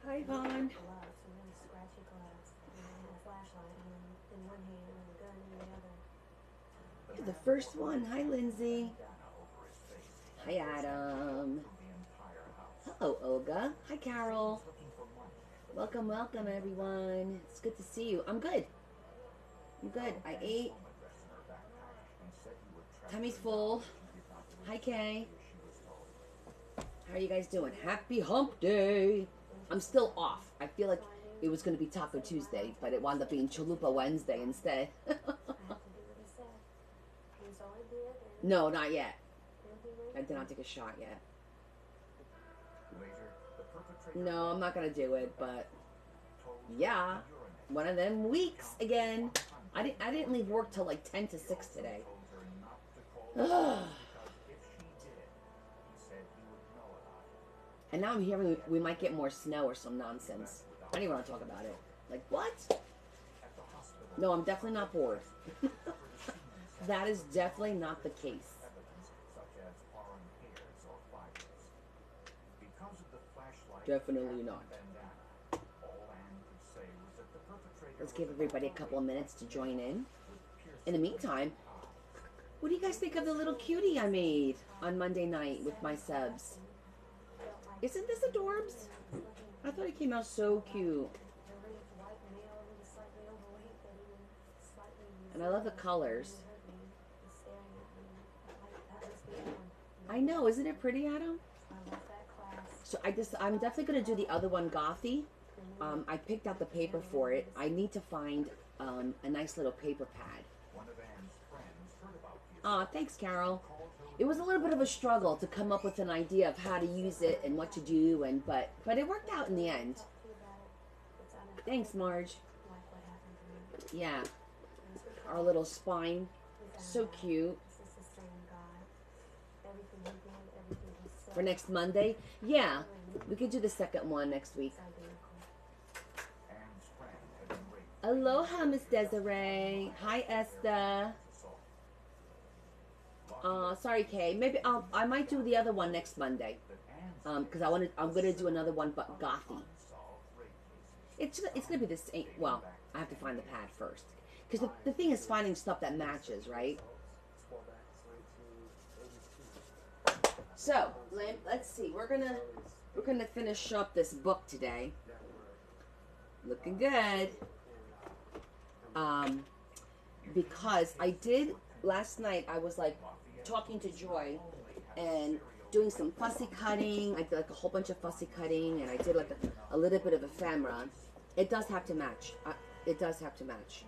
Hi, Vaughn. You're the first one. Hi, Lindsay. Hi, Adam. Hello, Olga. Hi, Carol. Welcome, welcome, everyone. It's good to see you. I'm good. I'm good. I ate. Tummy's full. Hi, Kay. How are you guys doing? Happy hump day. I'm still off. I feel like it was going to be Taco Tuesday, but it wound up being Chalupa Wednesday instead. No, not yet. I did not take a shot yet. No, I'm not going to do it, but yeah, one of them weeks again. I didn't leave work till like 10 to 6 today. And now I'm hearing we might get more snow or some nonsense. I don't even want to talk about it. Like, what? No, I'm definitely not bored. That is definitely not the case. Definitely not. Let's give everybody a couple of minutes to join in. In the meantime, what do you guys think of the little cutie I made on Monday night with my subs? Isn't this adorbs? I thought it came out so cute. And I love the colors. I know, isn't it pretty, Adam? So I'm definitely going to do the other one gothy. I picked out the paper for it. I need to find a nice little paper pad. Aw, thanks, Carol. It was a little bit of a struggle to come up with an idea of how to use it and what to do, but it worked out in the end. Thanks, Marge. Yeah, our little spine, so cute. For next Monday, yeah, we could do the second one next week. Aloha, Miss Desiree. Hi, Esther. Sorry, Kay. Maybe I might do the other one next Monday. Because I'm gonna do another one, but gothy. It's gonna be the same. Well, I have to find the pad first. Because the thing is finding stuff that matches, right? So let's see. We're gonna finish up this book today. Looking good. Because I did last night. I was like talking to Joy and doing some fussy cutting. I did like a whole bunch of fussy cutting, and I did like a little bit of ephemera. It does have to match. It does have to match.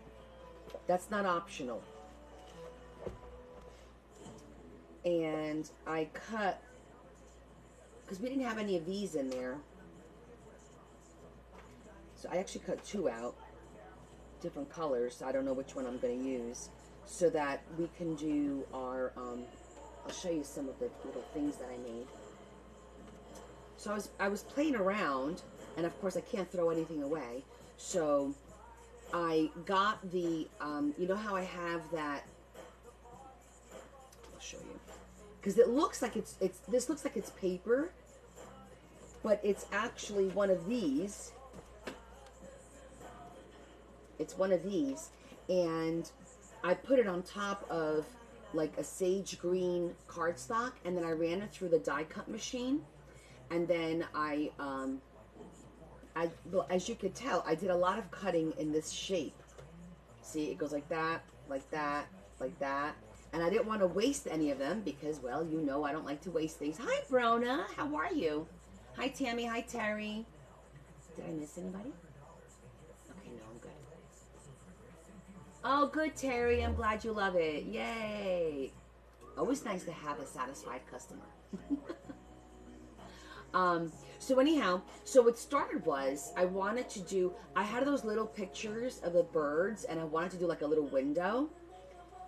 That's not optional. And I cut, because we didn't have any of these in there. So I actually cut 2 out, different colors. So I don't know which one I'm going to use, so that we can do our, I'll show you some of the little things that I made. So I was playing around, and of course I can't throw anything away. So I got the, you know how I have that, I'll show you. Because it looks like this looks like it's paper, but it's actually one of these. It's one of these, and I put it on top of like a sage green cardstock, and then I ran it through the die cut machine, and then well, as you could tell, I did a lot of cutting in this shape. See, it goes like that, like that, like that. And I didn't want to waste any of them because, well, you know I don't like to waste things. Hi, Brona. How are you? Hi, Tammy. Hi, Terry. Did I miss anybody? Okay, no, I'm good. Oh, good, Terry. I'm glad you love it. Yay. Always nice to have a satisfied customer. So anyhow, so what started was I wanted to do, I had those little pictures of the birds, and I wanted to do like a little window.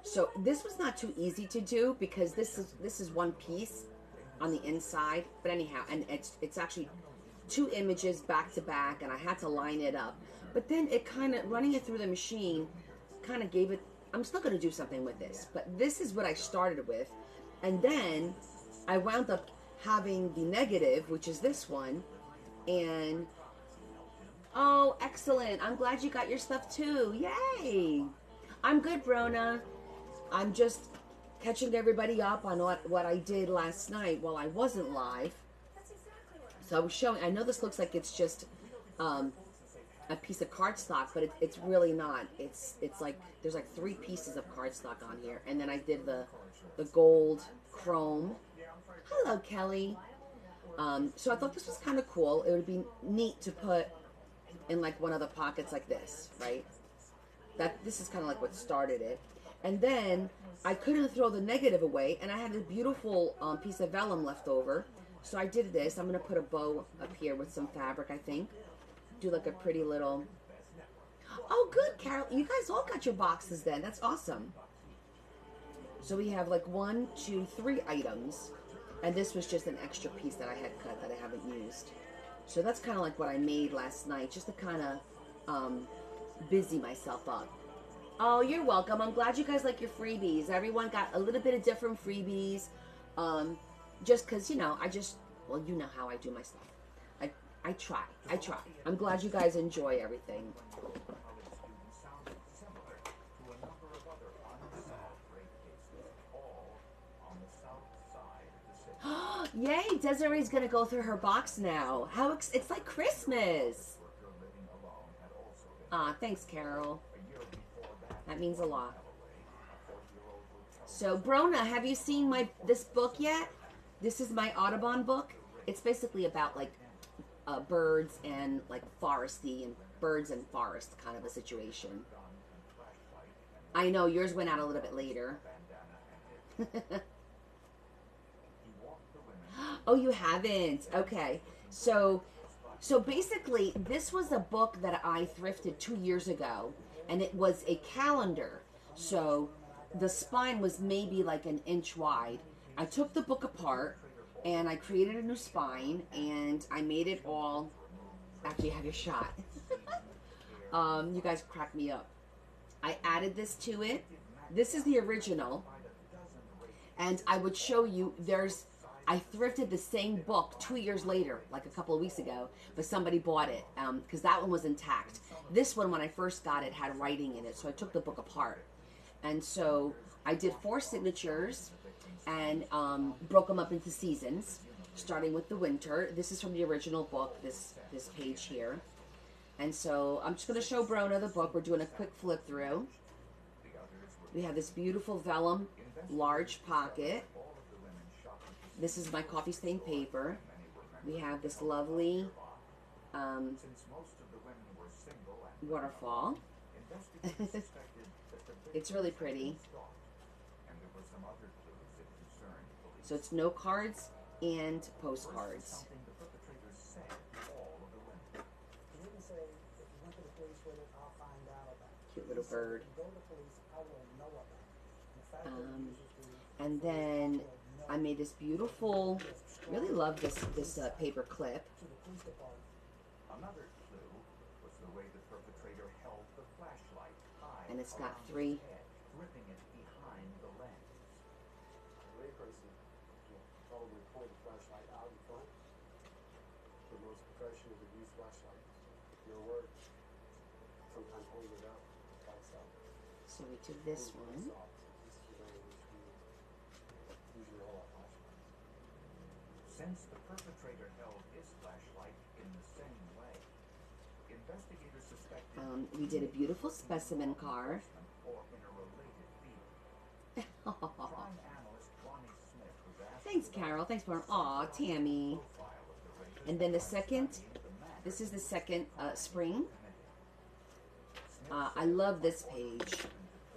So this was not too easy to do because this is one piece on the inside. But anyhow, and it's actually 2 images back to back, and I had to line it up. But then it kind of, running it through the machine, kind of gave it, I'm still going to do something with this. But this is what I started with. And then I wound up having the negative, which is this one, and oh, excellent. I'm glad you got your stuff too. Yay. I'm good, Brona. I'm just catching everybody up on what I did last night while I wasn't live. So I was showing, I know this looks like it's just a piece of cardstock, but it's really not. It's like, there's like 3 pieces of cardstock on here. And then I did the gold chrome. Hello, Kelly. So I thought this was kind of cool. It would be neat to put in like one of the pockets like this, right? This is kind of like what started it. And then I couldn't throw the negative away, and I had a beautiful piece of vellum left over. So I did this. I'm going to put a bow up here with some fabric, I think. Do like a pretty little... Oh, good, Carol. You guys all got your boxes then. That's awesome. So we have like 1, 2, 3 items. And this was just an extra piece that I had cut that I haven't used. So that's kind of like what I made last night, just to kind of busy myself up. Oh, you're welcome. I'm glad you guys like your freebies. Everyone got a little bit of different freebies. Just because, you know, well, you know how I do my stuff. I try. I'm glad you guys enjoy everything. Yay, Desiree's gonna go through her box now. It's like Christmas. Thanks, Carol. That means a lot. So, Brona, have you seen this book yet? This is my Audubon book. It's basically about like birds and like foresty and birds and forest kind of a situation. I know yours went out a little bit later. Oh, you haven't? Okay. So basically, this was a book that I thrifted 2 years ago, and it was a calendar. So the spine was maybe like an inch wide. I took the book apart, and I created a new spine, and I made it all... After you have your shot. You guys crack me up. I added this to it. This is the original. And I would show you, I thrifted the same book 2 years later, like a couple of weeks ago, but somebody bought it because that one was intact. This one, when I first got it, had writing in it, so I took the book apart. And so I did 4 signatures and broke them up into seasons, starting with the winter. This is from the original book, this page here. And so I'm just going to show Brona the book. We're doing a quick flip through. We have this beautiful vellum large pocket. This is my coffee stained paper. We have this lovely waterfall. It's really pretty. So it's note cards and postcards. Cute little bird. And then I made this beautiful, really love this paper clip. And it's got 3. So we do this one. Since the perpetrator held his flashlight in the same way, investigators suspected we did a beautiful specimen card. or in a related field. Crime analyst Ronnie Smith was asked Thanks, Carol. Thanks for aw, Tammy. And then this is the second spring. I love this page.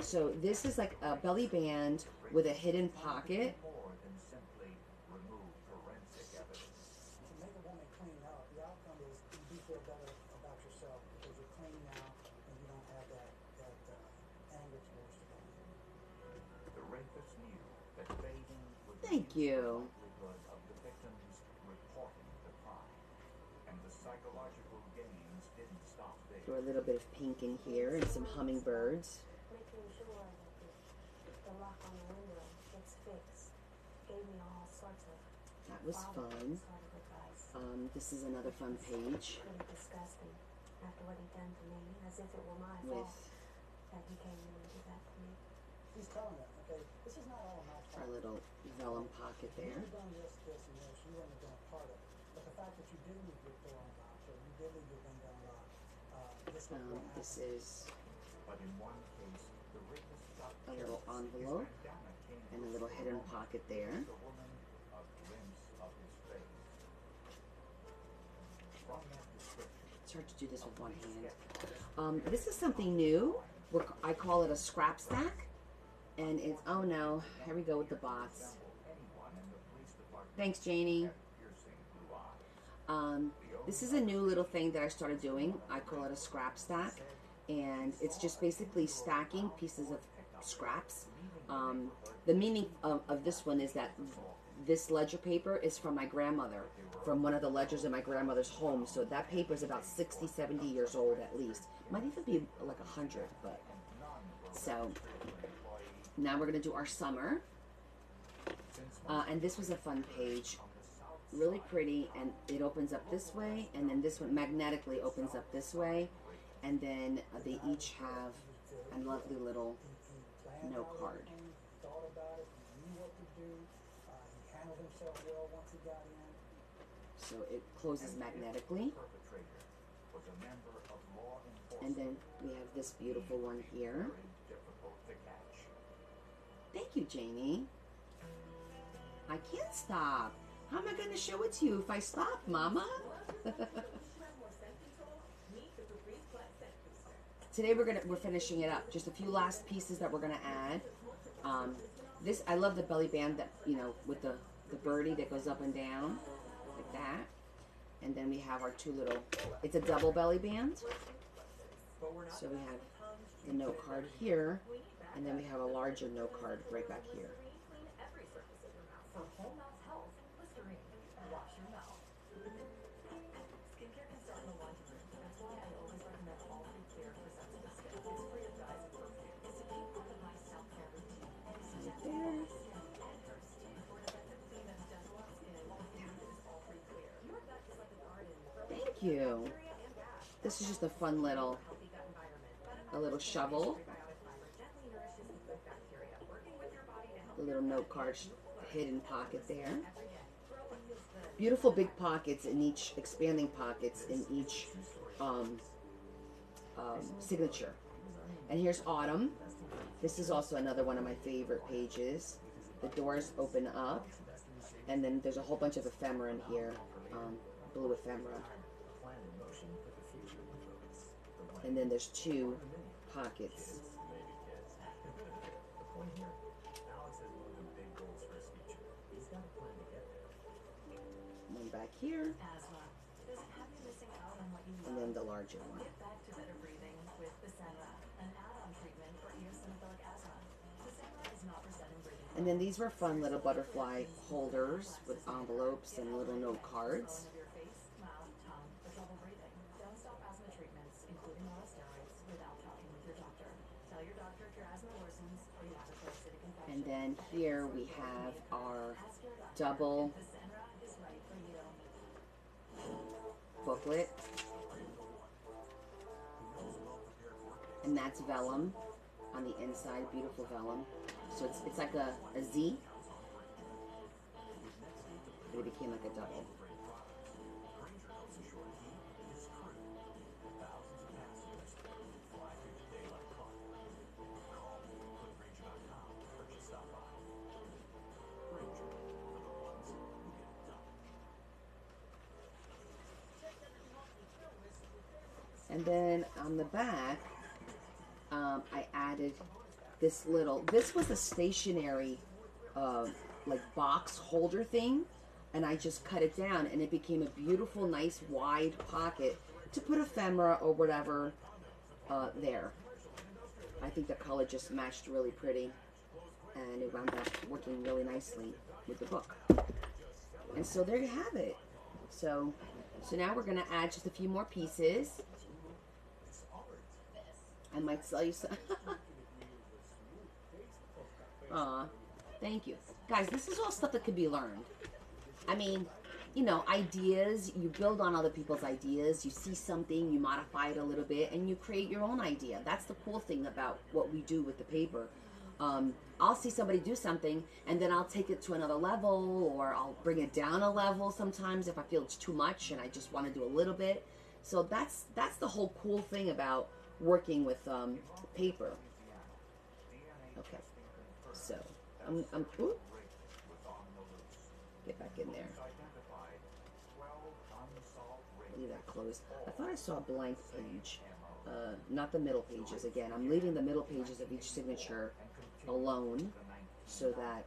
So this is like a belly band with a hidden pocket. more than simply remove forensic evidence. To make a woman clean up, the outcome is you do feel better about yourself because you're clean now and you don't have that anger towards the woman. The rapist knew that bathing would Thank you. likelihood of the victims reporting the crime, and the psychological gains didn't stop there. Throw a little bit of pink in here and some hummingbirds. Making sure that the lock on the window gets fixed gave me all sorts of That was fun. This is another fun page with He's telling her, okay, this is not all my fault. our little vellum pocket You there. could have done this, and this, you wouldn't have been a part of it. But the fact that you did leave your door unlocked, or you did leave your window unlocked, this would not This happen. is But in one case, the witness got a little envelope and a little hidden pocket there. the woman a glimpse of his face. From that description, It's hard to do this with one hand. This is something new. I call it a scrap stack. And it's, oh no, here we go with the bots. anyone in the police department Thanks, Janie. piercing blue eyes. This is a new little thing that I started doing. I call it a scrap stack. And it's just basically stacking pieces of scraps. The meaning of this one is that this ledger paper is from my grandmother, from one of the ledgers in my grandmother's home. So that paper is about 60, 70 years old at least. Might even be like 100, but so now we're going to do our summer. And this was a fun page. Really pretty, and it opens up this way, and then this one magnetically opens up this way, and then they each have a lovely little He planned note out card. everything, he thought about it, he knew what to do, he handled himself well once he got in. So it closes magnetically, Perpetrator was a member of law and enforcement. then we have this beautiful one here. Very difficult to catch. Thank you, Janie. I can't stop. How am I going to show it to you if I stop, Mama? Today we're finishing it up. Just a few last pieces that we're gonna add. This, I love the belly band that, you know, with the birdie that goes up and down like that. And then we have our two little, it's a double belly band. So we have the note card here, and then we have a larger note card right back here. For whole mouth health, Listerine. Wash your mouth. Skincare can start in the laundry room. That's why I always recommend all free care for sensitive skin. It's free of dyes and perfume. It's to keep up with my self-care routine. And it's Right just there. skin and first. For an effective clean and gentle on skin, this is all free clear. Your gut is like a garden. Thank you. Bacteria and gas. This is just a fun little, Healthy gut environment. a little shovel, Prebiotic fiber gently nourishes the good bacteria, working with your body to help a little note card hidden pocket there. every day. Growing feels good. Beautiful big pockets in each, expanding pockets in each signature. And here's Autumn. This is also another one of my favorite pages. The doors open up, and then there's a whole bunch of ephemera in here, blue ephemera. And then there's two pockets. One back here, Asthma. Does it have you missing out on what you and love? then the larger one. Get back to better breathing with Ephemera, an add-on treatment for eosinophilic asthma. Ephemera is not for sudden breathing. And then these were fun little butterfly holders with envelopes and little note cards. Of your face, mouth, tongue, for trouble breathing. Don't stop asthma treatments, including oral steroids, without talking with your doctor. Tell your doctor if your asthma worsens or you have a parasitic infection. And then here we have our Ask your doctor double if Ephemera is right for you. booklet. And that's vellum on the inside, beautiful vellum. So it's like a Z, but it became like a double. And then on the back, I added this little, this was a stationary like box holder thing, and I just cut it down and it became a beautiful, nice, wide pocket to put ephemera or whatever there. I think the color just matched really pretty, and it wound up working really nicely with the book. And so there you have it. So now we're gonna add just a few more pieces. I might sell you some. Aw, thank you. Guys, this is all stuff that could be learned. I mean, you know, ideas, you build on other people's ideas. You see something, you modify it a little bit, and you create your own idea. That's the cool thing about what we do with the paper. I'll see somebody do something, and then I'll take it to another level, or I'll bring it down a level sometimes if I feel it's too much and I just want to do a little bit. So that's the whole cool thing about working with paper. Okay, so I'm ooh, get back in there. Leave that closed. I thought I saw a blank page, not the middle pages again. I'm leaving the middle pages of each signature alone so that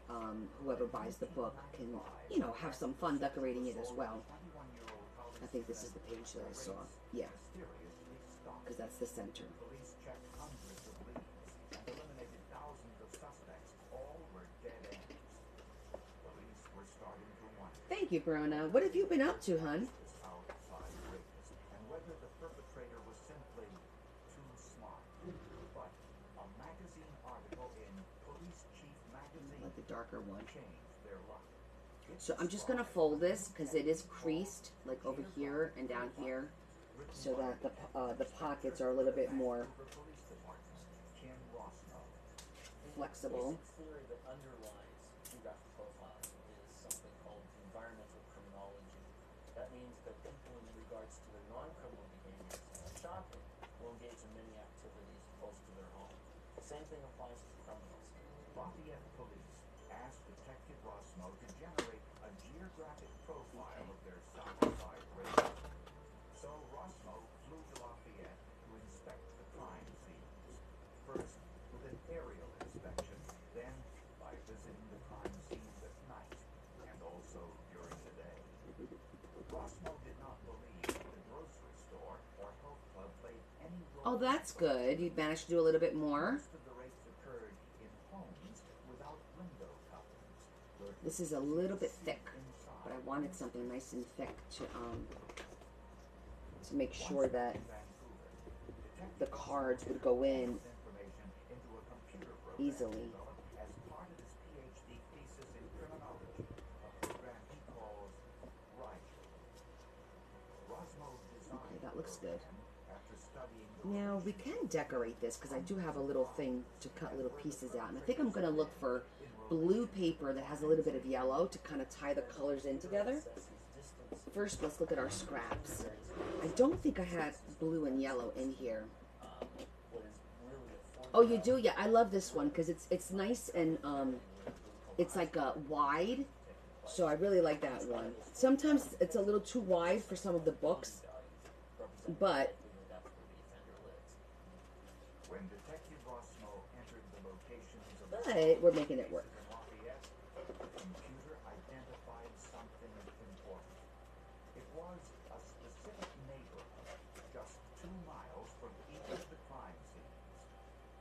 whoever buys the book can, you know, have some fun decorating it as well. I think this is the page that I saw. Yeah, because that's the center. Thank you, Brona. What have you been up to, hun? Like the darker one. So I'm just gonna fold this because it is creased, like over here and down here, so that the pockets are a little bit more flexible. Theory that underlies geographic profiling is something called environmental criminology. That means that people, in regards to their non-criminal behaviors, like shopping, will engage in many activities close to their home. The same thing applies to criminals. Lafayette police asked Detective Rossmo to generate a geographic profile of their South Side raiders. So Rossmo flew to Lafayette to inspect the crime scenes. First, with an aerial inspection, then by visiting the crime scenes at night and also during the day. Rossmo did not believe that the grocery store or health club played any role. Oh, that's good. You managed to do a little bit more. Most of the raids occurred in homes without window coverings. This is a little bit thick, but I wanted something nice and thick to make sure that the cards would go in easily. As part of his PhD thesis in criminology, a program he calls RIGEL. Rossmo designed Okay, that looks good. after studying Now we can decorate this because I do have a little thing to cut little pieces out, and I think I'm going to look for blue paper that has a little bit of yellow to kind of tie the colors in together. First, let's look at our scraps. I don't think I had blue and yellow in here. Oh, you do? Yeah, I love this one because it's nice and it's like wide, so I really like that one. Sometimes it's a little too wide for some of the books, but when Detective Rossmo entered the locations of we're making it work. Lafayette, the computer identified something important. It was a specific neighborhood just 2 miles from each of the crime scenes.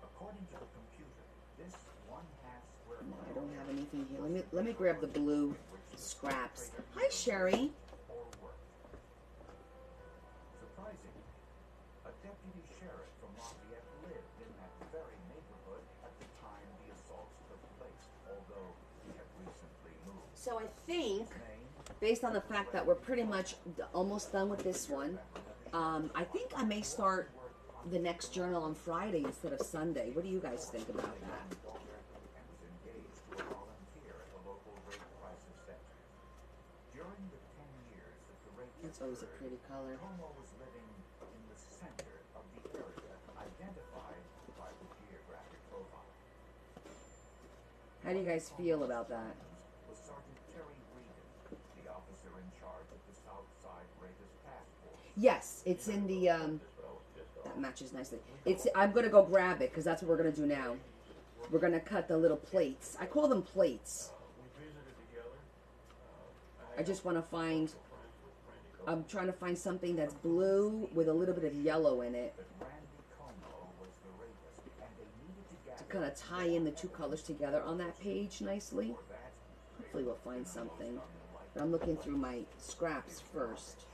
According to the computer, this 1/2 square No, I mile don't have anything here. Let me grab the blue scraps. Hi, Sherry. or work. Surprisingly, a deputy sheriff from Lafayette lived in that very neighborhood at the time the assaults took place, although he had recently moved. So I think, His name, based on the fact that we're pretty much almost done with this one, I think I may start the next journal on Friday instead of Sunday. What do you guys think about that? and was engaged to a volunteer at the local rape crisis center. During the 10 years that the rape That's always a occurred, pretty color. Como was living in the center of the area identified by the geographic profile. How do you guys feel about that? Was Sergeant Terry Regan, the officer in charge of the South Side Rapist Task Force. Yes, it's in the that matches nicely. I'm gonna go grab it because that's what we're gonna do now. We're gonna cut the little plates. I call them plates. I just want to find. I'm trying to find something that's blue with a little bit of yellow in it But Randy Como was the rapist, and they needed to to gather kind of tie in the two colors together on that page nicely. for that. Hopefully we'll find something. But I'm looking through my scraps first.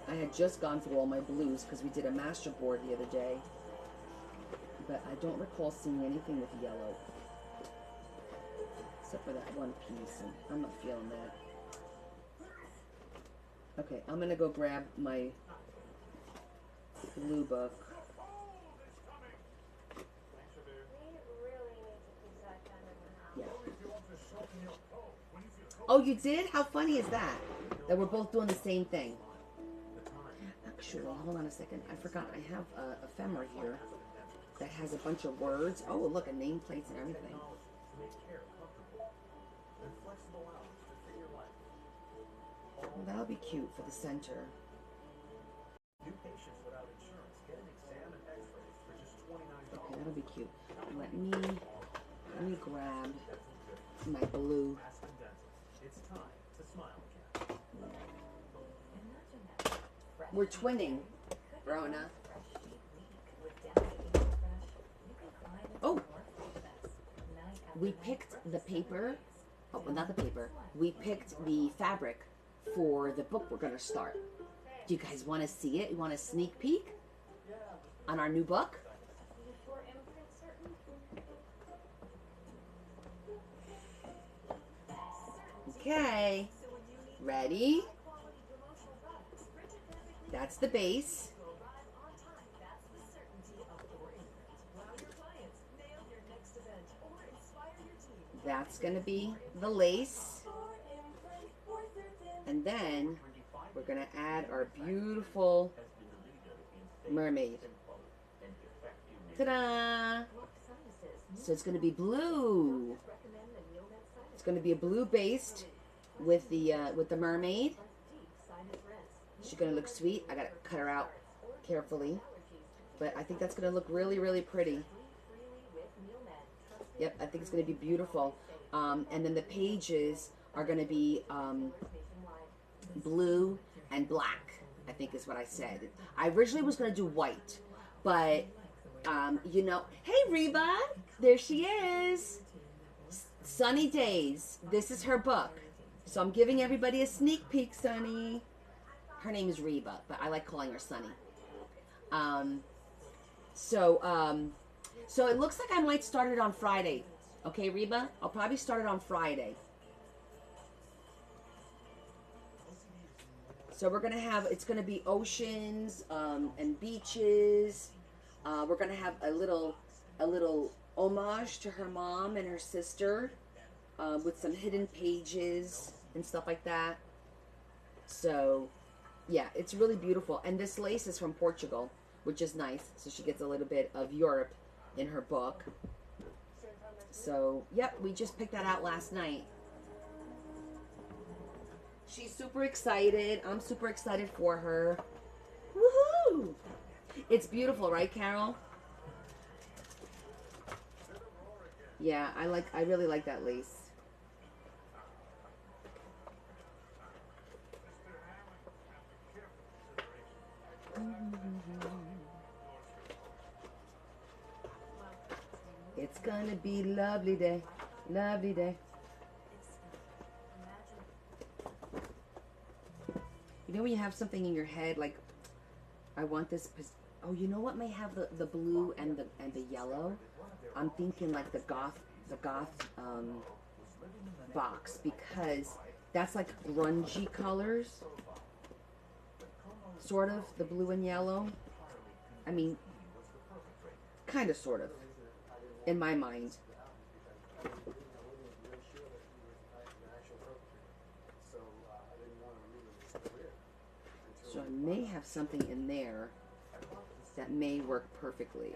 I had just gone through all my blues because we did a master board the other day. but I don't recall seeing anything with yellow. Except for that one piece, and I'm not feeling that. Okay, I'm gonna go grab my blue book. Yeah. Oh, you did? How funny is that? That we're both doing the same thing. Actually, hold on a second. I forgot. I have a ephemera here that has a bunch of words. Oh, look, a nameplates and everything. Well, that'll be cute for the center. Okay, that'll be cute. Let me grab my blue. We're twinning, Rona. Oh, we picked the paper. Oh, well, not the paper. We picked the fabric for the book we're gonna start. Do you guys want to see it? You want a sneak peek on our new book? Okay, ready? That's the base. That's gonna be the lace. And then we're gonna add our beautiful mermaid. Ta-da! So it's gonna be blue. It's gonna be a blue based with the mermaid. She's gonna look sweet. I gotta cut her out carefully, but I think that's gonna look really, really pretty. Yep, I think it's gonna be beautiful. And then the pages are gonna be blue and black, I think is what I said. I originally was gonna do white, but you know, hey Reba, there she is. Sunny Days. This is her book. So I'm giving everybody a sneak peek, Sunny. Her name is Reba, but I like calling her Sunny. So it looks like I might start it on Friday. Okay, Reba? I'll probably start it on Friday. So we're gonna have, it's gonna be oceans and beaches. We're gonna have a little homage to her mom and her sister with some hidden pages and stuff like that. So yeah, it's really beautiful. And this lace is from Portugal, which is nice. So she gets a little bit of Europe in her book. So, yep, we just picked that out last night. She's super excited. I'm super excited for her. Woohoo! It's beautiful, right, Carol? Yeah, I really like that lace. It's gonna be lovely day, lovely day. You know when you have something in your head like, I want this. Oh, you know what may have the blue and the yellow? I'm thinking like the goth box, because that's like grungy colors, sort of, the blue and yellow. I mean, kind of, sort of, in my mind. So I may have something in there that may work perfectly.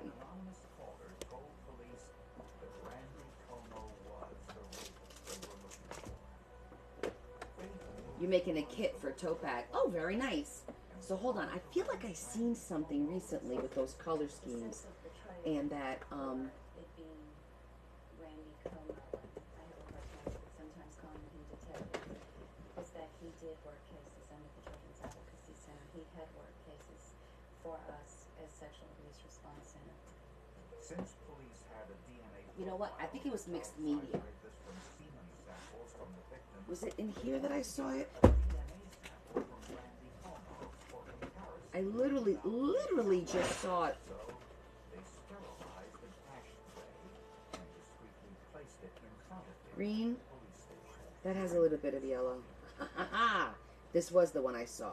You're making a kit for tote bag. Oh, very nice. So hold on. I feel like I've seen something recently with those color schemes, and that he did work cases under the Children's Advocacy Center. He had work cases for us as Sexual Abuse Response Center. Since police had a DNA, you know what? I think it was mixed media. Was it in here that I saw it? I literally just saw it green. police station. That has a little bit of yellow. This was the one I saw.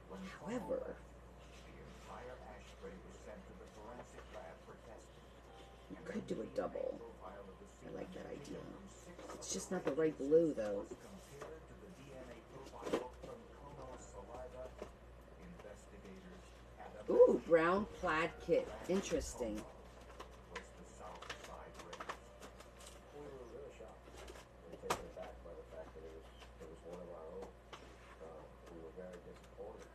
When However, the entire ashtray was sent to the forensic lab for testing. you And could the do a DNA double. profile of the I like that semen idea. taken from 6 It's just not the right blue, though. was compared to the DNA profile from Cono's saliva. Investigators had a Ooh, brown plaid kit. Interesting. was the south side race. We were really shocked and taken aback by the fact that it was one of our own. We were very disappointed.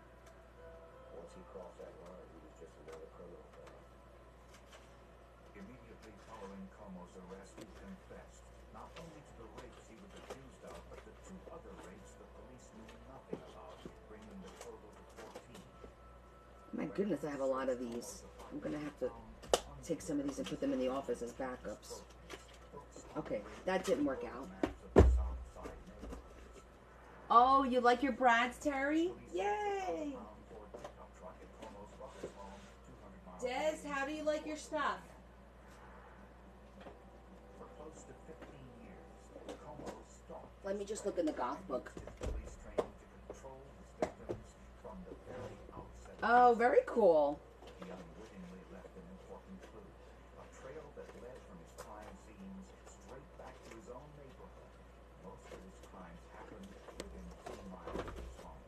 Once he crossed that line, he was just another criminal to us. Immediately following Como's arrest, he confessed not only to the rapes he was accused of, but the 2 other rapes the police knew nothing about, bringing the total to 14. My goodness, I have a lot of these. I'm gonna have to take some of these and put them in the office as backups. Okay, that didn't work out. Oh, you like your Brads, Terry? Yay! Des, how do you like your stuff? For close to 15 years, Como stalked Let me just look in the goth book. his police training to control his victims from the very outset. Oh, very cool. He unwittingly left an important clue, a trail that led from his crime scenes straight back to his own neighborhood. Most of his crimes happened within 2 miles of his home.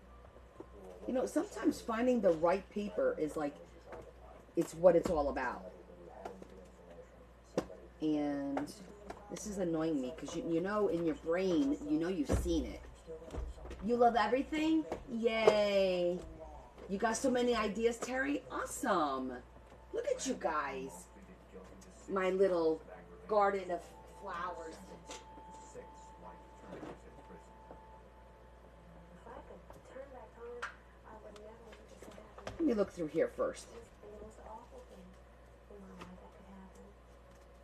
You know, sometimes finding the right paper is like, it's what it's all about. And this is annoying me because you know in your brain, you know you've seen it. You love everything? Yay. You got so many ideas, Terry? Awesome. Look at you guys. My little garden of flowers. 6 life terms in prison. If I could turn back time, I would never let this happen. Let me look through here first. It was the most awful thing in my life that could happen.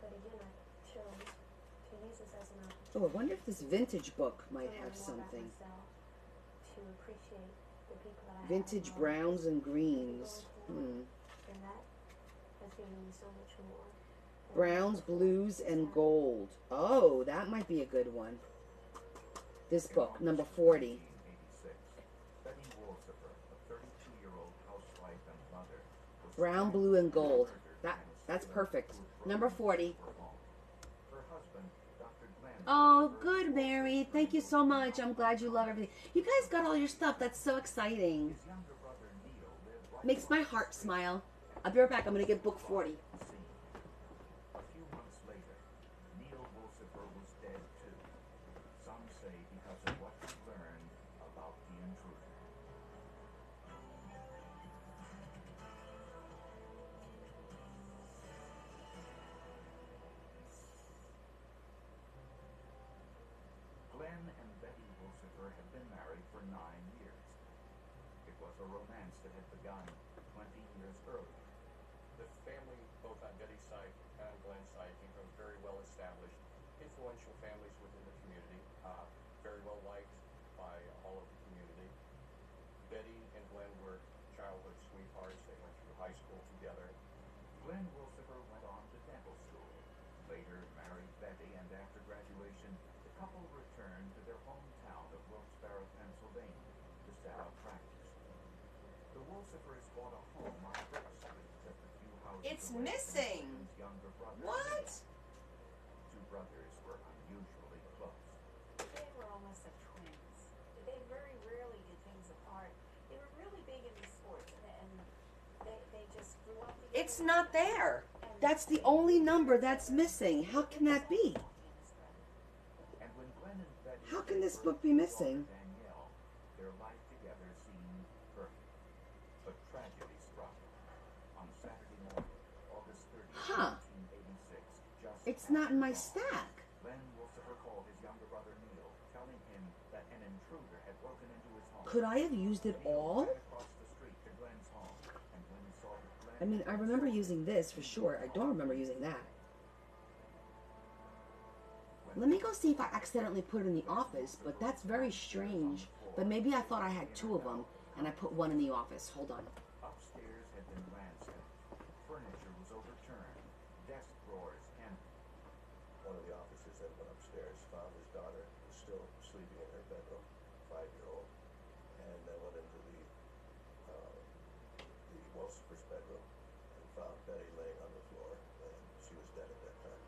But again, I chose to use this as an opportunity Oh, I wonder if this vintage book might to learn have more about something. myself, to appreciate the people that I have Vintage involved browns and in greens. going forward. And that has given me so much more. than Browns, blues, and gold. Oh, that might be a good one. This book, number 40. 1986, Betty Wolsifer, a 32-year-old housewife and mother, was Brown, blue, and gold. That's perfect. Number 40. her husband, Dr. Glenn. Oh, good, Mary. Thank you so much. I'm glad you love everything. You guys got all your stuff. That's so exciting. His younger brother Neil lived right Makes my heart smile. I'll be right back. I'm going to get book 40. across the scene. A few months later, Neil Wolsifer was dead too. Some say because of what he learned about the intruder. Glenn and Betty Wolsifer had been married for 9 years. It was a romance that had begun 20 years earlier. The family, both on Betty's side and on Glenn's side, came from very well established, influential families within the community, very well liked by all of the community. Betty and Glenn were childhood sweethearts. They went through high school together. Glenn Wolsifer went on to dental school, later married Betty, and after graduation, the couple returned to their hometown of Wilkes-Barre, Pennsylvania, to set up practice. The Wolsifers bought a home on Brook Street, just a few houses It's away from missing. Glenn's younger brother. What? The 2 brothers were unusually close. They were almost like twins. They very rarely did things apart. They were really big into sports, and they just grew up together. It's not there. That's the only number that's missing. How can that be? And when Glenn and Betty How can this first book be saw missing? Danielle, their life together seemed perfect. But tragedy struck. On Saturday morning, August 30th, Huh. 1986, just It's not in my after dawn, stack. Glenn Wolsifer called his younger brother Neil, telling him that an intruder had broken into his home. Could I have used it Neil all? ran across the street to Glenn's home, and when he saw that Glenn I mean, I remember using this for sure. I don't remember using that. Let me go see if I accidentally put it in the office, but that's very strange. But maybe I thought I had 2 of them, and I put one in the office. Hold on. Upstairs had been ransacked. Furniture was overturned. Desk drawers empty. One of the officers then went upstairs father's daughter was still sleeping in her bedroom, 5-year-old, and they went into the Wolfsburg's bedroom and found Betty laying on the floor, and she was dead at that time.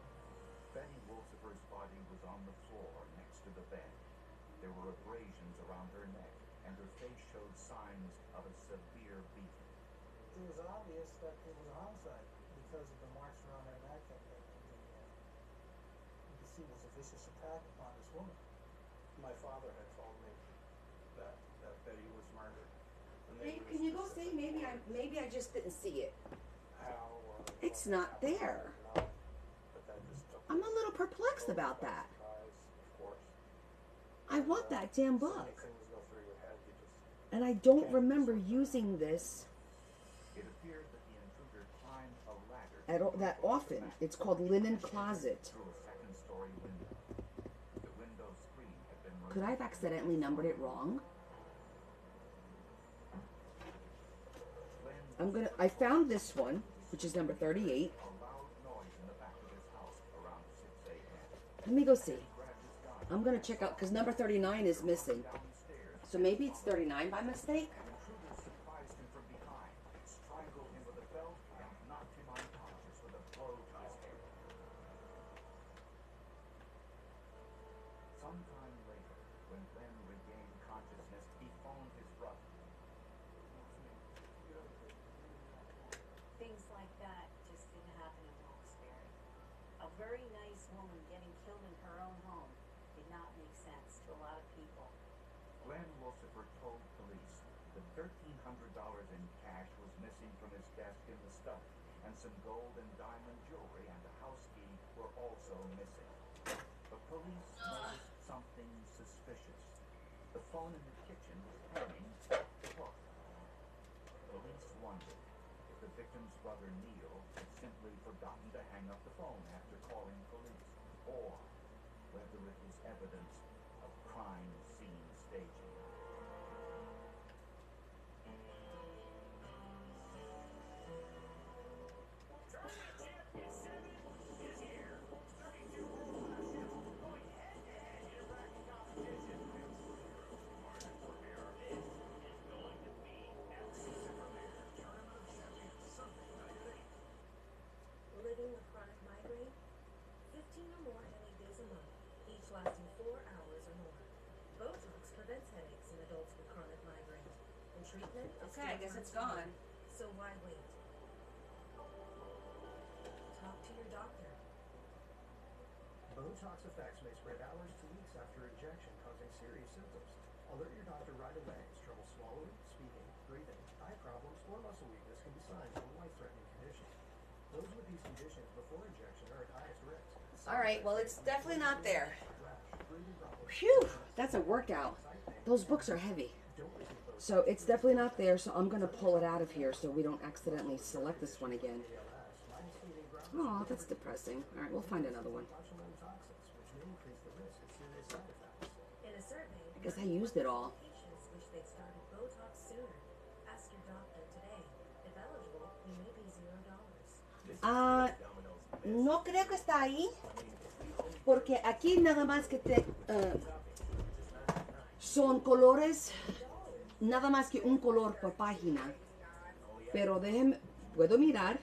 Betty Wolsifer's body was on the floor next to the bed. There were abrasions around her neck, and her face showed signs of a severe beating. It was obvious that it was a homicide because of the marks around her neck, and you could see it was a vicious attack upon this woman. My father had told me that Betty was murdered. And Babe, were can you go see? specifically Maybe I just didn't see it. how, It's what not happened, there. but that just took I'm me a little perplexed totally about by that. surprise, of course. I want that damn So many book. things go through your head, you just And I don't remember using this It appeared that the intruder climbed a ladder that often. It's called Linen Closet. through a second-story window. The window screen had been removed. Could I have accidentally numbered it wrong? I found this one, which is number 38. A loud noise in the back of his house around 6 a.m. Let me go see. Grabbed his gun I'm gonna check out, because number 39 is missing. down the stairs. So maybe it's 39 by mistake? An intruder surprised him from behind, strangled him with a belt, and knocked him unconscious with a blow to his head. Sometime later, when Glenn regained consciousness, he phoned his brother. Things like that just didn't happen in Wilkes-Barre. A very nice woman getting killed in her own home did not make sense to a lot of people. Glenn Wolsifer told police that $1,300 in cash was missing from his desk in the study, and some gold and diamond jewelry and a house key were also missing. The police noticed something suspicious. The phone in the kitchen was hanging off the hook. Police wondered if the victim's brother Neil had simply forgotten to hang up the phone after calling police, or whether it was evidence of crime scene staging. Living with chronic migraine? 15 or more headache days a month, each lasting 4 hours or more. Botox prevents headaches in adults with chronic migraine. And treatment is Okay, I guess it's gone. So why wait? Talk to your doctor. Botox effects may spread hours to weeks after injection, causing serious symptoms. Alert your doctor right away as trouble swallowing, speaking, breathing, eye problems, or muscle weakness can be signs of a life-threatening condition. Those with these conditions before injection are at highest risk. All right, well, it's definitely not there. Rash, breathing problems, Phew, that's a workout. Those books are heavy. don't receive Botox So it's definitely not there, so I'm gonna pull it out of here so we don't accidentally select this one again. minus feeding grounds Oh, that's depressing. All right, we'll find another one. botulinum toxins, which may increase the risk of serious side effects. In a survey, I guess I used it all. patients wish they'd started Botox sooner. Ask your doctor today. If eligible, you may be $0. Ah, no creo que está ahí, porque aquí nada más que son colores, nada más que un color por página. Pero déjeme, puedo mirar.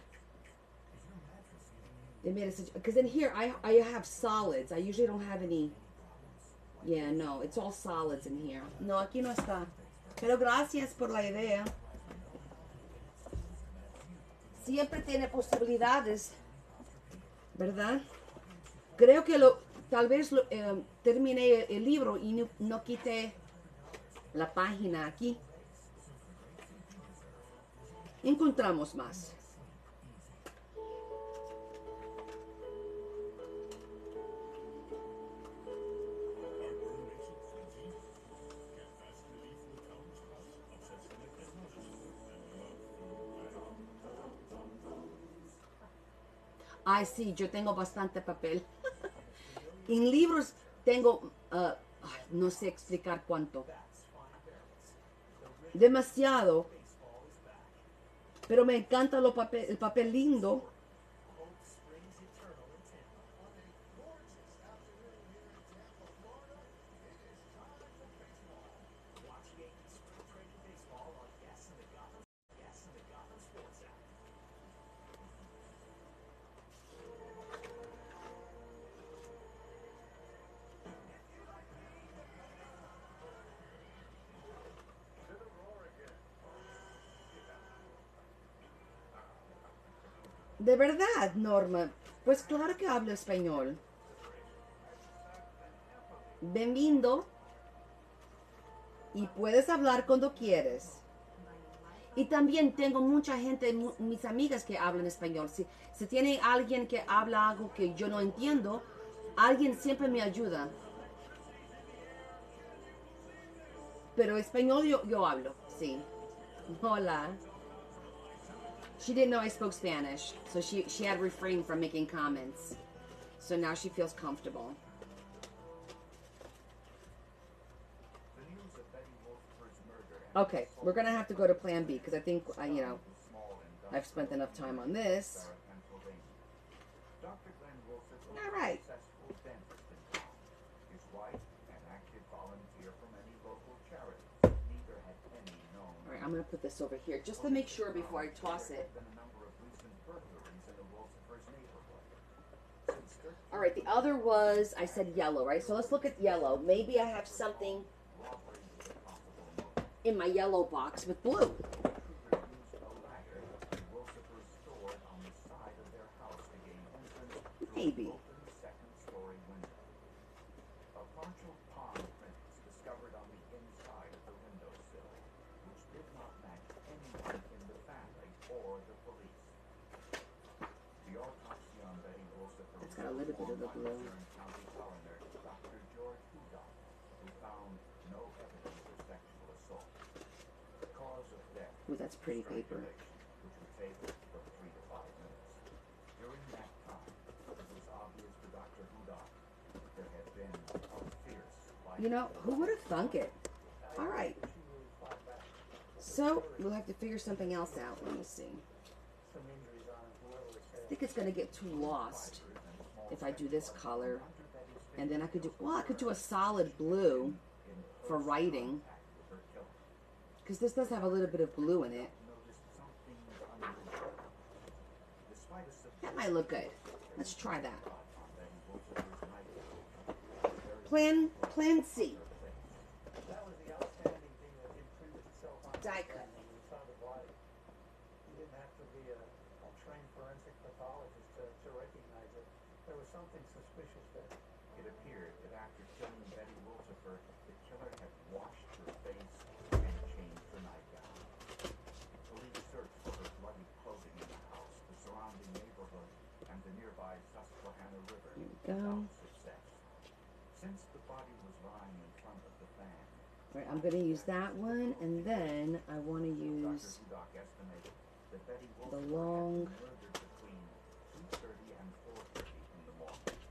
Because in here I have solids. I usually don't have any. Yeah, no, it's all solids in here. No, aquí no está. Pero gracias por la idea. Siempre tiene posibilidades, ¿verdad? Creo que tal vez terminé el libro y no quité la página aquí. Encontramos más. Ay, sí, yo tengo bastante papel. En libros tengo, no sé explicar cuánto. Demasiado. Pero me encanta el papel lindo. De verdad, Norma. Pues claro que hablo español. Bienvenido. Y puedes hablar cuando quieres. Y también tengo mucha gente, mis amigas que hablan español. Si tiene alguien que habla algo que yo no entiendo, alguien siempre me ayuda. Pero español yo hablo, sí. Hola. She didn't know I spoke Spanish, so she had refrained from making comments. So now she feels comfortable. The news of Betty Wolford's murder and Okay, we're gonna have to go to Plan B because I think you know small and I've spent enough time on this. Pennsylvania. Dr. Glenn Wilson was All right. a successful dentist in town. His wife, an active volunteer for many local charities. Neither had any known. All right, I'm gonna put this over here just to make sure before I toss it. There had been a number of recent burglaries in the Wolford's neighborhood. Since 13 All right, the other was I said yellow, right? So let's look at yellow. Maybe I have something robbery was a possible motive. in my yellow box with blue. Kruger used a ladder the Wolford's stored on the side of their house to gain entrance to Maybe. an open second-story window. A partial palm print was discovered on the inside of the windowsill, which did not match anyone in the family or the police. The autopsy on Betty Wolford It's got a little bit of the blue. County coroner Dr. George Hudock, who found no evidence of sexual assault. The cause of death Ooh, that's pretty paper. strangulation, which would take from 3 to 5 minutes. During that time, it was obvious to Dr. Hudock there had been a fierce fight. You know, who would have thunk it? All right. So we'll have to figure something else out. Let me see. Some injuries on him, whoever was I think it's gonna get too lost if I do this color, and then I could do a solid blue for writing, because this does have a little bit of blue in it. That might look good. Let's try that. Plan C. That was the outstanding thing that imprinted itself on Die his cut. brain when we found the body. You didn't have to be a trained forensic pathologist to recognize it. There was something suspicious there. It appeared that after killing Betty Wolford, the killer had washed her face and changed her nightgown. Police searched for her bloody clothing in the house, the surrounding neighborhood, and the nearby Susquehanna River There we without go. success. Since the body was lying in front of the fan, All right, I'm gonna use that one, and then I want to use Dr. Hudock estimated that Betty the Wolford long. had been murdered between 2:30 and 4:30 in the morning.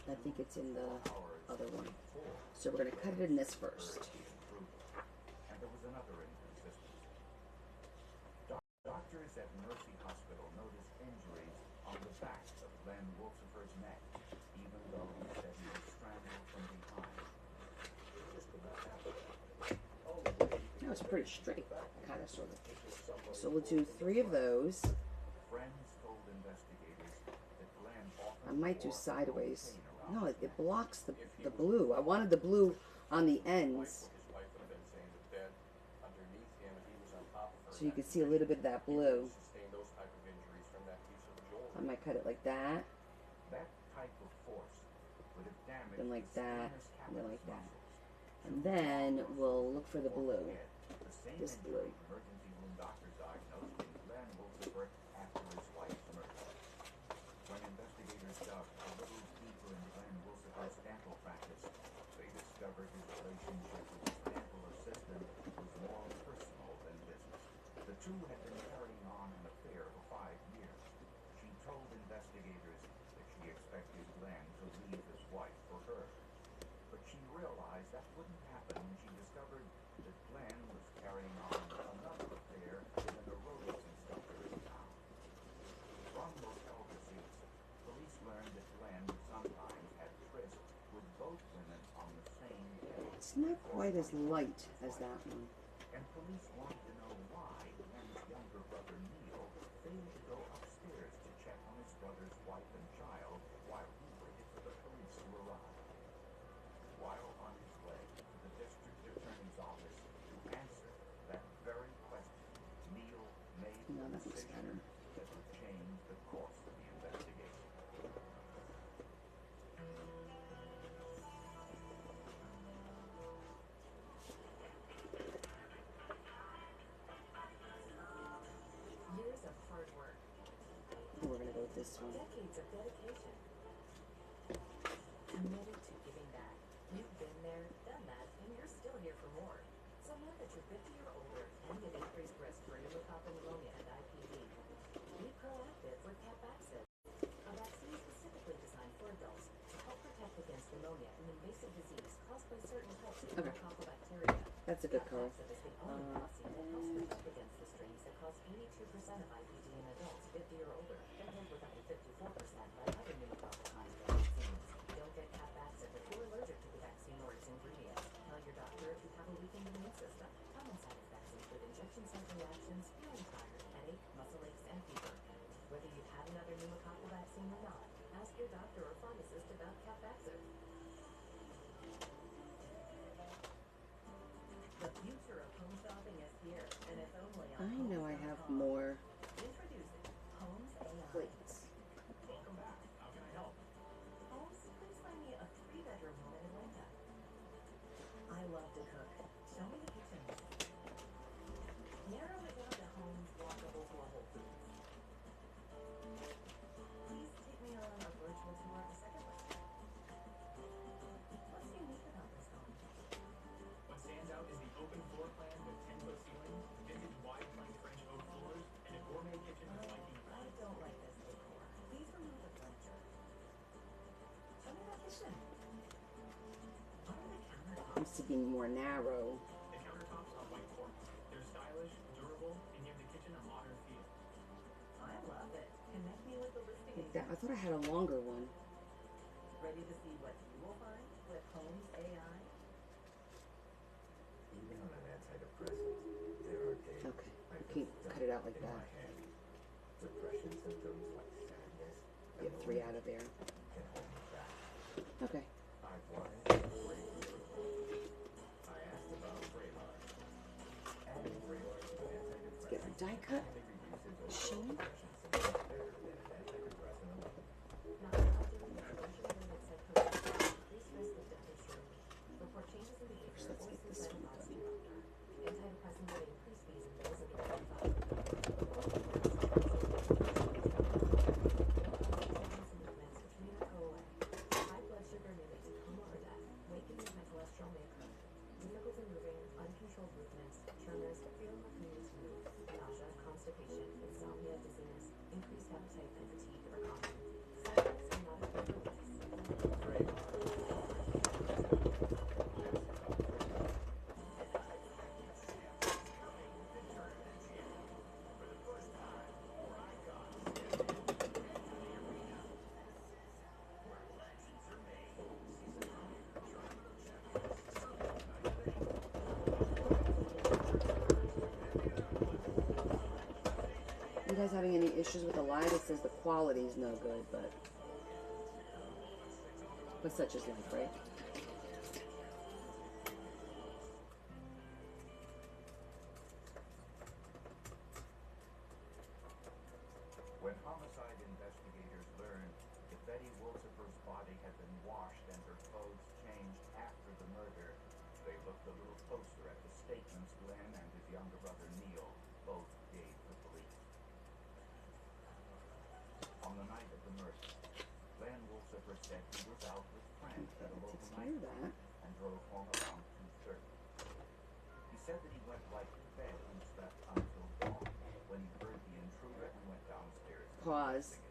I think it's in the 4 hours other one. before So we're gonna cut it in this first. and there was another inconsistency. Doctors at Mercy Hospital noticed injuries on the back of Glenn Wolford's neck, even though he said he was strangled from behind. That was pretty straight, kind of, sort of. So we'll do 3 of those. Friends told investigators that Glenn often I might do wore sideways. cocaine around No, his it neck. blocks the blue. I wanted the blue on the ends, His wife would have been saying the bed underneath him, and he was on top of her. so you could see a little bit of that blue. Sustained those type of injuries from that piece of jewelry. I might cut it like that, That type of force would have damaged then like the that, squamous and then like callus that. muscles. And then we'll look for the blue. The same This injury blue. emergency room doctors diagnosed in Glenn Wolford after his wife's murder. When investigators dug a little deeper in Glenn Wolford's dental practice, they discovered his relationship with his dental assistant was more personal than business. The two had been carrying on an affair for 5 years. She told investigators that she expected Glenn to leave his wife for her. But she realized that wouldn't happen when she discovered that Glenn was carrying on another affair with an aerobics instructor in town. From motel receipts, police learned that Glenn sometimes had trysts with both women on the same day. It's not quite as light as that one. And police wanted to know why Glenn's younger brother Neil failed to go upstairs to check on his brother's wife and child while he waited for the police to arrive. While on his way to the district attorney's office to answer that very question, Neil made No, the that looks decision better. that would change named the course of the investigation. Years of hard work, We're gonna go with this one. decades of dedication, committed to giving back. You've been there, done that, and you're still here for more. So now that you're 50 or older and get increased risk for pneumococcal pneumonia and IPD, be proactive with Capvaxive, a vaccine specifically designed for adults to help protect against pneumonia, an invasive disease caused by certain types of Okay. pneumococcal bacteria. That's a good call. Capvaxive is the only vaccine that helps protect against the strains that cause 82% of IPD in adults 50 or older, compared with up to 54% by other pneumococcal kinds of vaccines. Don't get Capvaxive if you're allergic to the vaccine or its ingredients. Tell your doctor if you have a weakened immune system. Common side effects include injection site reactions, feeling tired, headache, muscle aches, and fever. Whether you've had another pneumococcal vaccine or not, ask your doctor or pharmacist about Capvaxive. The future of home shopping is here, and it's only on I know I have Homes.com. more Introducing Homes AI. plates. Welcome back. How can I help? Homes, please find me a 3-bedroom home in Atlanta. I love to cook. Show me the kitchen. Narrow it down to homes walkable to a Whole Foods. Please take me on a virtual tour of the second listing. What's unique about this home? What stands out is the open floor plan with 10-foot ceilings, vintage wide plank French oak floors, and a gourmet kitchen with Viking I cabinets. don't like this decor. Please remove the furniture. Show me that kitchen. What are the countertops? I'm seeking more narrow. The countertops are white quartz. They're stylish, durable, and give the kitchen a modern feel. I love it. Connect me with the listing Like that. I agent. thought I had a longer one. Ready to see what you will find with Homes AI? Even on an antidepressant, there are days Okay, I you feel can cut it out like in that. my head. Depression symptoms like sadness and Get 3 out of there. can hold me back. Okay. I wanted a breakthrough. I asked about Vraylar. Adding Vraylar to an Let's get a antidepressant die cut. significantly reduces Shane? overall depression symptoms better than an antidepressant alone. Not allowed during exposure-related psychosis, increased risk of death or stroke. Report changes in behavior First, let's or get this suicidal one thoughts to done. your doctor. Antidepressants may increase fees in bills under 35. Movements which may not go away. High blood sugar may lead to coma or death. Weight gain and high cholesterol may occur. Difficulty moving, uncontrolled movements, tremors, feeling like you need to move, nausea, constipation, insomnia, dizziness, increased appetite and fatigue are common. Side effects are not approved for release. Vraylar. You guys having any issues with the live? It says the quality is no good, but such is life, right? When homicide investigators learned that Betty Wolsifer's body had been washed and her clothes changed after the murder, they looked a little closer at the statements Glenn and his younger brother Neil both gave the police. On the night of the murder, Glenn Wolsifer said he was out with friends at a local Takes care of nightclub that. and drove home around 2:30. He said that he went right to bed and slept until dawn when he heard the intruder and went downstairs to Pause. investigate.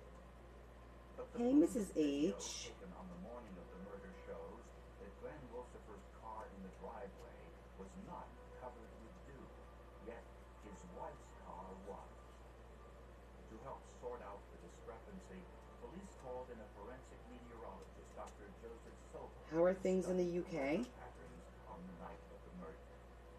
But the Hey, police Mrs. video H. taken on the morning of the murder shows that Glenn Wolsifer's car in the driveway was not covered with dew, yet his wife's car was. To help sort out the discrepancy, police called in a forensic meteorologist, Dr. Joseph Sobel. How are things in the to UK? study patterns on the night of the murder.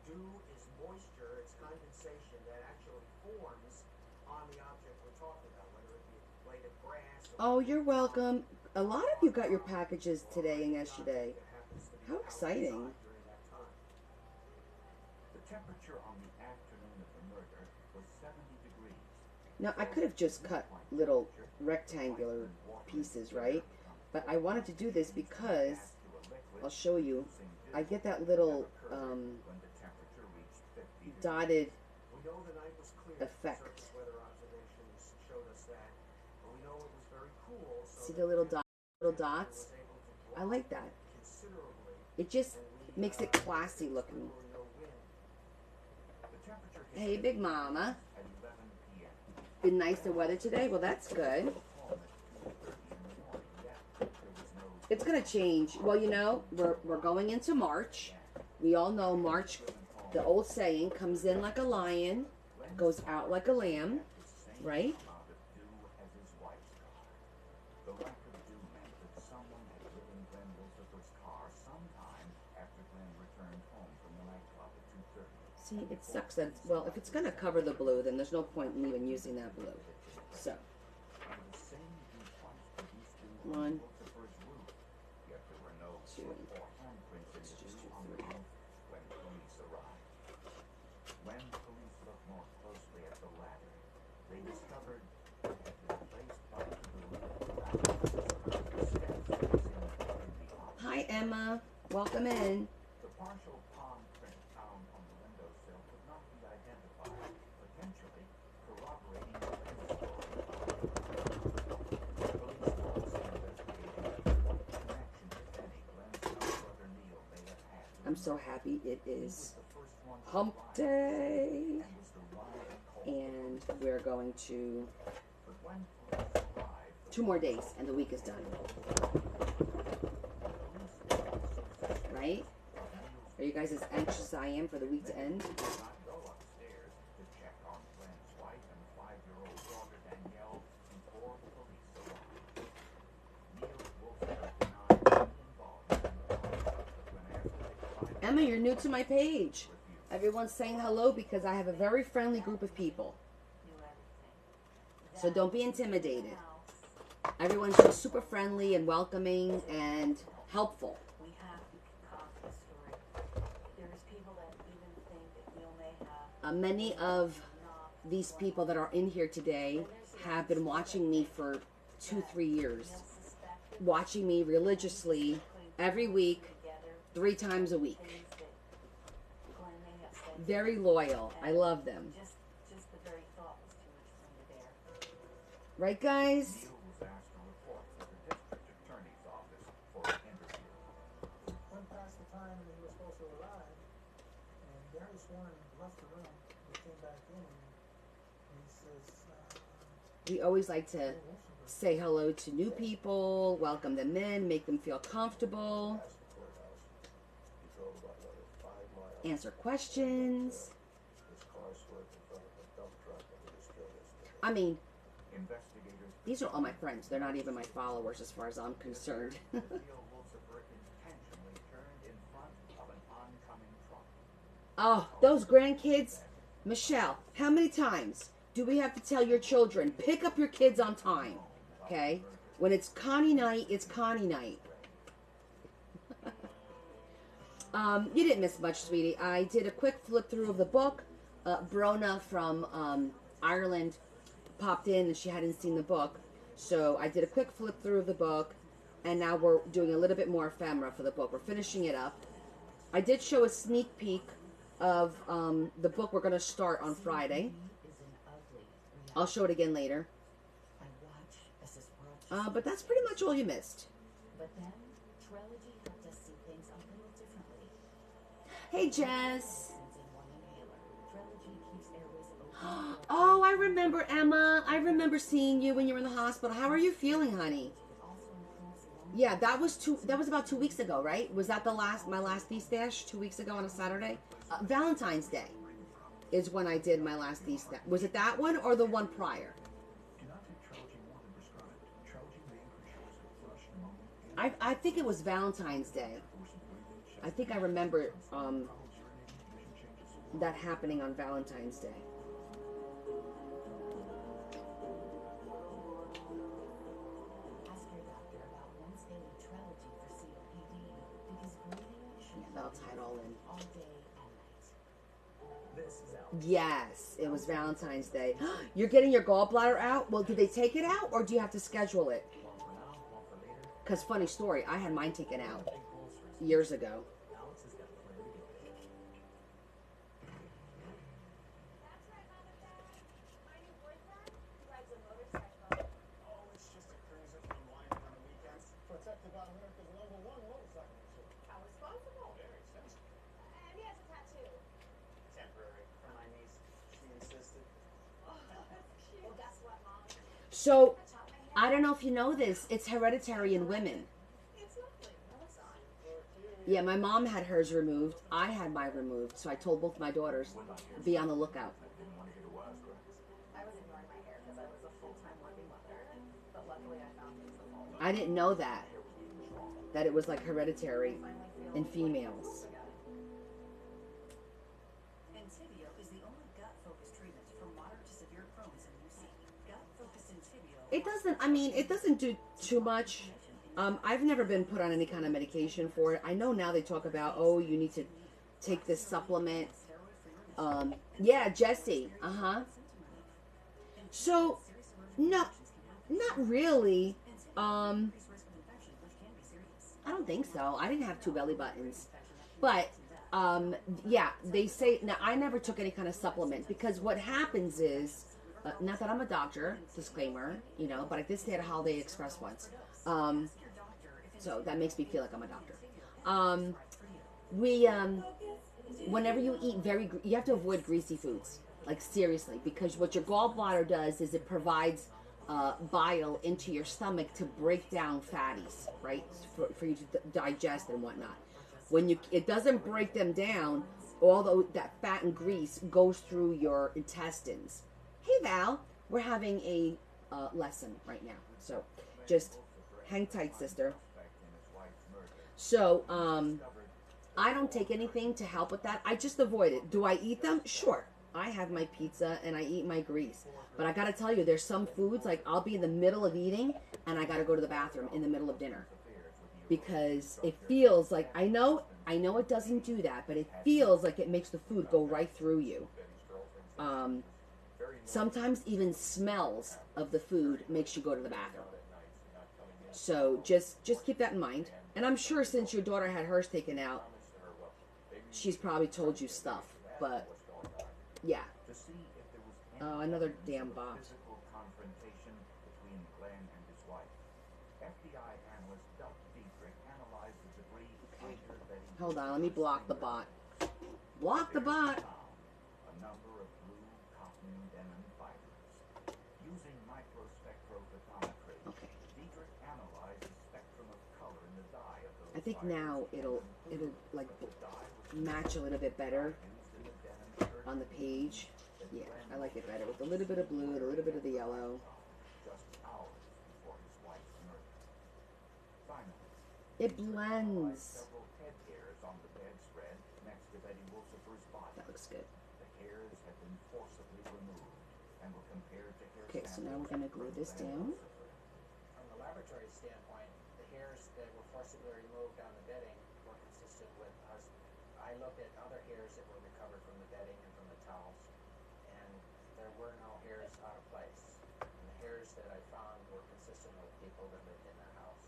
Dew is moisture, it's condensation that actually forms on the object we're talking about, whether it be a blade of grass or Oh, you're welcome. A lot of you got your packages today and yesterday. that happens to be How out exciting. outside during that time. The temperature on the afternoon of the murder was 70 degrees. Now, I could have just cut little rectangular pieces, right? But I wanted to do this because, I'll show you, I get that little dotted We know the night was clear. effect. Surface weather observations showed us that. But we know it was very cool. So See the little dots? I like that. considerably. It just makes it classy looking. Hey, Big Mama. Been nice the weather today? Well, that's good. It's gonna change. Well, you know, we're going into March. We all know March, the old saying, comes in like a lion, goes out like a lamb, right? See, it sucks that, well, if it's going to cover the blue, then there's no point in even using that blue. So, 1, 2, let's just do 3. When police looked more closely at the ladder, they discovered that it was placed by the Hi, Emma. Welcome in. The partial palm print found on the windowsill could not be identified, potentially corroborating the story. Police also investigated what connection, if any, Glenn's brother Neil may have had. I'm so happy it is The first one to hump arrive day. and was the one called. And we're going to But when police arrived, 2 more days and the week is done. Right? Are you guys as anxious as I am for the week to end? did not go upstairs to check on Glenn's wife and 5-year-old daughter Danielle before police arrived. Neil Wolfson denied any involvement in the crime, but when asked if they provided Emma, you're new to my page. Everyone's saying hello because I have a very friendly group of people. So don't be intimidated. Everyone's just super friendly and welcoming and helpful. We have to copy the story. There's people that even think that Neil may have Many of these people that are in here today have been watching me for 2-3 years. Watching me religiously every week, 3 times a week. things that Glenn may have said. Very loyal. I love them. Just the very thought was too much for me to bear. Right, guys? Neil was asked to report to the district attorney's office for an interview. Went past the time that he was supposed to arrive, and Gary Swan left the room. He came back in, and he says, We always like to say hello to new people, welcome them in, make them feel comfortable, Past the courthouse, he drove about another 5 miles. answer questions. His car swerved in front of a dump truck and he was killed yesterday. I mean, Investigators these are all my friends. They're not even my followers as far as I'm concerned. Neil Wolfson intentionally turned in front of an oncoming truck. Oh, those grandkids. Michelle, how many times do we have to tell your children, pick up your kids on time? Okay? When it's Connie night, it's Connie night. You didn't miss much, sweetie. I did a quick flip through of the book. Brona from Ireland popped in and she hadn't seen the book. So I did a quick flip through of the book. And now we're doing a little bit more ephemera for the book. We're finishing it up. I did show a sneak peek of the book we're going to start on Friday. I'll show it again later. I watch as this world But that's pretty much all you missed. But then, Trilogy helped us see things a little differently. Hey, Jess. In one inhaler, Trilogy keeps airways open. Oh, I remember, Emma. I remember seeing you when you were in the hospital. How are you feeling, honey? It also improves lung. Yeah, that was about 2 weeks ago, right? Was that my last Feast Dash 2 weeks ago on a Saturday? Valentine's Day is when I did my last Feast Dash. Was it that one or the one prior? Do not take Trilogy more than prescribed. Trilogy may increase your risk of thrush, pneumonia, I think it was Valentine's Day. I think I remember problems urinating, vision changes. that happening on Valentine's Day. Ask your doctor about once daily Trilogy for COPD because breathing should Yeah, that'll tie it all in. all day and night. This is Al. Yes, It was Valentine's Day. You're getting your gallbladder out? Well, do they take it out or do you have to schedule it? One for now, one for later. Because funny story, I had mine taken out Big goals for us. years ago. Alex has got plenty to go. That's right, Mom and Dad. My new boyfriend, he rides a motorcycle. Oh, it's just a cruiser from Wyoming on the weekends. Protected by America's #1 motorcycle insurance. How responsible. Very expensive. And he has a tattoo. Temporary. From my niece. She insisted. Oh, that's cute. Well, guess what, Mom? So, I chopped my hair. I don't know if you know this. It's hereditary in women. It's lovely. No, it's not. Yeah, my mom had hers removed. I had mine removed. So I told both my daughters, be on the lookout. I didn't want to get a wisecracks. I was ignoring my hair because I was a full-time working mother, but luckily I found things to fall. I didn't know that. That it was like hereditary in females. Entibio is the only gut-focused treatment for moderate to severe Crohn's and UC. Gut-focused Entibio. It doesn't, I mean, it doesn't do too much. I've never been put on any kind of medication for it. I know now they talk about, oh, you need to take this supplement. Yeah, Jesse. So, no, not really. I don't think so. I didn't have 2 belly buttons. But, yeah, they say, now I never took any kind of supplement because what happens is, not that I'm a doctor, disclaimer, you know, but I did stay at a Holiday Express once. So that makes me feel like I'm a doctor. Whenever you eat you have to avoid greasy foods. Like seriously, because what your gallbladder does is it provides bile into your stomach to break down fatties, right? For you to digest and whatnot. When it doesn't break them down, although that fat and grease goes through your intestines. Hey Val, we're having a lesson right now, so just hang tight, sister. So I don't take anything to help with that. I just avoid it. Do I eat them? Sure. I have my pizza and I eat my grease. But I gotta tell you, there's some foods, like I'll be in the middle of eating and I gotta go to the bathroom in the middle of dinner. Because it feels like, I know it doesn't do that, but it feels like it makes the food go right through you. Sometimes even smells of the food makes you go to the bathroom. So just keep that in mind. And I'm sure since your daughter had hers taken out, she's probably told you stuff. But yeah. Oh, another damn bot. Confrontation between Glenn and his wife. FBI analyst Doug Dietrich analyzed the debris later that he Hold on, let me block the bot. Block the bot. a number of blue cotton denim fibers. Using microspectrophotometry, Okay. Dietrich analyzed the spectrum of color in the dye of those I think fibers. now it'll like match a little bit better Used in the denim shirt on the page. Yeah, I like it better with a little bit of blue and a little bit of the yellow. just hours before his wife's murder. Finally, It blends. several head hairs on the bedspread next to Betty Wolsifer's body. That looks good. The hairs have been forcibly removed and were compared to hair Okay, so now we're samples gonna glue this from down. From the laboratory standpoint, the hairs that were forcibly removed on the bedding were consistent with us. I looked at other hairs that were recovered from the bedding and from the towels, and there were no hairs out of place. And the hairs that I found were consistent with people that lived in that house.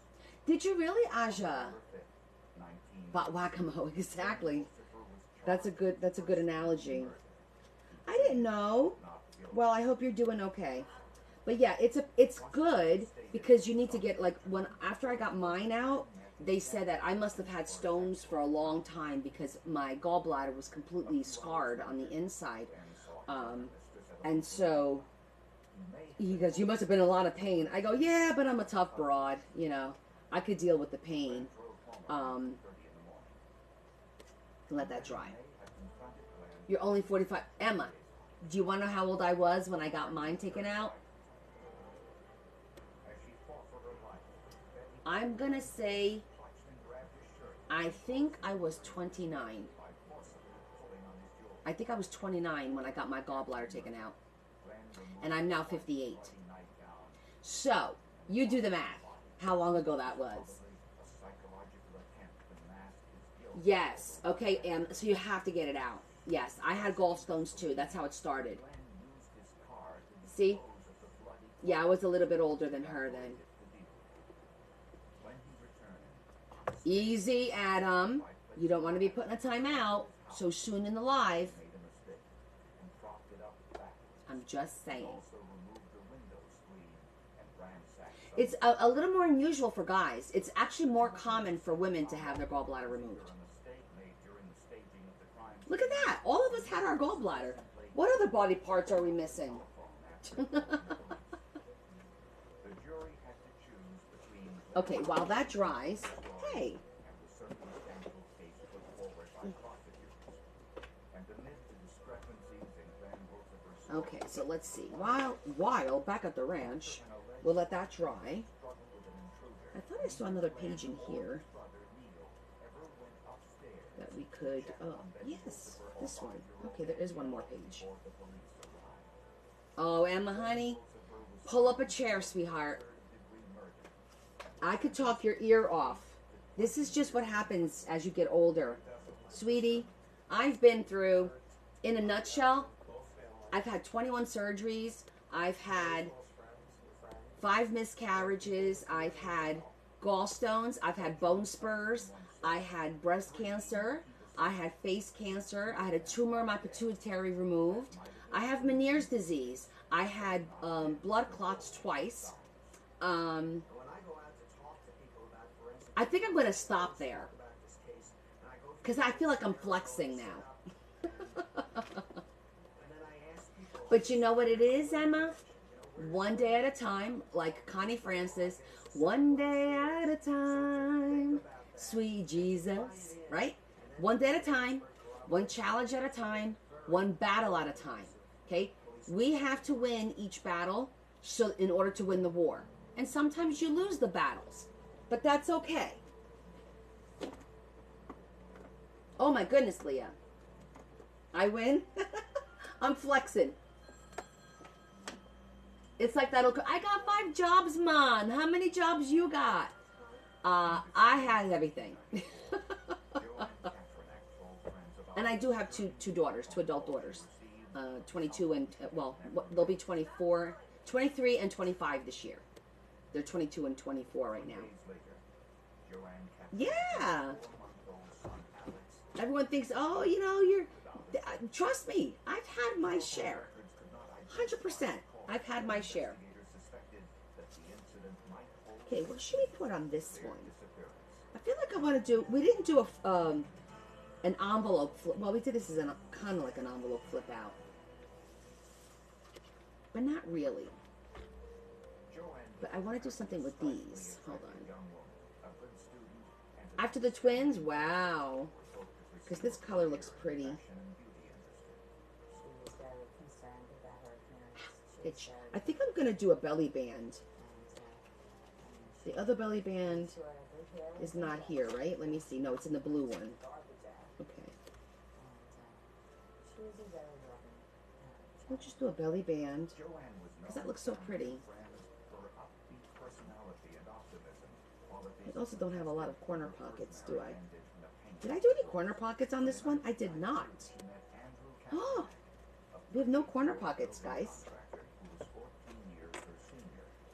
Did you really, Aja? November 5th, 19. Whack-a-mole, exactly. That's a good analogy. I didn't know. Well, I hope you're doing okay. But yeah, it's good because you need to get like after I got mine out, they said that I must have had stones for a long time because my gallbladder was completely scarred on the inside. And so he goes, "You must have been in a lot of pain." I go, "Yeah, but I'm a tough broad, you know. I could deal with the pain." Let that dry. You're only 45. Emma, do you want to know how old I was when I got mine taken out? I'm going to say, I think I was 29. I think I was 29 when I got my gallbladder taken out. And I'm now 58. So, you do the math. How long ago that was. Yes. Okay, so you have to get it out. Yes, I had gallstones too. That's how it started. See? Yeah, I was a little bit older than her then. Easy, Adam. You don't want to be putting a timeout so soon in the live. I'm just saying. It's a little more unusual for guys. It's actually more common for women to have their gallbladder removed. Look at that. All of us had our gallbladder. What other body parts are we missing? Okay, while that dries, hey. Okay, so let's see. While back at the ranch, we'll let that dry. I thought I saw another page in here that we could, yes, this one. Okay, there is one more page. Oh, Emma, honey, pull up a chair, sweetheart. I could talk your ear off. This is just what happens as you get older. Sweetie, I've been through, in a nutshell, I've had 21 surgeries. I've had 5 miscarriages. I've had gallstones. I've had bone spurs. I had breast cancer. I had face cancer. I had a tumor in my pituitary removed. I have Meniere's disease. I had blood clots twice. I think I'm going to stop there because I feel like I'm flexing now. But you know what it is, Emma? One day at a time, like Connie Francis, one day at a time, sweet Jesus, right? One day at a time, one challenge at a time, one battle at a time, okay? We have to win each battle so in order to win the war. And sometimes you lose the battles, but that's okay. Oh my goodness, Leah. I win? I'm flexing. It's like that. I got 5 jobs, man. How many jobs you got? I had everything. And I do have two daughters, 2 adult daughters. 22 and, well, they'll be 24, 23 and 25 this year. They're 22 and 24 right now. Yeah. Everyone thinks, oh, you know, trust me, I've had my share. 100%. I've had my share. Okay, what should we put on this one? I feel like I want to do, we didn't do an envelope flip. Well, we did this as kind of like an envelope flip out. But not really. But I want to do something with these. Hold on. After the twins? Wow. Because this color looks pretty. I think I'm going to do a belly band. The other belly band is not here, right? Let me see. No, it's in the blue one. Okay. We'll just do a belly band. Because that looks so pretty. I also don't have a lot of corner pockets, do I? Did I do any corner pockets on this one? I did not. Oh, we have no corner pockets, guys.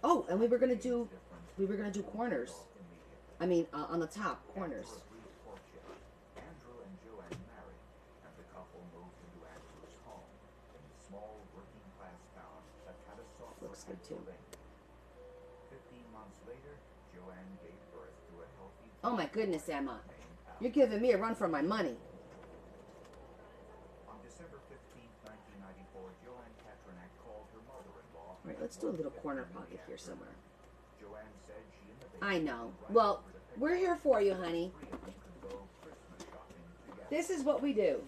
Oh, and we were gonna do corners. I mean, on the top corners. Looks good too. Oh my goodness, Emma, you're giving me a run for my money. All right, let's do a little corner pocket here somewhere. I know. Well, we're here for you, honey. This is what we do.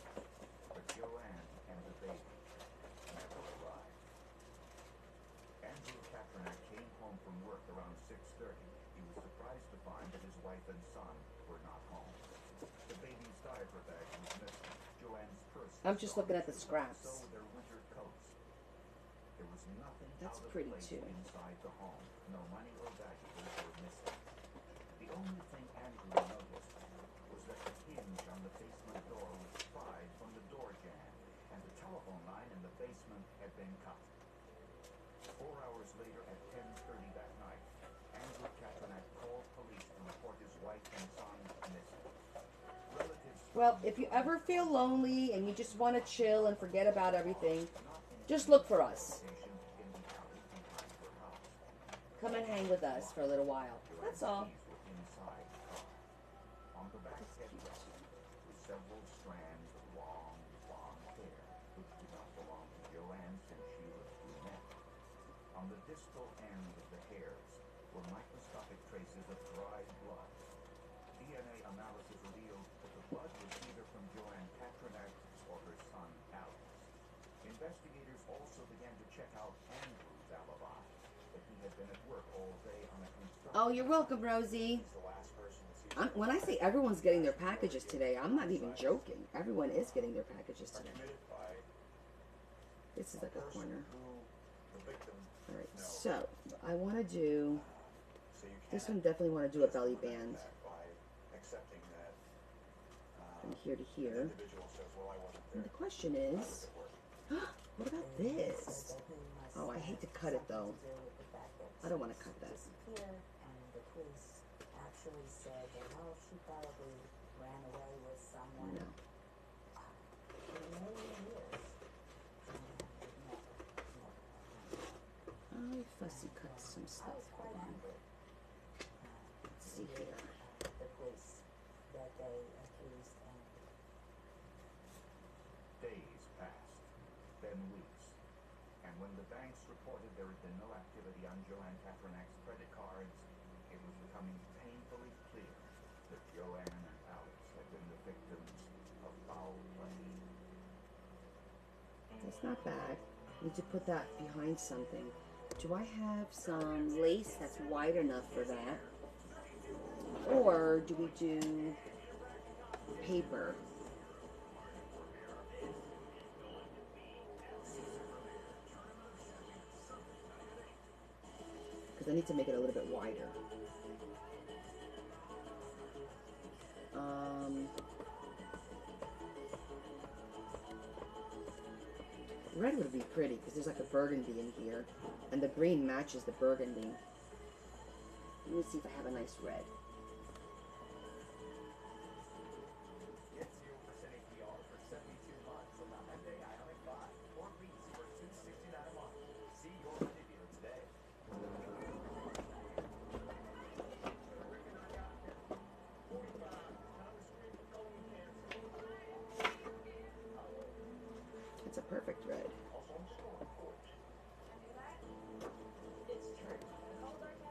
I'm just looking at the scraps. That's pretty too. The only thing Andrew noticed was that the hinge on the basement door was fried from the door jamb, and the telephone line in the basement had been cut. 4 hours later at 10:30 that night, Andrew Kapanek called police to report his wife and son missing. Relatives Well, if you ever feel lonely and you just want to chill and forget about everything, just look for us. location in the alley behind her house. Come and hang with us for a little while. That's all. Keys were inside the car. On the back headrest were several strands of long, blonde hair, which did not belong to Joanne since she was brunette. On the distal end of the hairs were microscopic traces of dried blood. DNA analysis revealed that the blood was either from Joanne Patronek or her son Alex. Investigators also began to check out Andrew's alibi, that he had been at work all day on a construction. Oh, you're welcome, Rosie. He's the last person to see When I say everyone's getting their packages today, I'm not even joking. Everyone is getting their packages Are today. committed by This is like a person corner. who the victim All right, knows. so I want to do So you this can't one. Definitely want to do a just belly prevent band that by accepting that from here to an here. individual says, well, I wasn't And there. the question I was is, at work. what about this? Oh, I hate to cut it though. I don't want to cut that. And the police actually said that, oh, she probably ran away with someone. No. For many years, never. I fussy cut some I stuff. was quite angry. Let's see here. The police that they accused Andrew. Days passed, then weeks. And when the banks reported there had been no activity on Joanne Katranak's credit cards, it was becoming painfully clear that Joanne and Alex had been the victims of foul play. That's not bad. Need to put that behind something. Do I have some lace that's wide enough for that? Or do we do paper? Because I need to make it a little bit wider. Red would be pretty because there's like a burgundy in here, and the green matches the burgundy. Let me see if I have a nice red. Get 0% APR for 72 months on the Hyundai Ioniq 5 or lease for $269 a month. See your Hyundai dealer today. It's a perfect red.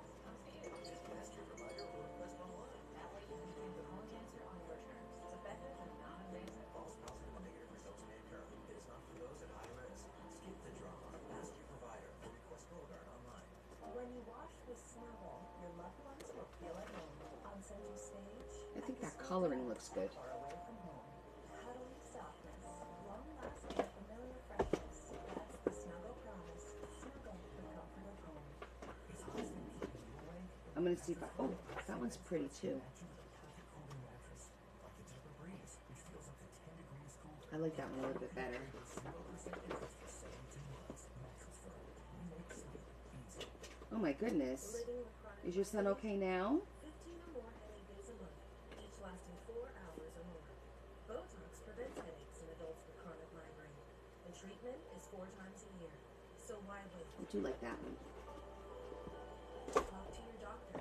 Ask your provider or request online. That way you can claim the colon cancer on your terms. It's effective and non-invasive. False positive or negative results may occur. It is not for those at high risk. Skip the drama. Ask your provider or request Cologuard online. When you wash with Snuggle, your loved ones will feel at home. On center stage, I think that coloring looks good. Or away from home. cuddly softness, long-lasting familiar freshness. That's the Snuggle promise. Snuggle, the comfort of home. I'm gonna see if I. Oh, that one's pretty too. I like that one a little bit better. Oh my goodness. Living with chronic Is your son okay now? 15 or more headache days a month, each lasting 4 hours or more. Botox prevents headaches in adults with chronic migraine. The treatment is 4 times a year. So why wait? I do like that one. Talk to your doctor.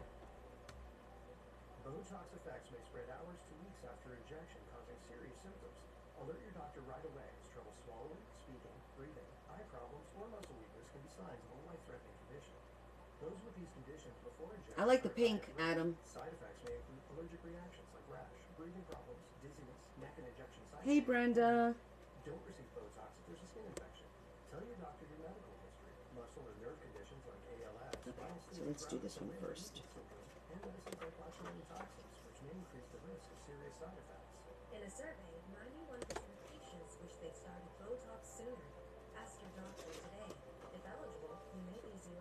Botox effects may spread hours to weeks after injection, causing serious symptoms. Alert your doctor right away as trouble swallowing, speaking, breathing, eye problems, or muscle weakness can be signs of a life-threatening condition. Those with these conditions before injection I like the are pink, at risk. Adam. Side effects may include allergic reactions like rash, breathing problems, dizziness, neck and injection site Hey, pain. Brenda. Don't receive Botox if there's a skin infection. Tell your doctor your medical history, muscle or nerve conditions like ALS, Okay, so let's do this one first. and medicines like botulinum toxins, which may increase the risk of serious side effects. In a survey, 91% of patients wish they started Botox sooner. Ask your doctor today. If eligible, you may be $0.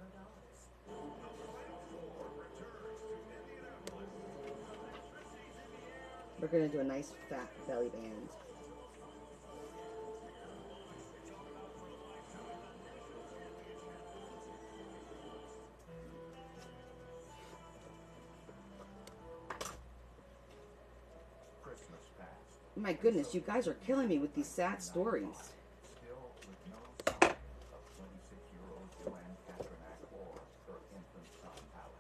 We're gonna do a nice fat belly band. My goodness, you guys are killing me with these sad stories. Still with no sign of 26-year-old Joanne Katranak or her infant son, Alex.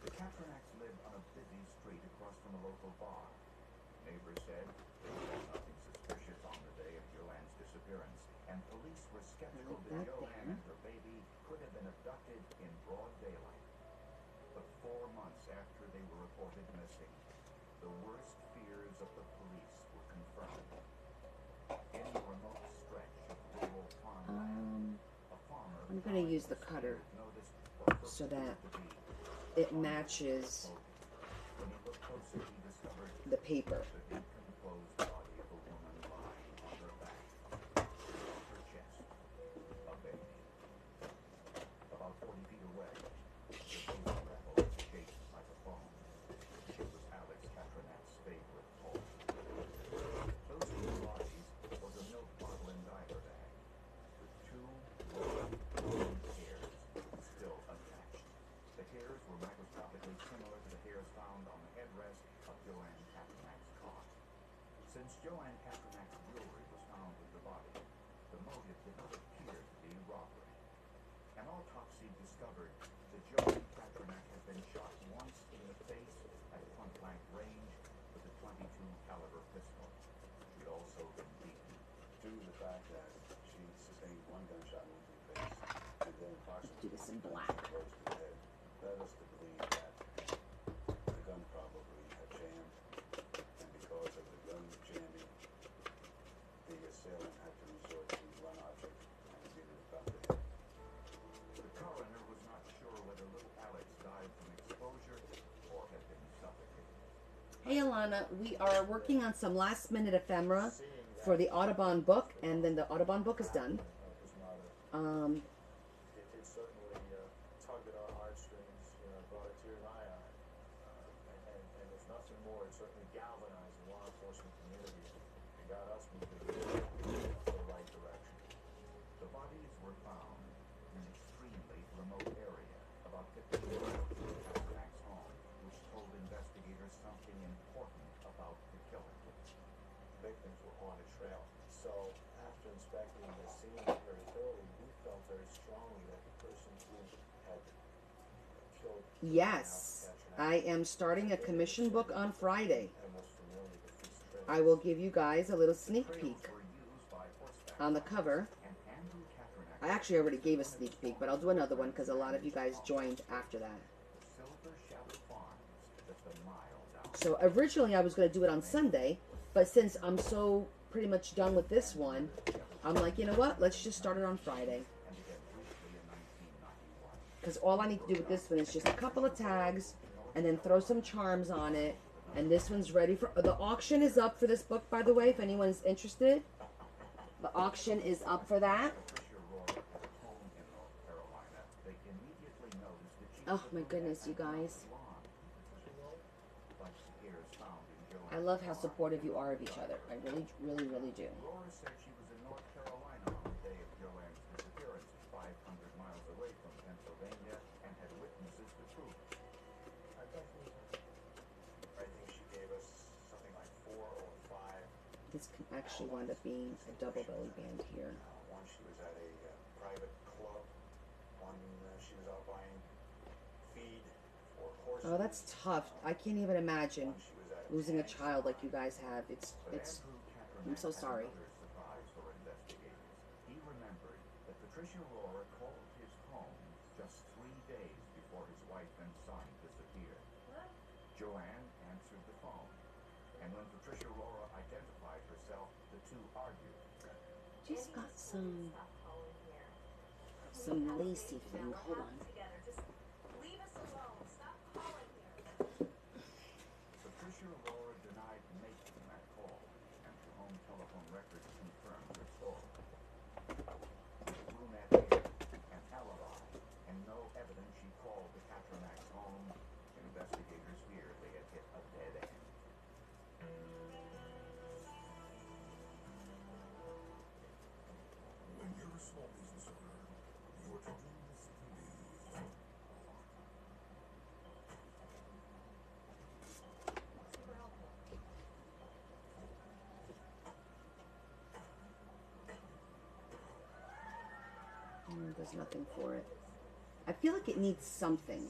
The Katranaks live on a busy street across from a local bar. Neighbors said there was nothing suspicious on the day of Joanne's disappearance, and police were skeptical that Joanne and her baby could have been abducted in broad daylight. But 4 months after they were reported missing, the worst fears of the police were confirmed. In a remote stretch of rural farmland, a farmer I'm gonna use the cutter noticed what so appeared that to be it matches when he looked closer, he discovered the paper. the decomposed body of a woman lying on her back. On her chest, a baby. About 40 feet away, the baby rattled and shaped like a phone. It was Alex Katranak's favorite toy. Close to the bodies was a milk bottle and diaper bag, with 2 long hairs still attached. The hairs were microscopically similar to the hairs found on the headrest of Joanne Katranak's car. Since Joanne Katranak's jewelry was found with the body, the motive did not appear to be robbery. An autopsy discovered that Joanne Katranak had been shot once in the face at point-blank range with a .22 caliber pistol. She'd also been beaten. Due to the fact that she sustained 1 gunshot wound to the face, and then approximately Do this in black. blows to the head, led us to believe that the gun probably had jammed, and because of the gun jamming, the assailant had to resort to blunt object and beat her about the head. The coroner was not sure whether little Alex died from exposure or had been suffocated. Hey Alana, we are working on some last minute ephemera for the Audubon book, and then the Audubon book is done. was not a, Um, it certainly tugged at our heartstrings, brought a tear to my eye. And if nothing more, it certainly galvanized the law enforcement community and got us moving in the right direction. The bodies were found in an extremely remote area, about 50 miles from Katranak's home, which told investigators something important about the killer. Victims were on a trail. So after inspecting the scene very thoroughly, we felt very strongly that the person who had killed yes, I am starting a commission book on Friday. and was familiar with these trails. I will give you guys a little sneak Trails peek were used by horseback on the riders, cover. and Andrew Katranak I actually already gave a sneak peek, but I'll do another one because a lot of you guys joined after that. the Silver Shadow Farms just a mile down. So originally I was going to do it on Sunday, but since I'm so pretty much done with this one, I'm like, you know what? Let's just start it on Friday. And began briefly in 1991. Because all I need to do with this one is just a couple of tags and then throw some charms on it. And this one's ready for... The auction is up for this book, by the way, if anyone's interested. The auction is up for that. Patricia Rohr at a home in North Carolina. They immediately noticed that she Oh was my goodness, you guys. blonde. Like the hairs found in Joanne's I love how car. supportive you are of each other. I really, really, really do. Laura said she was in North Carolina on the day of Joanne's disappearance, 500 miles away from Pennsylvania, and had witnesses to prove it. I think she gave us something like 4 or 5. This can actually wind up being a double belly band here. One she was at a private club. One she was out buying feed for horses. Oh, that's tough. I can't even imagine One she was at losing a child like you guys have. It's Andrew Katranak I'm so had sorry. another surprise for investigators. He remembered that Patricia Rohr called his home just 3 days before his wife and son disappeared. What? Joanne answered the phone, and when Patricia Rohr identified herself, the two argued. just got some Stop calling here. lacy thing. Hold on. Together, just leave us alone. Stop calling here. Patricia Rohr denied making that call, and the home telephone records confirmed her story. Brunette hair, an alibi, and no evidence she called the Katranak's home. Investigators feared they had hit a dead end. When you're a small business owner, your dreams can be There's nothing for it. I feel like it needs something.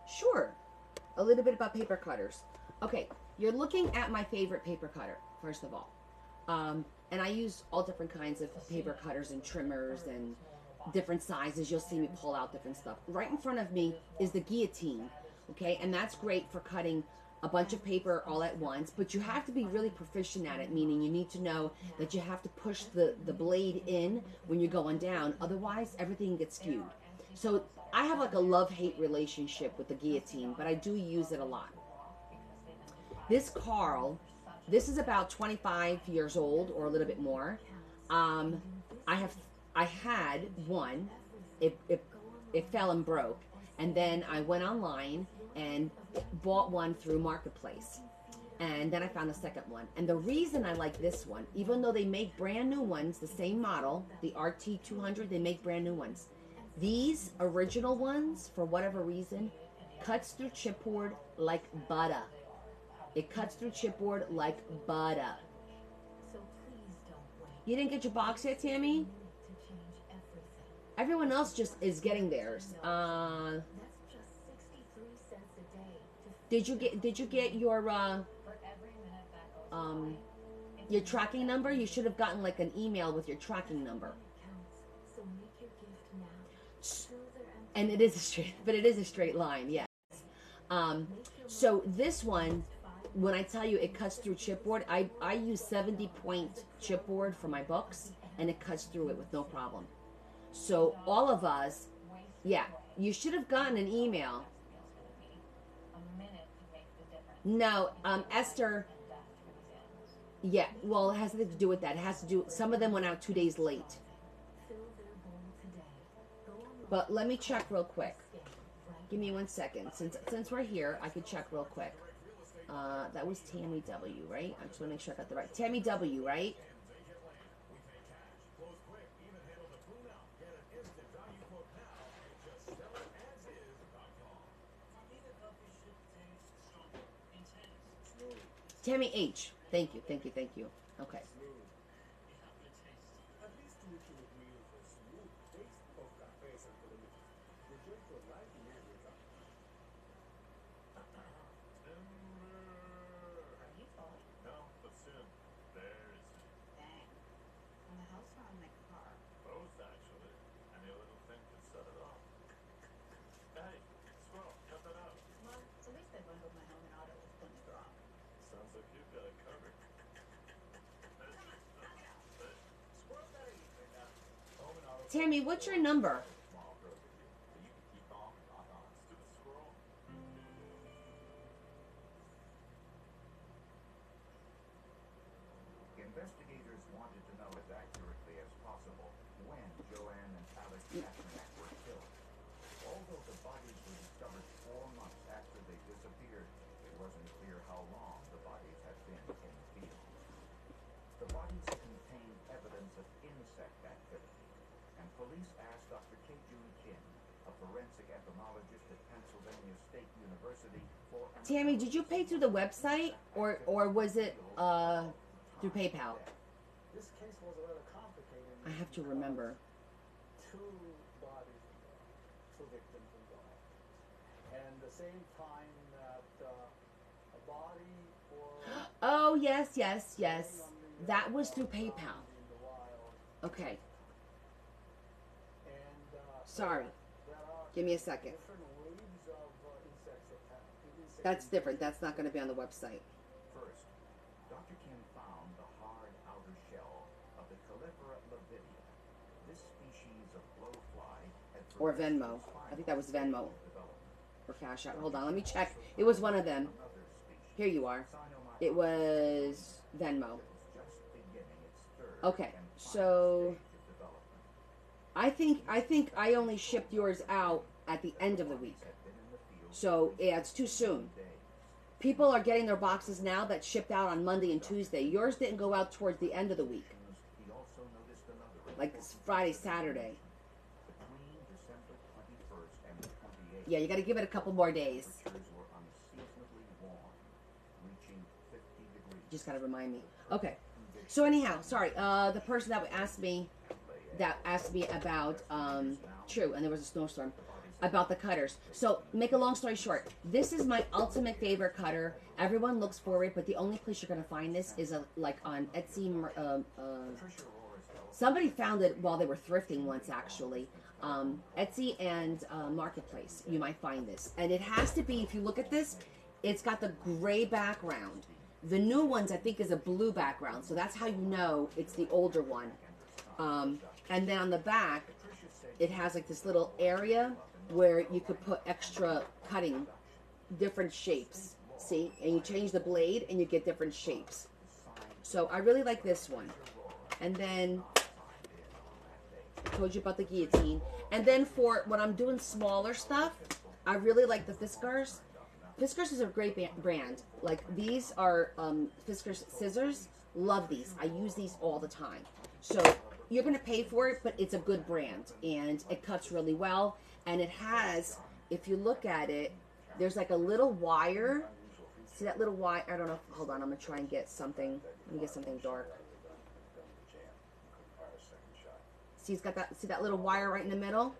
Sure. A little bit about paper cutters. Okay, you're looking at my favorite paper cutter, first of all. And I use all different kinds of paper cutters and trimmers and different sizes. You'll see me pull out different stuff. Right in front of me is the guillotine, okay? And that's great for cutting a bunch of paper all at once, but you have to be really proficient at it, meaning you need to know that you have to push the blade in when you're going down. Otherwise, everything gets skewed. So I have like a love-hate relationship with the guillotine, but I do use it a lot. This Carl, this is about 25 years old or a little bit more. I had one. It fell and broke, and then I went online and bought one through Marketplace, and then I found a second one. And the reason I like this one, even though they make brand new ones, the same model, the RT200, they make brand new ones. These original ones, for whatever reason, cuts through chipboard like butter. It cuts through chipboard like butter. You didn't get your box yet, Tammy? Everyone else just is getting theirs. Did you get your tracking number? You should have gotten like an email with your tracking number. And it is a straight line, yes. So this one, when I tell you it cuts through chipboard, I use 70-point chipboard for my books, and it cuts through it with no problem. So all of us, yeah, you should have gotten an email. No, Esther, yeah, well, it has nothing to do with that. It has to do, some of them went out 2 days late. But let me check real quick. Give me 1 second. Since we're here, I could check real quick. That was Tammy W, right? I just want to make sure I got the right. Tammy W, right? Tammy H. Thank you. Okay. Tammy, what's your number? Investigators wanted to know as accurately as possible when Joanne and Alex Kashmir were killed. Although the bodies were discovered 4 months after they disappeared, it wasn't clear how long the bodies had been in the field. The bodies contained evidence of insect activity, and police asked Dr. K. June Kim, a forensic entomologist at Pennsylvania State University, for... Tammy, did you pay through the website or was it through PayPal? This case was a little complicated. I have to remember. 2 bodies, 2 victims involved. And the same time that a body or... Oh, yes. That was through PayPal. Okay. And, Sorry. there are Give me a second. different waves of insects attack. That's different. That's not going to be on the website. First, Dr. Kim found the hard outer shell of the Ephemera lividea. This species of blowfly had Or Venmo. progressed I think that was Venmo. development. Or Cash App. Hold on. Let me check. It was one of them. Another species, Here you are. Cynomycete, It was Venmo. that was just beginning its third Okay. and final So stage of development. I think I only shipped yours out at the end of the week. Had been in the field So yeah, it's too soon. days. People are getting their boxes now that shipped out on Monday and Tuesday. Yours didn't go out towards the end of the week, He also noticed another like Friday, Saturday. between December 21st and the 28th. Yeah, you got to give it a couple more days. Temperatures were unseasonably warm. just gotta remind me. Okay. So anyhow, sorry. The person that asked me about true, and there was a snowstorm, about the cutters. So make a long story short, this is my ultimate favorite cutter. Everyone looks for it, but the only place you're gonna find this is like on Etsy. Somebody found it while they were thrifting once, actually. Etsy and Marketplace. You might find this, and it has to be. If you look at this, it's got the gray background. The new ones, I think, is a blue background, so that's how you know it's the older one. And then on the back, it has like this little area where you could put extra cutting, different shapes. See, and you change the blade, and you get different shapes. So I really like this one. And then I told you about the guillotine. And then for when I'm doing smaller stuff, I really like the Fiskars. Fiskars is a great brand. Like these are Fiskars scissors. Love these. I use these all the time. So you're going to pay for it, but it's a good brand. And it cuts really well. And it has, if you look at it, there's like a little wire. See that little wire? I don't know. Hold on. I'm going to try and get something. Let me get something dark. See, it's got that. See that little wire right in the middle?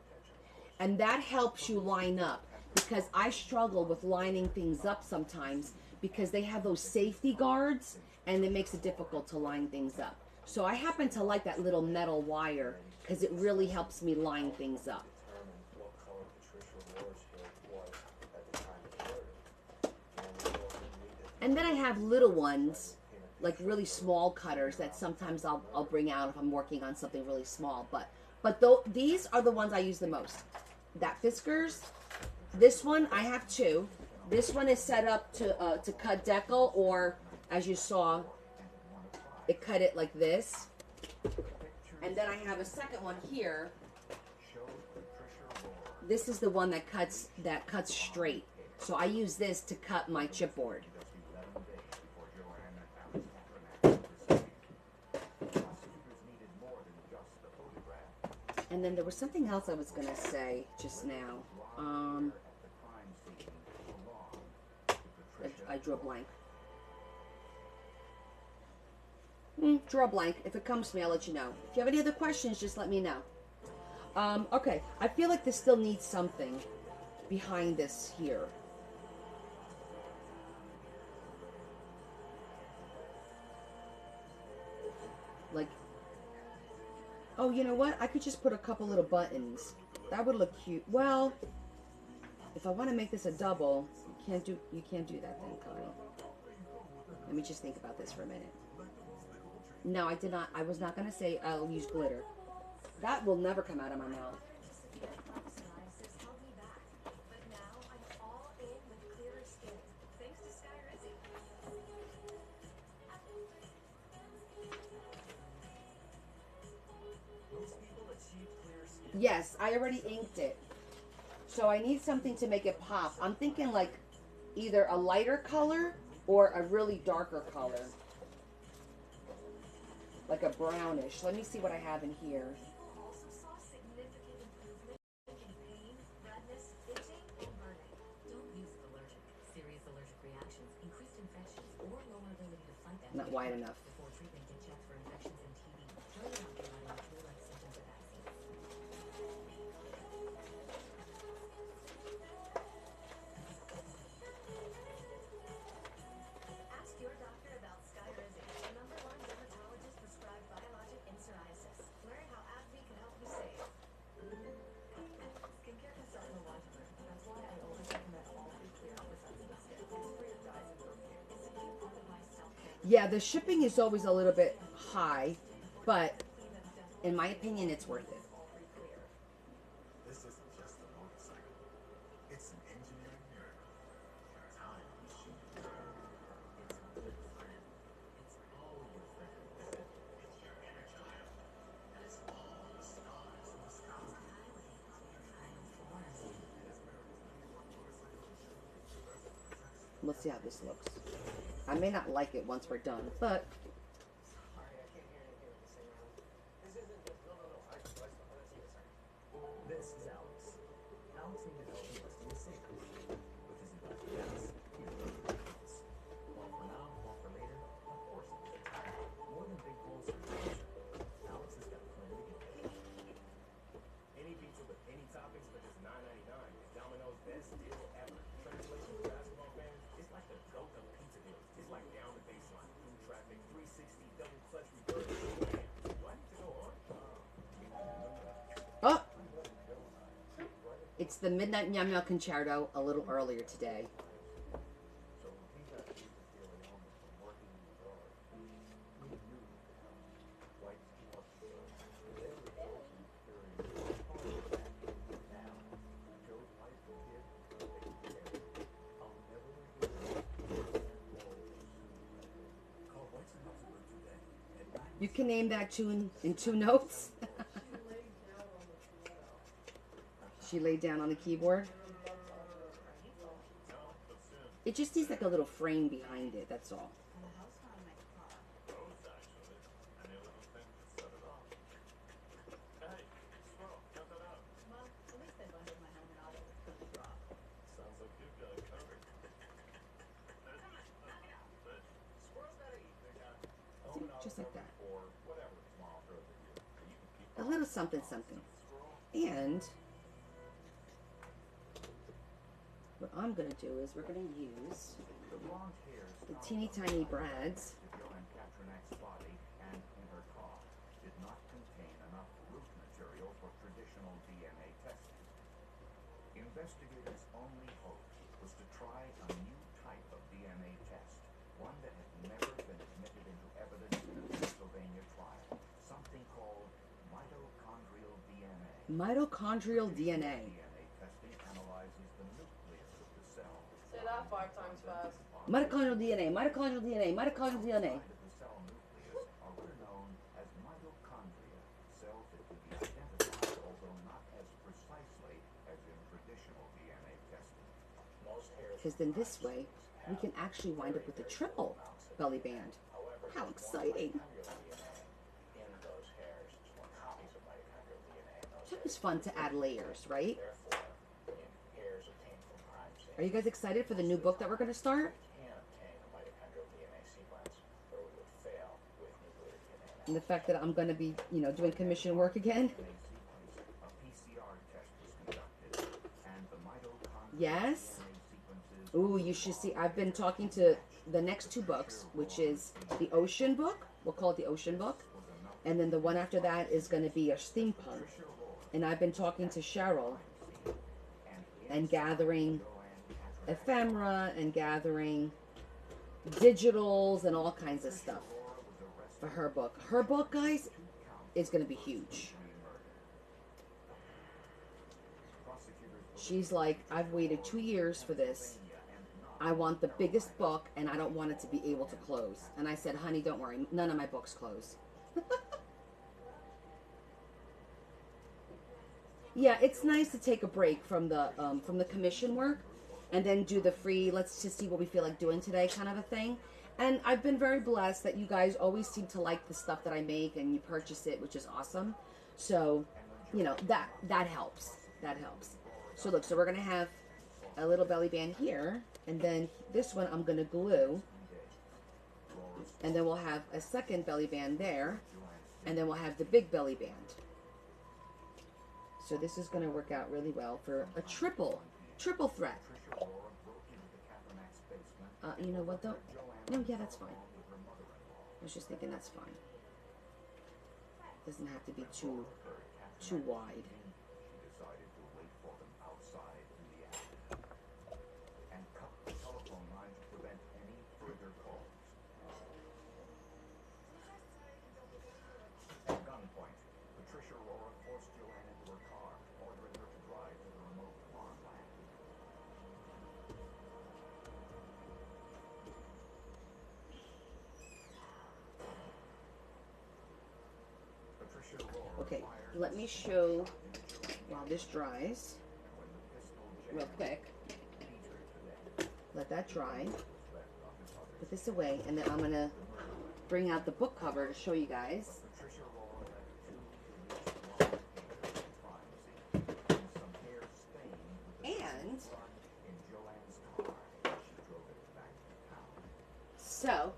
And that helps you line up. Because I struggle with lining things up sometimes because they have those safety guards and it makes it difficult to line things up. So I happen to like that little metal wire because it really helps me line things up. And then I have little ones, like really small cutters that sometimes I'll bring out if I'm working on something really small. But these are the ones I use the most. That Fiskars. This one, I have two. This one is set up to cut decal, or as you saw, it cut it like this. And then I have a second one here. This is the one that cuts straight. So I use this to cut my chipboard. And then there was something else I was gonna say just now. I drew a blank. Draw a blank. If it comes to me, I'll let you know. If you have any other questions, just let me know. Okay, I feel like this still needs something behind this here. Like, oh, you know what? I could just put a couple little buttons. That would look cute. Well, if I want to make this a double, you can't do that then, Connie. Let me just think about this for a minute. No, I did not. I was not going to say I'll use glitter. That will never come out of my mouth. Yes, I already inked it. So I need something to make it pop. I'm thinking like either a lighter color or a really darker color. Like a brownish. Let me see what I have in here. Also saw significant improvement in pain, redness, itching, and burning. Don't use it allergic. Serious allergic reactions, increased infections, or lower ability to fight Not wide enough. Before treatment, get checked for infections and TB. Tell your doctor about any flu-like symptoms or vaccines. Ask your doctor about Skyrizi, the #1 dermatologist prescribed biologic in psoriasis. Learn how AbbVie can help you save. Skincare can start in the wash room. That's why I always recommend all food clear for sensitive skin. It's free of dyes and perfume. It's a key part of my self-care. Yeah, the shipping is always a little bit high, but in my opinion, it's worth it. This isn't just a motorcycle. It's an engineering miracle. A time machine. It's a good friend. It's all your friends. It's your inner child. And it's all the stars in the sky. Let's see how this looks. I may not like it once we're done, but Sorry, I can't hear anything with this thing on. This isn't just, no. Let's see this second. This is Alex. Alex needed help investing in savings, which isn't about gas, even though it counts. One for now, one for later, It's the Midnight Meow Meow Concerto a little earlier today. So when he got mesothelioma from working in the dark, he knew how whites want the their results and experience. Now, Joe's wife and kids are taken care of. I'll never forget call Whites and Luxembourg today at 9. You can name that tune in 2 notes. She laid down on the keyboard. It just needs like a little frame behind it, that's all. Just like that. A little something something. And what I'm going to do is we're going to use the teeny tiny brads. Body and in her car did not contain enough root material for traditional DNA testing. Investigators' only hope was to try a new type of DNA test, one that had never been admitted into evidence in a Pennsylvania trial, something called mitochondrial DNA. Mitochondrial DNA. DNA testing analyzes the nucleus of the cell. Say that 5 times fast. Mitochondrial DNA, mitochondrial DNA, mitochondrial DNA. Inside of the cell nucleus are what are known as mitochondria, cells that can be identified, although not as precisely as in traditional DNA testing. Because then this way, we can actually wind up with a triple belly band. How exciting. It's always fun to add layers, right? Are you guys excited for the new book that we're going to start? And the fact that I'm going to be, you know, doing commission work again. Yes. Ooh, you should see. I've been talking to the next 2 books, which is the Ocean book. We'll call it the Ocean book. And then the one after that is going to be a steampunk. And I've been talking to Cheryl and gathering ephemera and gathering digitals and all kinds of stuff for her book. Her book, guys, is going to be huge. She's like, I've waited 2 years for this. I want the biggest book, and I don't want it to be able to close. And I said, honey, don't worry. None of my books close. Yeah, it's nice to take a break from the commission work and then do the free, let's just see what we feel like doing today kind of a thing. And I've been very blessed that you guys always seem to like the stuff that I make and you purchase it, which is awesome. So, you know, that helps. That helps. So look, so we're going to have a little belly band here, and then this one I'm going to glue. And then we'll have a second belly band there, and then we'll have the big belly band. So this is going to work out really well for a triple threat. You know what though? No, yeah, that's fine. I was just thinking that's fine. Doesn't have to be too wide. Okay, let me show while this dries real quick. Let that dry. Put this away, and then I'm going to bring out the book cover to show you guys. And so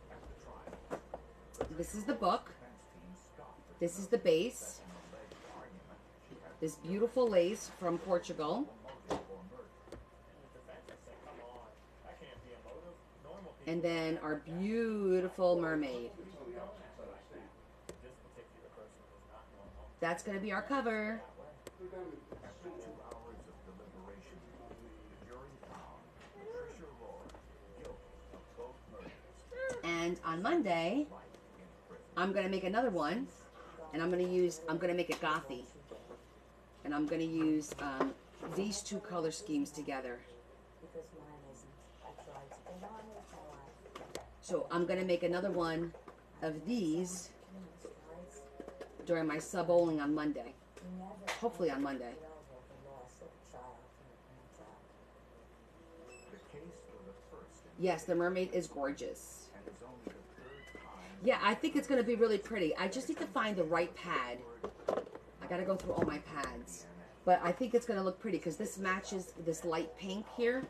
this is the book. This is the base. This beautiful lace from Portugal. And then our beautiful mermaid. That's going to be our cover. And on Monday, I'm gonna make another one, and I'm gonna make it gothy, and I'm gonna use these two color schemes together. Because mine isn't. I tried to get on with my life. So I'm gonna make another one of these during my sub-bowling on Monday. Hopefully on Monday. Yes, the mermaid is gorgeous. Yeah, I think it's gonna be really pretty. I just need to find the right pad. I gotta go through all my pads. But I think it's gonna look pretty because this matches, this light pink here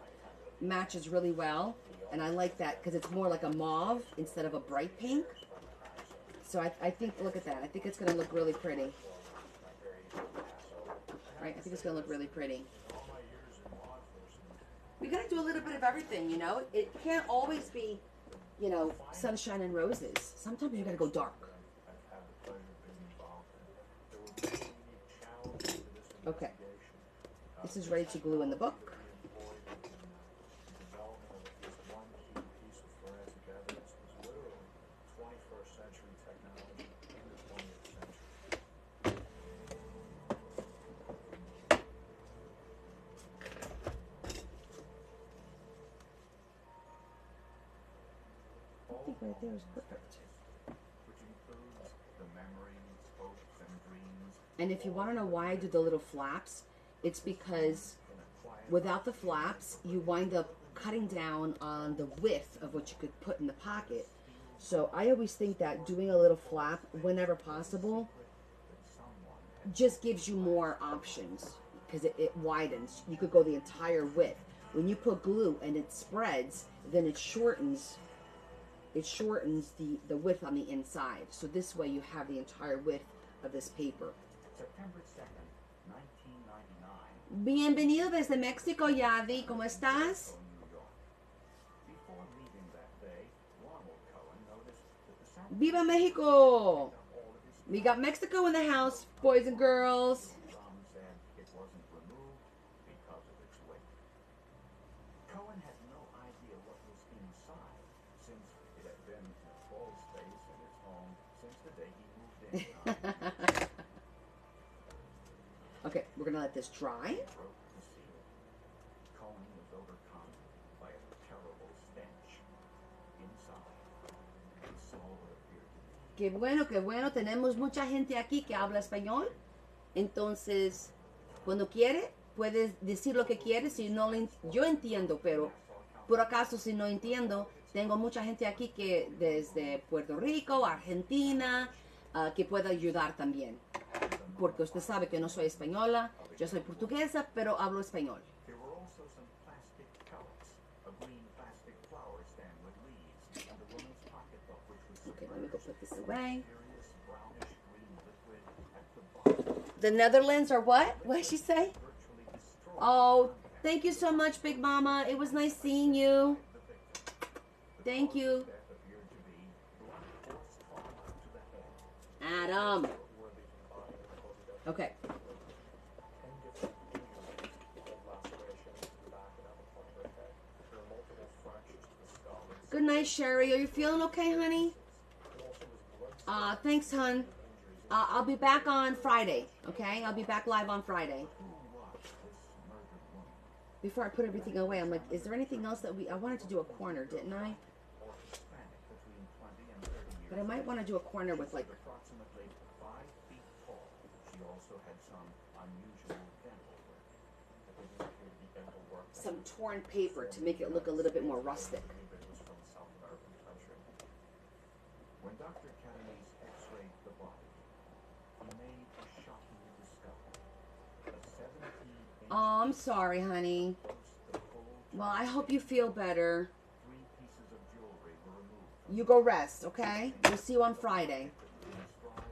matches really well. And I like that because it's more like a mauve instead of a bright pink. So I think, look at that. I think it's gonna look really pretty. Right, I think it's gonna look really pretty. We gotta do a little bit of everything, you know? It can't always be, you know, sunshine and roses. Sometimes you gotta go dark. Okay. This is ready to glue in the book. I think right there is perfect. And if you want to know why I do the little flaps, it's because without the flaps, you wind up cutting down on the width of what you could put in the pocket. So I always think that doing a little flap whenever possible just gives you more options because it widens. You could go the entire width. When you put glue and it spreads, then it shortens the width on the inside. So this way you have the entire width of this paper. September 2nd, 1999. Bienvenido desde México, Yadi. ¿Cómo estás? Before leaving that day, Ronald Cohen noticed that the Viva Mexico! We got Mexico in the house, boys and girls. drum said it wasn't removed because of its weight. Cohen had no idea what was inside, since it had been in a crawl space in his home since the day he moved in. Okay, we're gonna let this dry. Broke the seal. Cohen was overcome by a terrible stench inside. He saw what appeared to be Qué bueno, qué bueno. Tenemos mucha gente aquí que habla español. Entonces, cuando quiere, puedes decir lo que quieres. Si no, yo entiendo, pero por acaso si no entiendo, tengo mucha gente aquí que desde Puerto Rico, Argentina, que puede ayudar también. Porque usted sabe que no soy española, yo soy portuguesa, pero hablo español. There were also some plastic pellets, a green plastic flower stand with leaves, and a woman's pocketbook which was Okay, let me go put this away. mysterious brownish green liquid at the bottom, The Netherlands are what? What did she say? virtually destroyed Oh, thank you so much, Big Mama. It was nice seeing you. Thank you. death appeared to be blunt force trauma to the head. Adam. Okay. Good night, Sherry. Are you feeling okay, honey? Thanks, hon. I'll be back on Friday, okay? I'll be back live on Friday. Before I put everything away, I'm like, is there anything else that I wanted to do a corner, didn't I? Hispanic between 20 and 30 years But I might want to do a corner with like, approximately 5 feet tall. She also had some unusual dental work. some torn paper to make it look a little bit more rustic. It was from South American country. When Dr. Catanese x-rayed the body, he made a shocking discovery. A 17-inch Oh, I'm sorry, honey. close the full Well, I hope you feel better. 3 pieces of jewelry were removed. You go rest, okay? We'll see you on Friday. Inscribed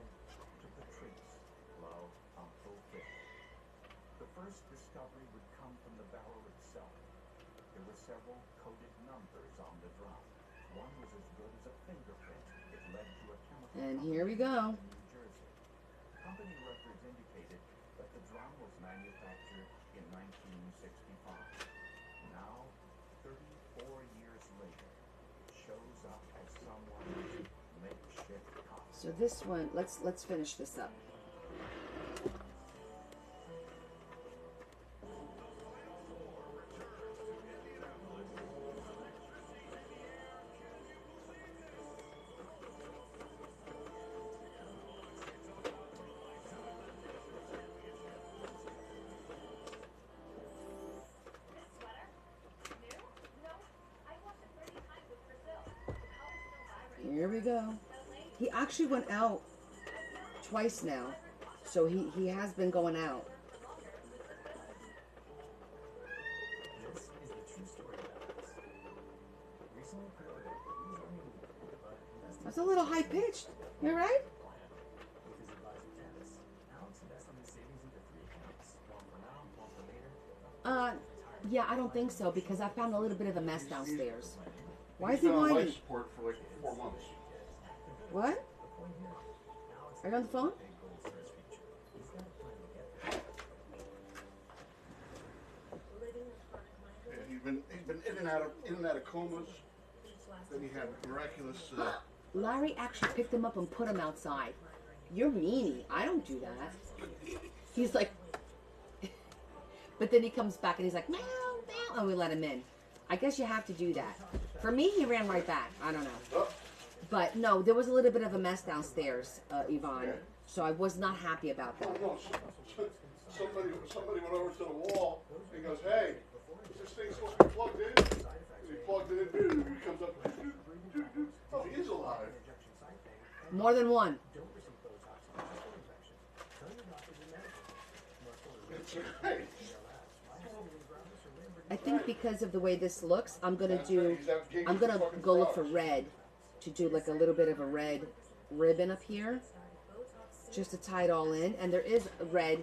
to Patrice, love unfulfilled. The first discovery would come from the barrel itself. There were several coded numbers on the drum. One was as good as a fingerprint. It led to a chemical And here we go. in New Jersey. Company records indicated that the drum was manufactured in 1965. Now, 34 years later, it shows up as someone So this one, let's finish this up. Here we go. He actually went out twice now. So he has been going out. This is the true story of Alex. Recently promoted, he was only a leader, but invested That's a little high pitched. You're right? plan. With his advisor Dennis, Alex invested his savings into 3 accounts. One for now, one for later. Yeah, I don't think so because I found a little bit of a mess downstairs. Why is He's he been on life whining? support for like 4 months. What? Are you on the phone? Big goals for his future. He's got a plan to get there. Living with chronic Yeah, migraine, he's been in and out of comas. each Then lasting he had miraculous. Larry actually picked him up and put him outside. You're meanie. I don't do that. He's like, but then he comes back and he's like, meow, meow, and we let him in. I guess you have to do that. For me, he ran right back. I don't know. Oh, But no, there was a little bit of a mess downstairs, Yvonne. So I was not happy about I that. don't know. Somebody went over to the wall and goes, "Hey, is this thing supposed to be plugged in?" And he plugged it in. He comes up. Oh, he is alive. Injection site thing. More than one. Don't receive Botox and muscle injections. Tell your doctor your medical. Muscle That's injections. right. I think because of the way this looks, I'm gonna go look for red to do like a little bit of a red ribbon up here, just to tie it all in. And there is red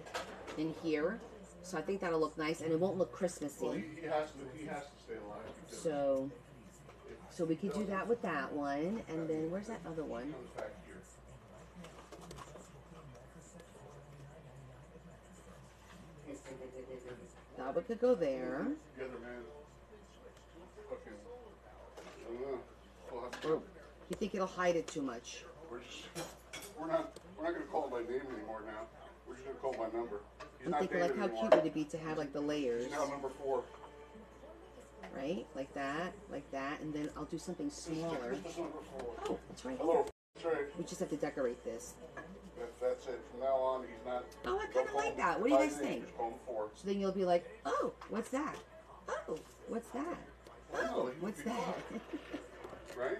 in here, so I think that'll look nice, and it won't look Well, Christmassy. he has to stay alive. because So we could do that with that one, and then where's that other one? he comes back here. That one could go there. The other man, fucking, I don't know. We'll have to- Or you think it'll hide it too much? we're not gonna call him by name anymore now. We're just gonna call him by number. He's I'm not thinking like David how anymore. cute would it be to have like the layers, He's now number 4. right? Like that, and then I'll do something smaller. This is number 4. Oh, it's right A here. little. That's right. We just have to decorate this. That's it. From now on, he's not. Oh, I kind don't of call like him that. What do you by guys name, think? Just call him 4. So then you'll be like, oh, what's that? Oh, what's that? Oh, what's that? Right?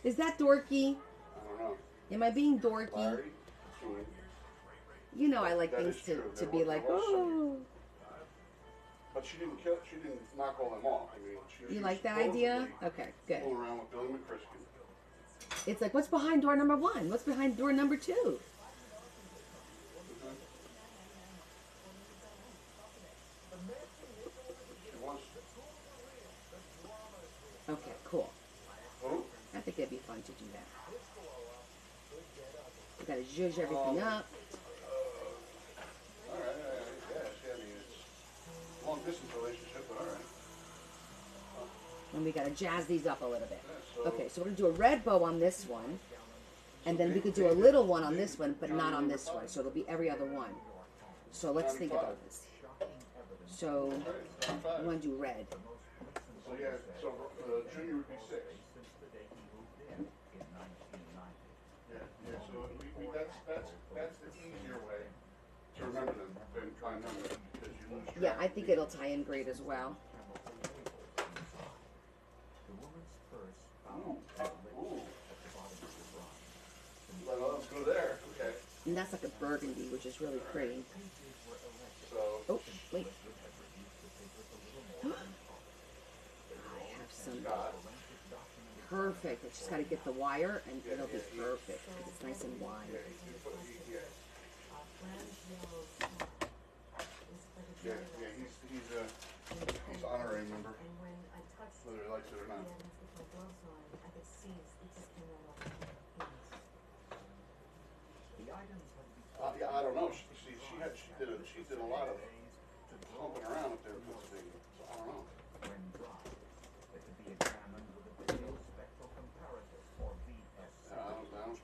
Is that dorky? I don't know. Am I being dorky? Larry? Keen. You know I like That things is true. to There be was- like, there was some- oh. But she didn't knock all them off. I mean, she You was like that idea? supposedly Okay, good. fooling around with Billy McChriskin. It's like, what's behind door number 1? What's behind door number 2? She wants. Okay, cool. Oh, I think it'd be fun to do that. You gotta zhuzh everything up. all right. Yeah, I mean, it's a long distance relationship, but all right. And we gotta jazz these up a little bit. Yeah, so- Okay, so we're gonna do a red bow on this one. And then we could do a little one on this one, but not on this one. So it'll be every other one. So let's think about this. So Right, we wanna do red. So yeah, so Junior would be 6. Since the day he moved in 1990. Yeah. So that's the easier way to remember them than by number because you lose track. Yeah, I think it'll tie in great as well. The woman's purse Ooh, found at the bottom of the bra. Let us go there. Okay. And that's like a burgundy, which is really pretty. So Oh, wait. I have some. Perfect. I just gotta get the wire and it'll be perfect. It's nice and wide. He's honorary member, And when I touched whether he likes it or not. the ends with my gloves on, I could see it just came right off my hands. The items had to be Yeah, I don't know. She did a lot of humping around up there in Pennsylvania. So I don't know. when dry. It could be examined with a video spectral comparator or VSC. I don't know.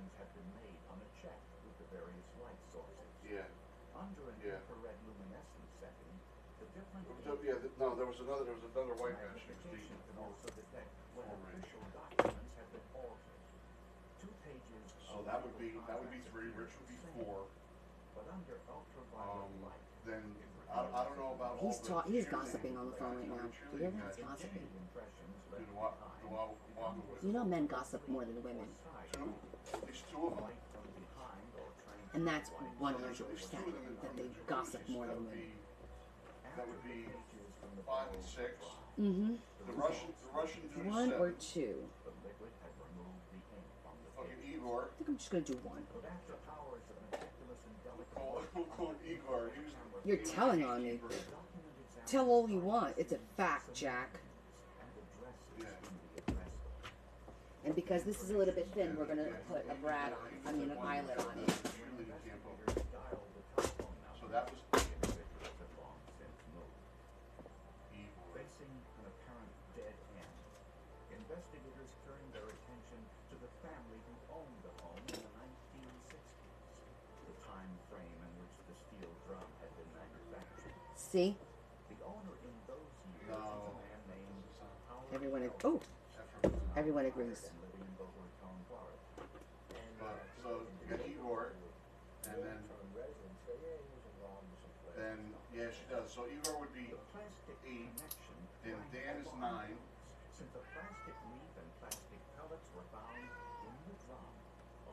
adjustments have been made on a check with the various light sources. Yeah. Under an Yeah. infrared luminescence setting, the different No, there was another white guy. She was magnification the can also detect when full range. official documents have been altered. 2 pages So of that would legal be 3. contracts Rich would be appear the 4. same, but under ultraviolet light. Then I don't know about all He's the he's cheerleading gossiping on the phone right now. guys, Do you hear that? cheerleading He's guys gossiping. Impressions do left the walk behind with. You know men gossip more than women. 2? At least 2 of them. light from behind or transient And that's light. 100% that they gossip more than women. That would be 5 and 6. Mm-hmm. The Russian dude 1 or 2. 7. The liquid had removed the ink from the Fucking page. Igor. I think I'm just gonna do 1. But after hours of meticulous and delicate We'll call it Igor. He was You're telling on me. Tell all you want. It's a fact, Jack. And because this is a little bit thin, we're gonna put a brad on. I mean, an eyelet on it. cheerleading camp over. So that was Igor. Facing an apparent dead end, investigators turned their attention to the family who owned the home in the 1960s, the time frame in which the steel drum had been manufactured. See? The owner in those years No. was a man named Howard Everyone. Elkins, Everyone agrees. and living in Boca Raton, Florida. But so you got Igor, and then Residents say, yeah, he was involved in some place. then yeah, she does. So Igor would be The plastic 8. connection Then blank Dan is upon 9. since the plastic leaf and plastic pellets were found in the drum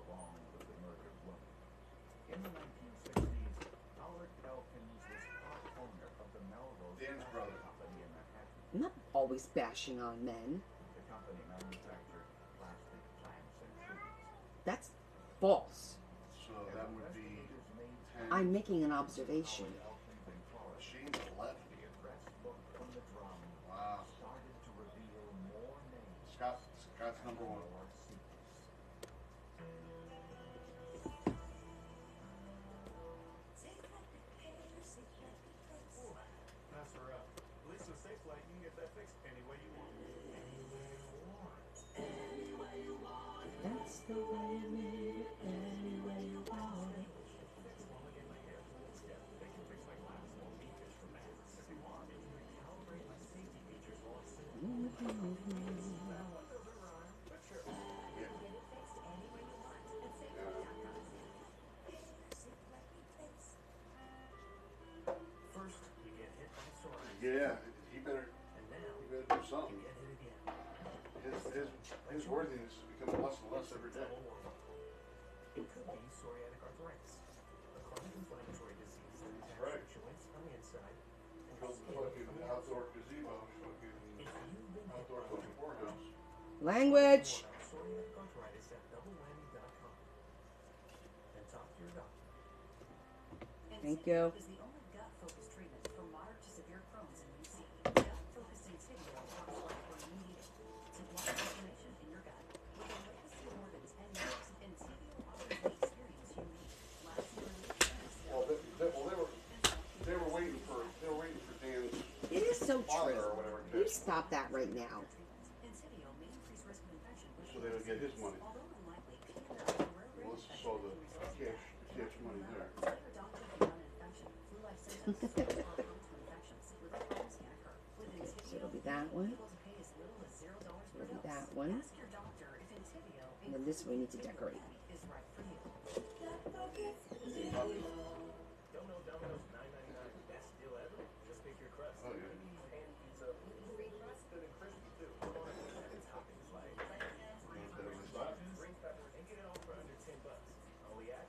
along with the murdered woman. In the 1960s, Howard Elkins was part owner of the Melrose Dan's Plastic brother. Company in Manhattan. I'm not always bashing on men. The company manufactured plastic plants and trees. That's false. So that would be Investigators made 10. I'm making an observation. Howard Elkins in Florida. Shane's 11. The address book from the drum Wow. started to reveal more names. Scott's number 1. More secrets. Pass her up. At least with Safe Flight, you can get that fixed any way you want. That's the way you need it, any way you want it. While I get my hair pulled, yeah, they can fix my glass or meat fish from that. If you want, you can recalibrate my safety features while it's sitting. That one doesn't rhyme, but sure. Get it fixed any way you want at safelight.com. First, you get hit by soaring. Yeah, he better And now, do you something. get hit again. His worthiness is becoming less and less every day. Double whammy. It could be psoriatic arthritis, a chronic inflammatory disease that attacks Right. your joints on the inside and Built skin fucking from the outdoor outside. gazebo, If you've been hit outdoor by fucking poorhouse. Language. more about psoriatic arthritis at doublewhammy.com. And talk to your doctor. Thank you. Is the only gut-focused treatment for moderate to severe Crohn's in UC. Gut-focused Intibio works right where you need it to block inflammation in your gut. With a legacy of more than 10 years, Intibio offers the experience you need. Lasting relief and They were waiting for Dan's It is so father true. or whatever. You stop that right now. Intibio may increase risk of infection, which So they would get his money. although unlikely, can have a rare Melissa infection saw that the can result in cash money there. Tell your doctor about an infection, flu-like symptoms, or prone to infections. Without problems can occur. With Intibio, So it'll be that one. able to pay as little as $0 per It'll be dose. that one. Ask your doctor if Intibio, And then this we need to decorate. is right for you. Don't know Domino's $9.99 best deal ever? Just pick your crust. Oh, yeah. Pan pizza, gluten-free crust, good and crispy too. And toppings like green pepper, and get it all for under $10. All we at?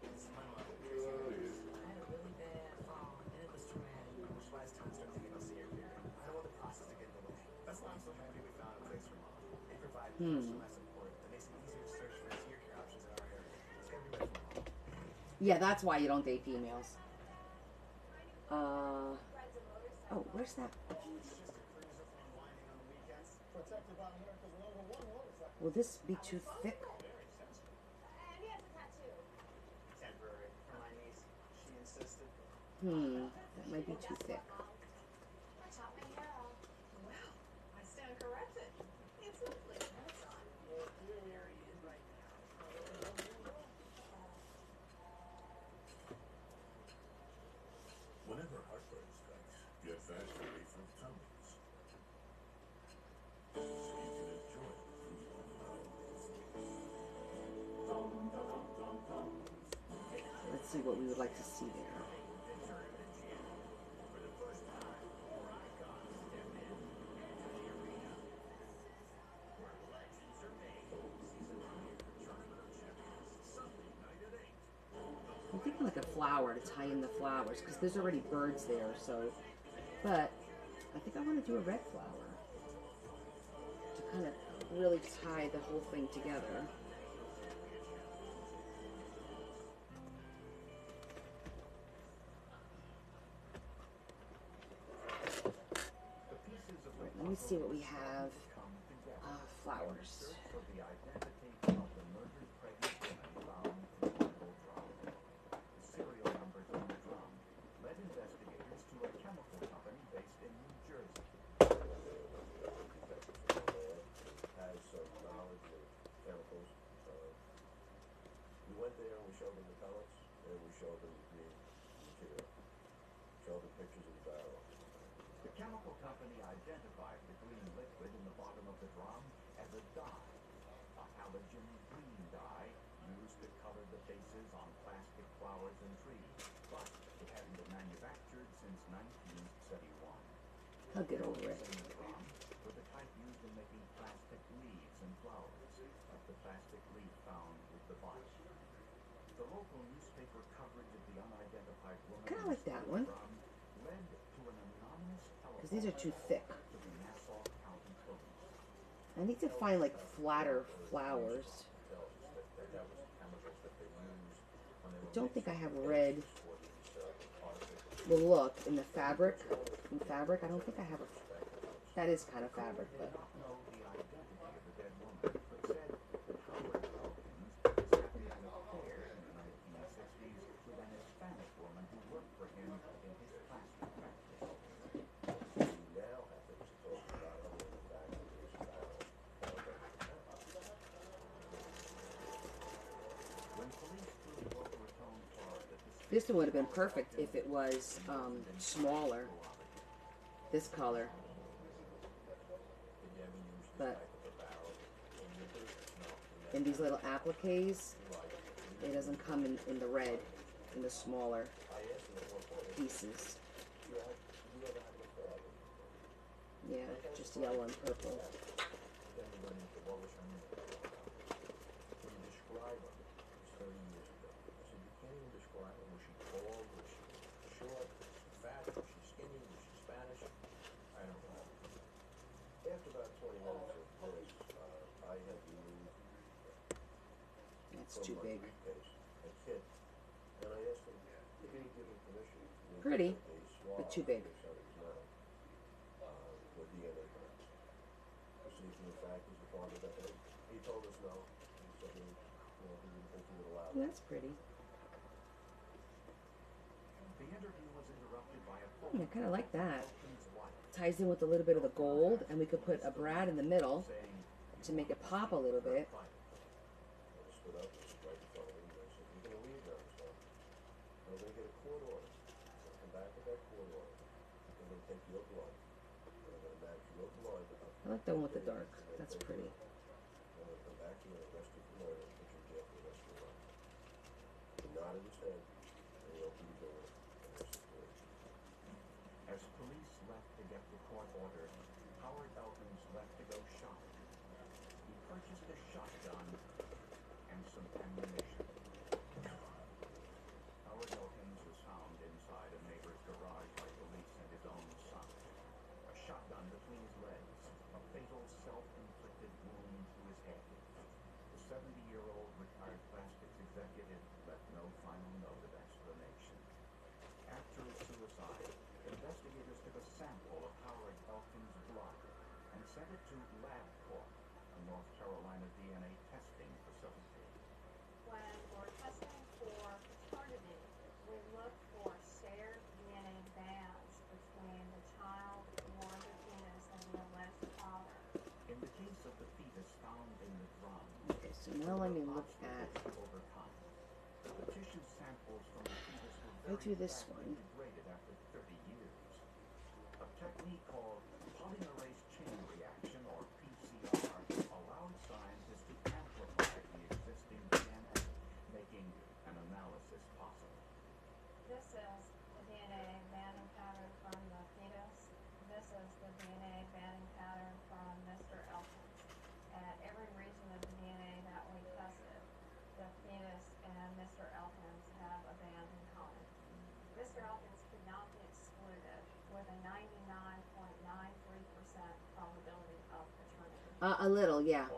This is my mom. Oh, yeah. I had a really bad fall, and it was traumatic, which is why it's time to start taking my senior period. I don't want the process to get in the way. That's why I'm so happy we found a place for mom. They provide personalized support that makes it easier to search for senior care options in our area. It's gonna be ready for mom. Yeah, that's why you don't date females. Oh, where's that? It's just a cruiser for unwinding on the weekends. Protected by America's #1 motorcycle. Will this be too thick? And he has a tattoo. Temporary. For my niece, she insisted. That might be too thick. I chopped my hair off. Wow, I stand corrected. It's lovely. It's on. Well, here see what we would like to see there. I'm thinking like a flower to tie in the flowers because there's already birds there. So, but I think I want to do a red flower to kind of really tie the whole thing together. Right, let me see what we have. Flowers. Serial numbers on the drum led investigators to a chemical company based in New Jersey. Has some knowledge of chemicals. We went there and we showed them the pellets and we showed them the green material. Showed them pictures of the barrel. The chemical company identified the green liquid in the bottom of the drum as a dye, a halogen green dye used to color the faces on plastic flowers and trees, but it hadn't been manufactured since 1971. I'll get over it. In the drum were the type used in making plastic leaves and flowers, like the plastic leaf found with the body. The local newspaper coverage of the unidentified woman Kind of like that one. led to an anonymous Because these are too thick. to the Nassau County Police. I need to find like flatter flowers. I don't think I have red. Well, look, in the fabric, I don't think I have a, that is kind of fabric, but. Did not know the identity of the dead woman, but said that Howard Elkins was having an affair in the 1960s with an Hispanic woman who worked for him in his plastic factory. We now have to talk about other than the fact that there's a barrel. When police flew over Raton, Florida, This one would have been perfect if it was smaller. This color. But in these little appliques, it doesn't come in the red, in the smaller pieces. Yeah, just yellow and purple. Then we went into what was her name. When you describe her, it's 30 years ago. I said, you can't even describe her. Was she tall? Was she short? Was she fat? Was she skinny? Was she Spanish? I don't know. After about 20 minutes of this, I had removed That's from too my big. briefcase a kit, and I asked him if he would give me permission. Pretty, to take a swab but too big. of his son's mouth, for DNA purposes. To see if he in fact was a part of that. He told us no. He said he, he didn't think he would allow Well, that. that's pretty. the interview was interrupted by a phone Yeah, I kind of like that. Elkins' wife Ties in with a little bit of the gold, and we could put a Brad in the middle saying, to make it pop a little bit. I stood up and right in front of him and I said, you're going to leave now, son. I'm going to get a court order. I'll come back with that court order. I'm going to take your blood. And I'm going to match your blood up. I like the one with the dark. That's pretty. I'm going to come back here and arrest you for murder and put you in jail for the rest of your life. He nodded his head and he opened the door and I said, As police left to get the court order, Howard Elkins left to go shopping. He purchased a shotgun and some ammunition. Howard Elkins was found inside a neighbor's garage by police and his own son. A shotgun between his legs, a fatal self-inflicted wound to his head. The 70-year-old retired plastics executive left no final note of explanation. After his suicide, investigators took a sample of Howard Elkins' blood and sent it to LabCorp, a North Carolina DNA testing facility. When we're testing for paternity, we look for shared DNA bands between the child or the fetus and the alleged father. In the case of the fetus found in the drum, Okay, so now let me look at. overcome. The tissue samples from the fetus were Go very to this rapidly one. degraded after 30 years. A technique called polymerase chain reaction, or PCR, allowed scientists to amplify the existing DNA, making an analysis possible. This is the DNA banding pattern from the fetus. This is the DNA banding pattern from Mr. Elkins. At every region of the DNA that we tested, the fetus and Mr. Elkins have a band in common. Mr. Elkins could not be excluded with a 99.93% probability of paternity. A little, yeah.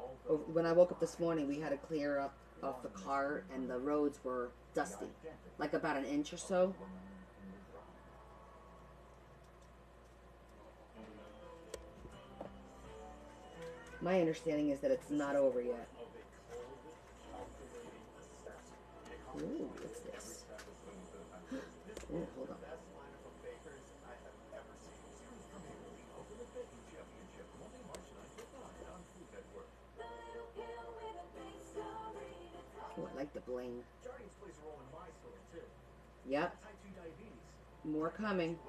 When I woke up this morning, we had to clear up off the car, and the roads were dusty, like about an inch or so. My understanding is that it's not over yet. Ooh, what's this? Ooh, hold on. Oh, I like the bling. Jardiance plays a role in my story too. Yep. Type 2 diabetes. More coming.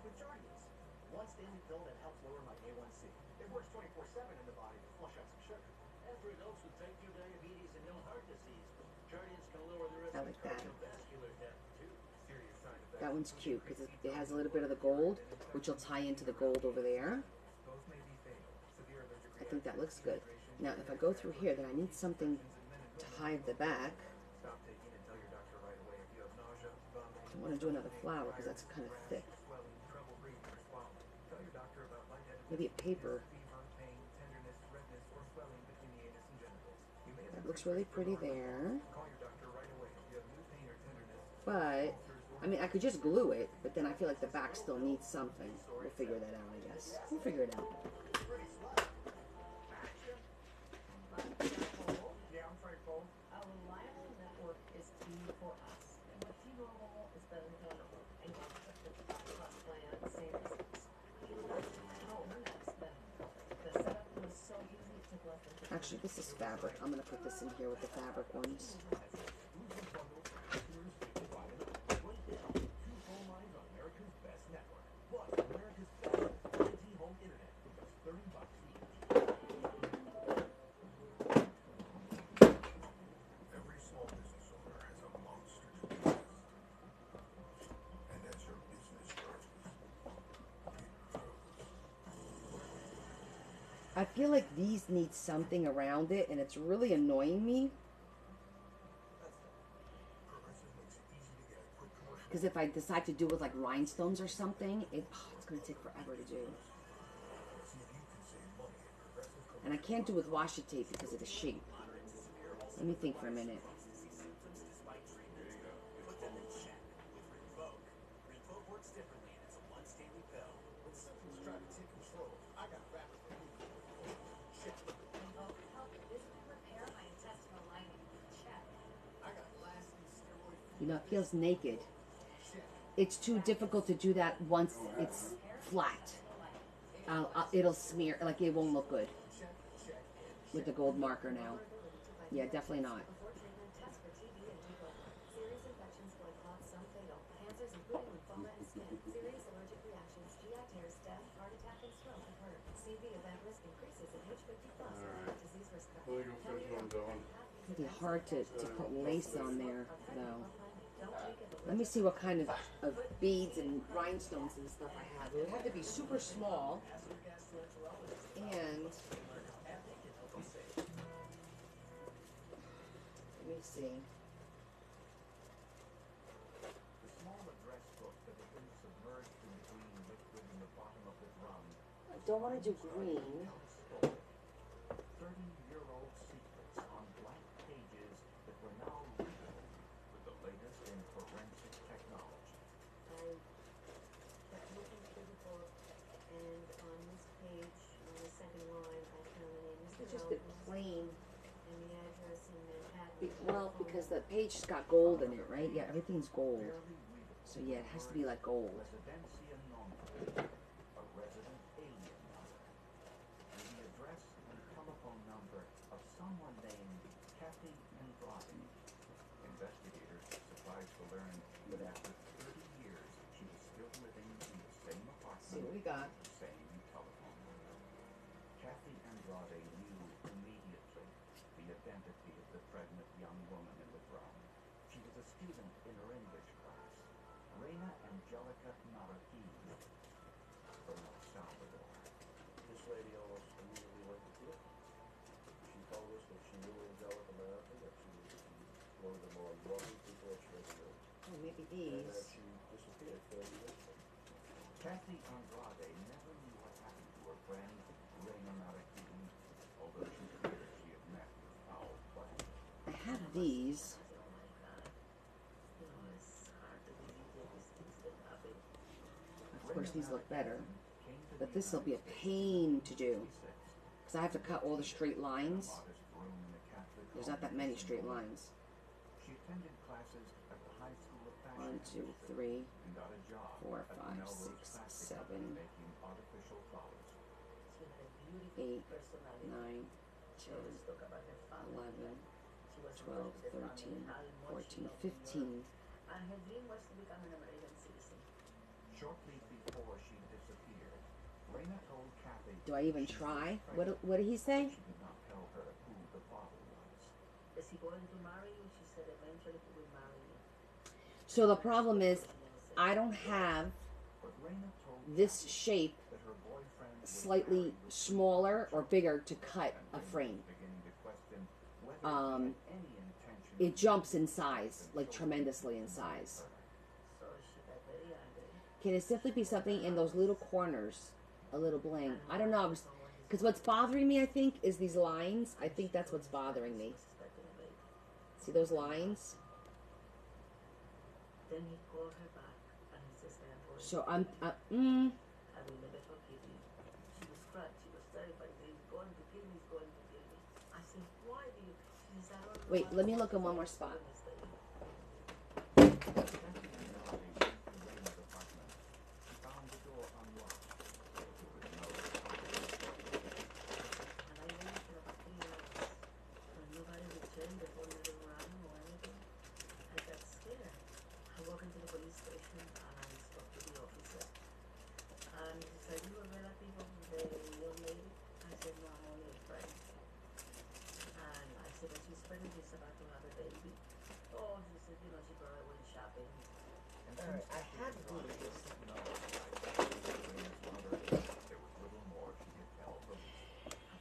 With Jardiance, one daily pill that helps lower my A1C. It works 24/7 in the body to flush out some sugar. And for adults with type 2 diabetes and no heart disease, Jardiance can lower the risk I of like that. cardiovascular death too. Serious side effects. That one's cute because it has a little bit of the gold, which will tie into the gold over there. Both may be fatal. Severe allergic I think that looks good. Now, if I go through here, then I need something to hide the back. Stop taking and tell your doctor right away if you have nausea, vomiting. I don't want to do another flower because that's kind of thick. Swelling, trouble breathing or swallowing. Tell your doctor about lightheadedness, Maybe a paper. fever, pain, tenderness, redness, or swelling between the anus and genitals. You may have That looks really pretty there. call your doctor right away if you have new pain or tenderness. But, I mean, I could just glue it, but then I feel like the back still needs something. We'll figure that out, I guess. We'll figure it out. Yeah, I'm Frank Cole. A reliable network is key for us. And with T-Mobile, it's better than ever. And plus plan, same results. Oh, internet's better. The setup was so easy, it took less than 15 Actually, this is fabric. I'm going to put this in here with the fabric ones. Two phone lines on America's best network. Plus, America's best 5G home internet for just $30 each. Every small business owner has a monster to deal with. And as your business grows, it grows. I feel like these need something around it, and it's really annoying me. Progressive makes it easy to get a quick commercial. Because if I decide to do with like rhinestones or something, it's going to take forever to do. See if you can save money at Progressive. And I can't do with washi tape because of the shape. Let me think for a minute. Revoke works differently, and it's a once daily pill. When symptoms try to take control, I got rapid relief. Check. Invoke help visibly repair my intestinal lining. Check. I got lasting steroid. You know, it feels naked. It's too difficult to do that once it's flat. It'll smear, like it won't look good with the gold marker now. Yeah, definitely not. Before treatment, test for TB and Ebola. Serious infections, blood clots, some fatal. Cancers including lymphoma and skin. Serious allergic reactions, GI tears, death, heart attack, and stroke occur. CV event risk increases in age 50 plus or other disease risk factors. It'd be hard to put lace on there, though. Let me see what kind of beads and rhinestones and stuff I have. It would have to be super small. And let me see. The small address book that had been submerged in the green liquid in the bottom of the drum. I don't want to do green. 30-year-old secrets on blank pages that were now readable with the latest in forensic technology. I kept looking through the book, and on this page, on the second line, I found the name Mr. It's just a Elkins plain. and the address in Manhattan. Well, because the page's got gold in it, right? Yeah, everything's gold. So yeah, it has to be like gold. Residencia non a resident alien number. And the address and telephone number of someone named Kathy Andrade. Investigators surprised to learn that after 30 years, she was still living in the same apartment. See what we got. with the same telephone number. Kathy Andrade knew immediately the identity of the pregnant young woman in the drum. She was a student in her English class. Reina Angelica Marroquin from El Salvador. This lady almost immediately went to tears. She told us that she knew Angelica American, that she was one of the more loving people that she ever knew, Oh, maybe and that these. she disappeared 30 years ago. Kathy Andrade never knew what happened to her friend, Reina Marroquin, although she feared she had met with foul play. I have these. Oh my God. You know, it's hard to believe that these things can happen. Of course, these look better. But this will be a pain to do. Because I have to cut all the straight lines. There's not that many straight lines. She attended classes at the High School of Fashion 1, 2, 3, and got a job 4, at 5, Melrose 6, Plastic 7, Company making artificial flowers. She had a beautiful 8, personality. 9, She always talked about her family. 11, She was 12, 13, 14, 15. And her dream was to become an American citizen. Shortly before she disappeared, Reina told Kathy Do I even she was try? pregnant, What did he say? but she did not tell her who the father was. Is he going to marry you? She said eventually he will marry you. So the problem is, I don't have But Reina told this Kathy shape that her boyfriend was slightly married with smaller or bigger to cut and a Reina frame. was beginning to question whether he had any intention It of jumps in marrying size, her like until tremendously he in married size. her. So she got very angry. Can it simply be something in those little corners? A little bling. I don't know. Because what's bothering me, I think, is these lines. I think that's what's bothering me. See those lines? Then he called her back and he says, I am going. So to I'm, kill you. mm, I will never forgive you. She was crushed. She was terrified. He's going to kill me. He's going to kill me. I said, why do you? She says, I don't know. wait, I let me want look to in one be more spot. honest with you." Kathy Andrade went to Reina's apartment. She found the door unlocked. There was no company. And I waited for about 3 hours. And nobody returned. The phone didn't run or anything. I got scared. I walked into the police station and I spoke to the officer. And he said, you a relative of the young lady? I said, no, I'm only a friend. And I said, but she's pregnant, she's about to have a baby. Oh, she said, you know, she probably went shopping. And Alright, since I Kathy have Andrade these. didn't know that Reina's mother, there was little more she could tell police.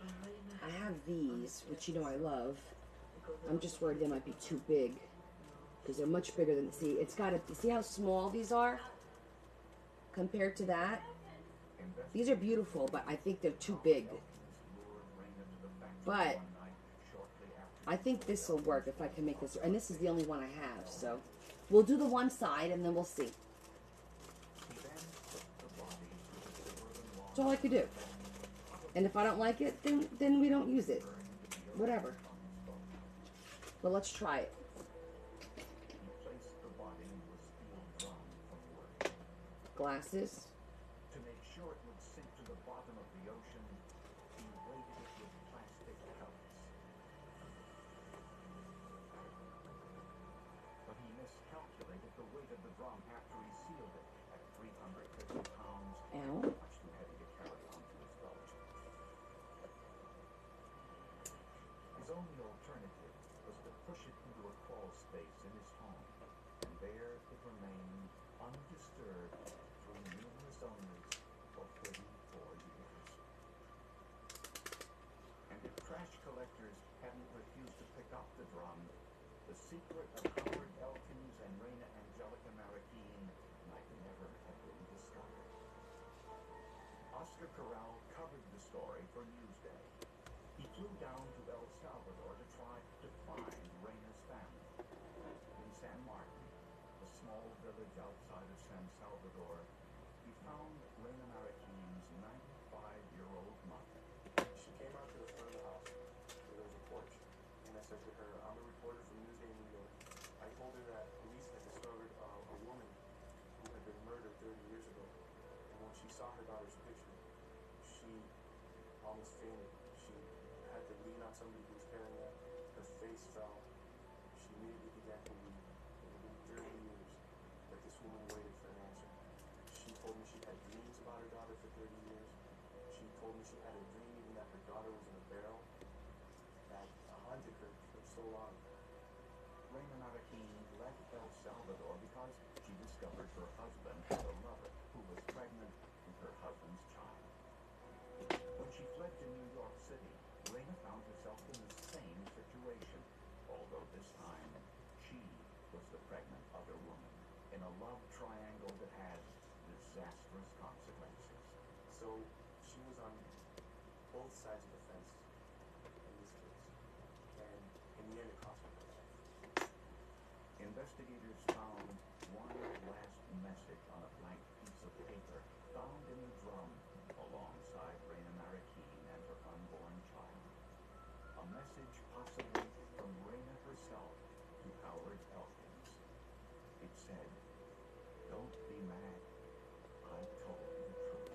But Reina, I have these, which you know I love. because I'm just worried they might be too big. Because they're much bigger than, see, it's got to, see how small these are? Compared to that? These are beautiful, but I think they're too big. But I think this will work if I can make this, and this is the only one I have, so. We'll do the one side and then we'll see. That's all I could do. And if I don't like it, then we don't use it. Whatever. But let's try it. Glasses. To make sure it would sink to the bottom of the ocean, he weighted it with plastic pellets. But he miscalculated the weight of the drum after he sealed it at 350 pounds. Ow. Much too heavy to carry onto his boat. His only alternative was to push it into a crawl space in his home, and there it remained undisturbed through numerous owners for 34 years. And if trash collectors hadn't refused to pick up the drum, the secret of Howard Elkins and Reina Angelica Marroquin might never have been discovered. Oscar Corral covered the story for Newsday. He flew down to El Salvador to try to find Reina's family. In San Martin, a small village outside of San Salvador, he found Reina Marroquin's 95-year-old mother. She came out to the front of the house where there was a porch, and I said to her, I'm a reporter from Newsday, New York. I told her that police had discovered a woman who had been murdered 30 years ago. And when she saw her daughter's picture, she almost fainted. She had to lean on somebody who was carrying her. Her face fell. She immediately began to weep. It had been 30 years that this woman waited for an answer. She told me she had dreams about her daughter for 30 years. She told me she had a dream even that her daughter was in a barrel that haunted her for so long. Reina Marroquin left El Salvador because she discovered her husband had a lover who was pregnant with her husband's child. When she fled to New York City, Raina found herself in the same situation, although this time she was the pregnant other woman in a love triangle that had disastrous consequences. So she was on both sides of the fence in this case, and in the end it cost her her life. Investigators found one last message on a blank piece of paper found in the drum alongside Raina Marroquin and her unborn child. A message possibly from Raina herself to Howard Elkins. It said, "Don't be mad. I told the truth."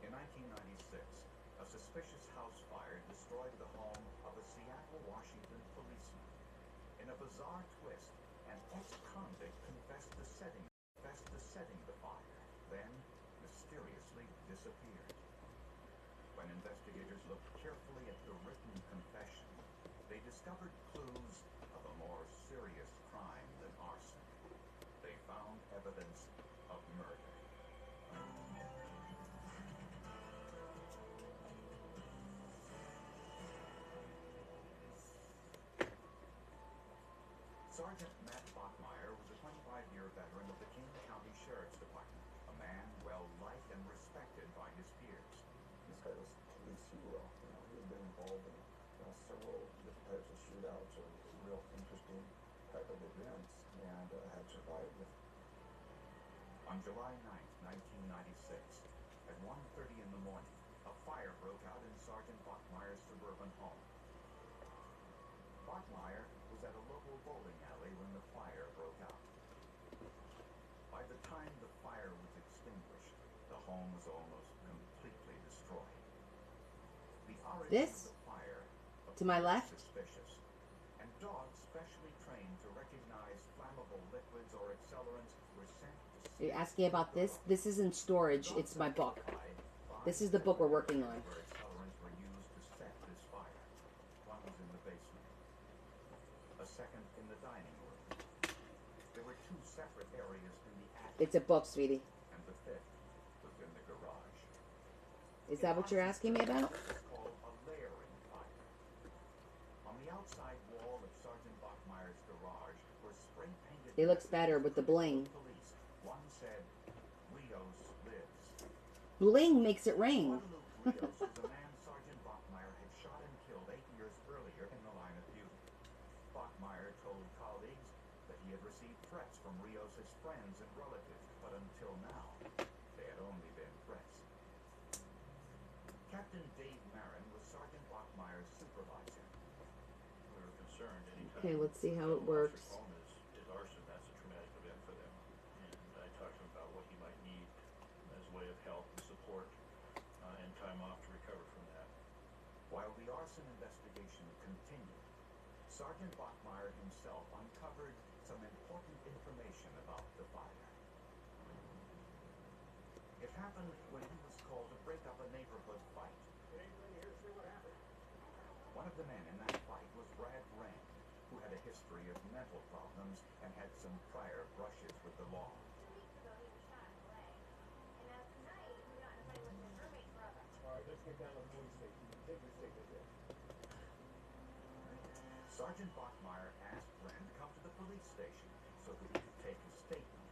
In 1996, a suspicious house fire destroyed the home of a Seattle, Washington policeman. In a bizarre twist, an ex-convict confessed to setting the fire, then mysteriously disappeared. When investigators looked carefully at the written confession, they discovered clues of a more serious crime than arson. They found evidence of murder. Sergeant Matt Bachmeyer was a 25-year veteran of the King County Sheriff's Department, a man well-liked and respected by his peers. This guy was a police hero. You know, he had been involved in several different types of shootouts or real interesting type of events, and had survived it. On July 9th, 1996, at 1:30 in the morning, a fire broke out in Sergeant Bachmeyer's suburban home. Bachmeyer was at a local bowling alley when the fire broke out. By the time the fire was extinguished, the home was almost completely destroyed. The origin This? of the fire To my left? suspicious, and dogs specially trained to recognize flammable liquids or accelerants were sent to You're asking about this? This is in storage. It's my book. This is the book we're working on. where accelerants were used to set this fire. One was in the basement, a second in the dining room. There were two separate areas in the attic, It's a book, sweetie. and the fifth was in the garage. Is that what you're asking me about? It's called a layering fire. On the outside wall of Sergeant Bachmeyer's garage were spray-painted. It looks better with the bling. Police. One said, "Rios lives." Bling makes it rain. Guadalupe Rios was a man Sergeant Bachmeyer had shot and killed 8 years earlier in the line of duty. Bachmeyer told colleagues that he had received threats from Rios' friends and relatives, but until now, they had only been threats. Captain Dave Marin was Sergeant Bachmeyer's supervisor. We were concerned anytime. Okay, let's see how it works. Home is arson. That's a traumatic event for them. And I talked to him about what he might need as a way of help and support and time off to recover from that. While the arson investigation continued, Sergeant Bachmeyer himself uncovered some important information about the fire. It happened when he was called to break up a neighborhood fight. One of the men in that fight was Brad Rand, who had a history of mental problems and had some prior brushes with the law. 2 weeks ago, he was shot in the leg. And tonight, he got in a fight with his roommate's brother. Alright, let's get down to the police station. Take your ticket there. Sergeant Bachmeyer asked Rand to come to the police station so that he could take his statement.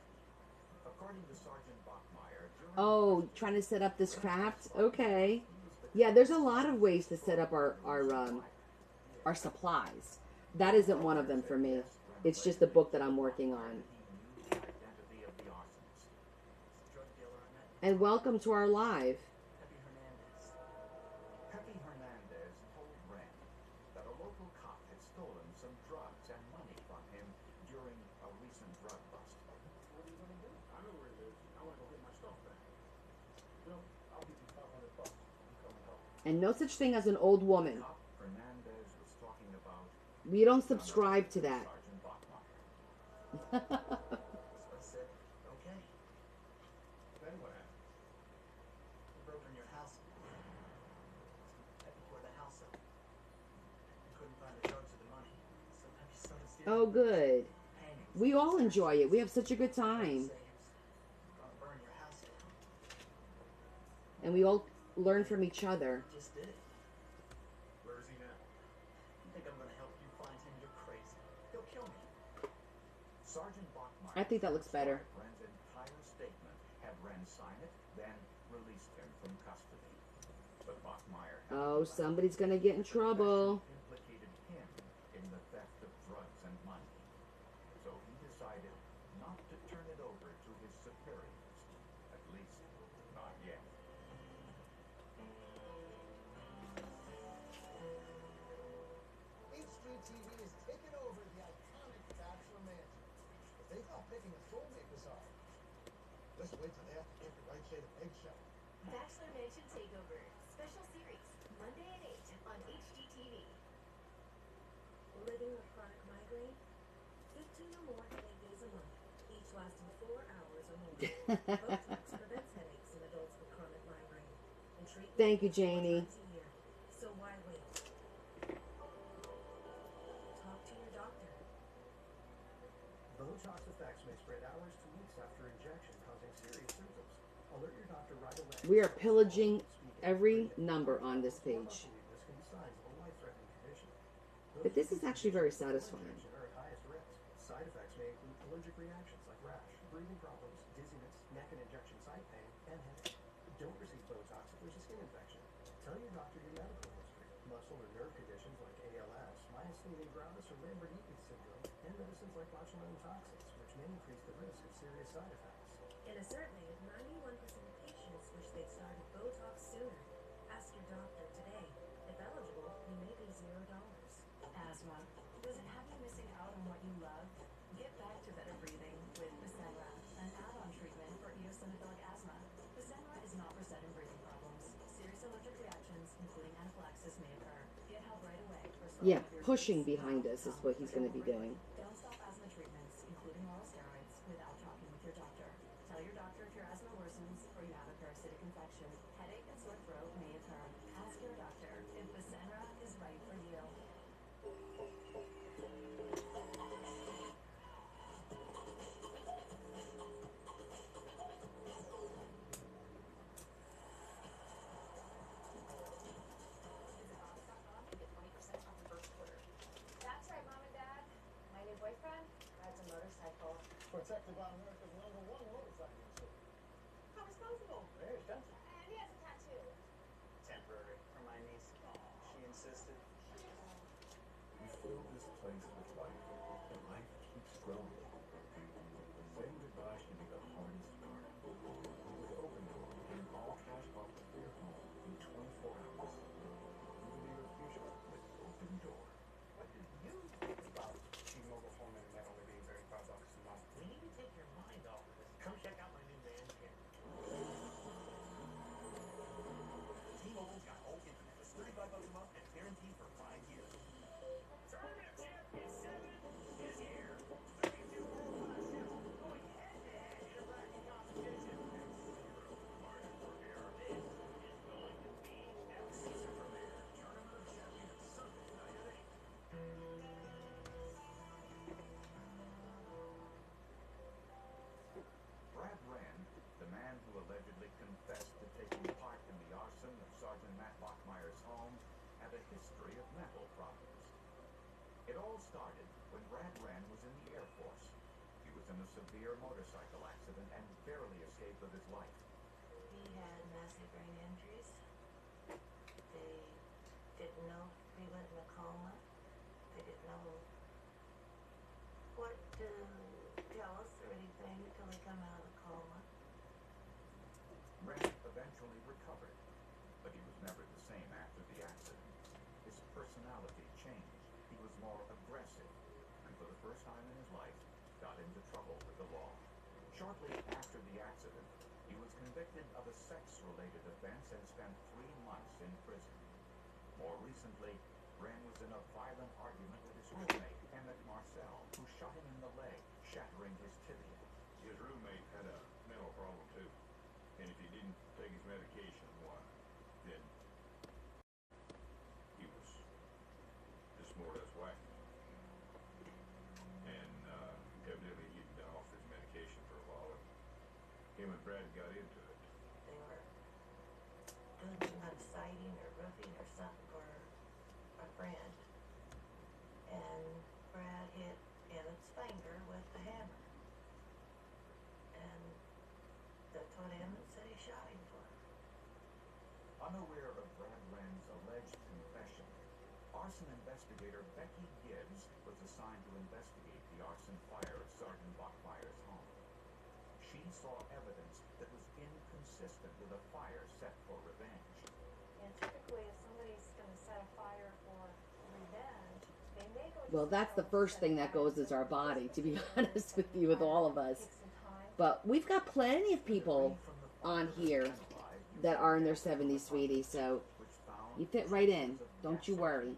According to Sergeant Bachmeyer, during Oh, trying to set up this craft? Okay. Yeah, there's a lot of ways to set up our supplies. That isn't one of them for me. It's just the book that I'm working on. he knew the identity of the arsonist. Drug dealer I met, And welcome to our live. Pepe Hernandez. Pepe Hernandez told Rand that a local cop had stolen some drugs and money from him during a recent drug bust. What are you gonna do? I know where it is. I wanna go get my stuff back. You know, I'll give you $500. You come and help. And no such thing as an old woman. Cop Hernandez was talking about We don't subscribe to that. Sergeant Bachmeyer. So I said, okay. Then what happened? We broke in your house. Pepe tore the house up. We couldn't find the drugs or the money. So Pepe Oh, good. Painting. We all enjoy it. We have such a good time. Gonna burn your house down. And we all learn from each other. Just did it. Where is he now? You think I'm gonna help you find him? You're crazy. He'll kill me. Sergeant Bachmeyer I think that looks better. Wren's entire statement, had Wren sign it, then released him from custody. But Bachmeyer had Oh, somebody's gonna get in trouble. implicated him in the theft of drugs and money. So he decided not to turn it over to his superiors. At least, not yet. HGTV is taking over the iconic Bachelor Mansion. But they thought picking a soulmate was hard. Just wait till they have to get the right shade of eggshell. Bachelor Mansion Takeover. Special series. Monday at 8 on HGTV. Living with chronic migraine? 15 or more headache days a month, each lasting 4 hours or more. Botox prevents headaches in adults with chronic migraine. And treatment Thank you, Janie. once a year. So why wait? Talk to your doctor. Botox effects may spread hours to weeks after injection, causing serious symptoms. Alert your doctor right away. We are pillaging every number on this page. This can be signs of a life-threatening condition. But this is actually very satisfying. Are at highest risk. Side effects may include allergic reactions like rash, breathing problems, dizziness, neck and injection site pain, and headache. Don't receive Botox if there's a skin infection. Tell your doctor your medical history, muscle or nerve conditions like ALS, myasthenia gravis or Lambert-Eaton syndrome, and medicines like botulinum toxins, which may increase the risk of serious side effects. In a survey of 91% of patients wish they'd started Botox sooner. Ask your doctor today. If eligible, you may be $0. Asthma. Does it have you missing out on what you love? Get back to better breathing with Ephemera, an add-on treatment for eosinophilic asthma. Ephemera is not for sudden breathing problems. Serious allergic reactions, including anaphylaxis, may occur. Get help right away for Yeah, pushing behind us is what he's going to be doing. Don't stop asthma treatments, including oral steroids, without talking with your doctor. Tell your doctor if your asthma worsens or you have a parasitic infection. Headache and sore throat may occur. Ask your doctor if Ephemera is right for you. That's right, Mom and Dad. My new boyfriend rides a motorcycle. Protected by America's #1 motorcycle insurance. How responsible. Very expensive. And he has a tattoo. Temporary for my niece. She insisted. We fill this place with life, and life keeps growing. Saying goodbye should be the hardest part. With Open Door, get an all-cash offer for your home in 24 hours. Move into your future with Open Door. What do you think about T-Mobile Home Internet only being $35 a month? We need to take your mind off of this. Come check out my new man cave. T-Mobile's got home internet. It's $35 a month and guaranteed for 5 years. Tournament Champion 7 is here. 32 world-class ships going head-to-head in a bracket competition. Martin Rivera, this is going to be epic. Season premiere. Tournament of Champions, Sunday night at 8. Brad Wren, the man who allegedly confessed to taking part in the arson of Sergeant Matt Bachmeyer's home, had a history of mental problems. It all started when Brad Wren was in the Air Force. He was in a severe motorcycle accident and barely escaped with his life. He had massive brain injuries. They didn't know he went in a coma. They didn't know what to tell us or anything until he come out of the coma. Wren eventually recovered, but he was never the same after the accident. His personality changed. He was more aggressive, and for the first time in his life, got into trouble with the law. Shortly after the accident, he was convicted of a sex-related offense and spent 3 months in prison. More recently, Wren was in a violent argument with his roommate, Emmett Marcel, who shot him in the leg, shattering his tibia. His roommate had a mental problem too, and if he didn't take his medication, why, then he was just more or less whacked. Brad got into it. They were doing some kind of siding or roofing or something for a friend. And Brad hit Emmett's finger with the hammer. And that's what Emmett said he shot him for. Unaware of Brad Wren's alleged confession, arson investigator Becky Gibbs was assigned to investigate the arson fire at Sergeant Bachmeier's home. She saw evidence that was inconsistent with a fire set for revenge. And typically, if somebody's gonna set a fire for revenge, they may go. Well, that's the first thing that goes is our body, to be honest with you, with all of us. But we've got plenty of people on here that are in their 70s, sweetie, so you fit right in. Don't you worry.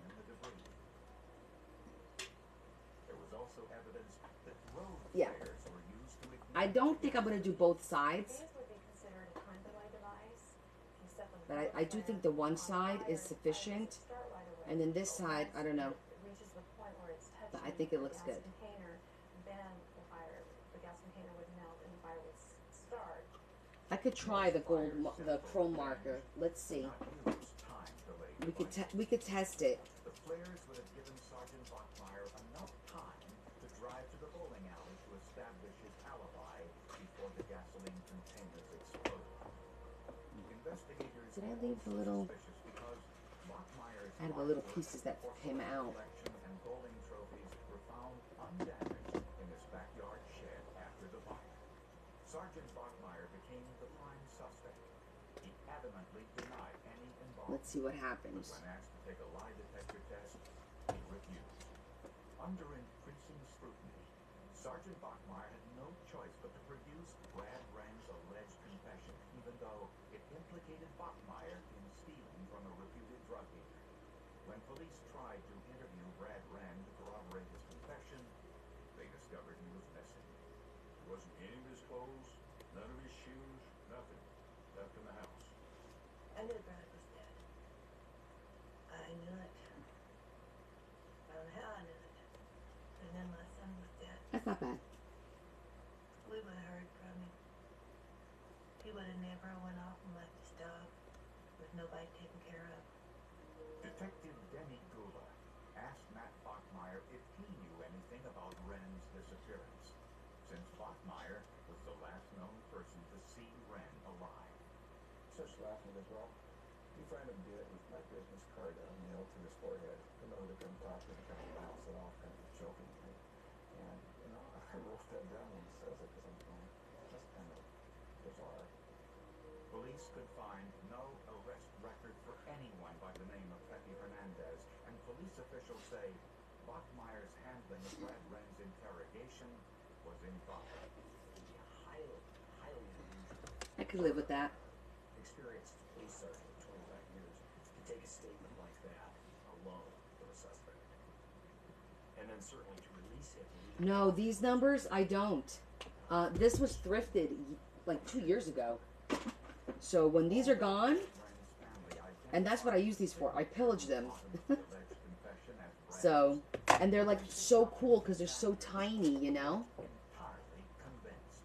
There was also evidence that road Yeah. flares were used to ignite. I don't think I'm going to do both sides, These would be considered a time delay device. If you set them but I do think the one side is sufficient, and then this side, I don't know, It reaches the point where it's touching but I think it looks the good. gas container, then the gas container would melt and the fire would start. I could try the the chrome marker. Let's see. Not use time delay We could test it. The flares would have given Sergeant Bachmeier enough time to drive to the bowling alley to establish his alibi before the gasoline containers exploded. Investigators Did I were leave the also little- suspicious because Bachmeier's I had the little artwork, pieces that came porcelain out. collection, and bowling trophies were found undamaged in his backyard shed after the fire. Sergeant Bachmeier became the prime suspect. He adamantly denied any involvement. Let's see what But happens. when asked to take a lie detector test, he refused. Under increasing scrutiny, Sergeant Bachmeier had no choice but to produce Brad Wren's alleged confession, even though it implicated Bachmeier in stealing from a reputed drug dealer. When police tried to interview Brad Wren to corroborate his confession, they discovered he was missing. There wasn't any of his clothes, none of his shoes, nothing left in the house. I knew Brad was dead. I knew it. I don't know how I knew it. And then my son was dead. That's not bad. We would have heard from him. He would have never went off and left his dog with nobody taking care of. Detective Denny Gula asked Matt Bachmeier if he knew anything about Wren's disappearance, since Bachmeier was the last known person to see Wren alive. Starts laughing as well. We find him dead with my business card nailed to his forehead. You know, to come talk to him, kind of bounce it off, kind of jokingly. And, you know, I wrote that down when he says it because I'm going, that's kind of bizarre. Police could find no arrest record for anyone by the name of Pepe Hernandez, and police officials say Bachmeier's handling of Brad Wren's interrogation was improper. Highly, highly unusual. I could live with that. Experienced police sergeant of 25 years to take a statement like that alone for a suspect. And then certainly to release him. No, these numbers, I don't. This was thrifted like 2 years ago. So when these are gone, and that's what I use these for, I pillage them. So, and they're like so cool because they're so tiny, you know? Entirely convinced.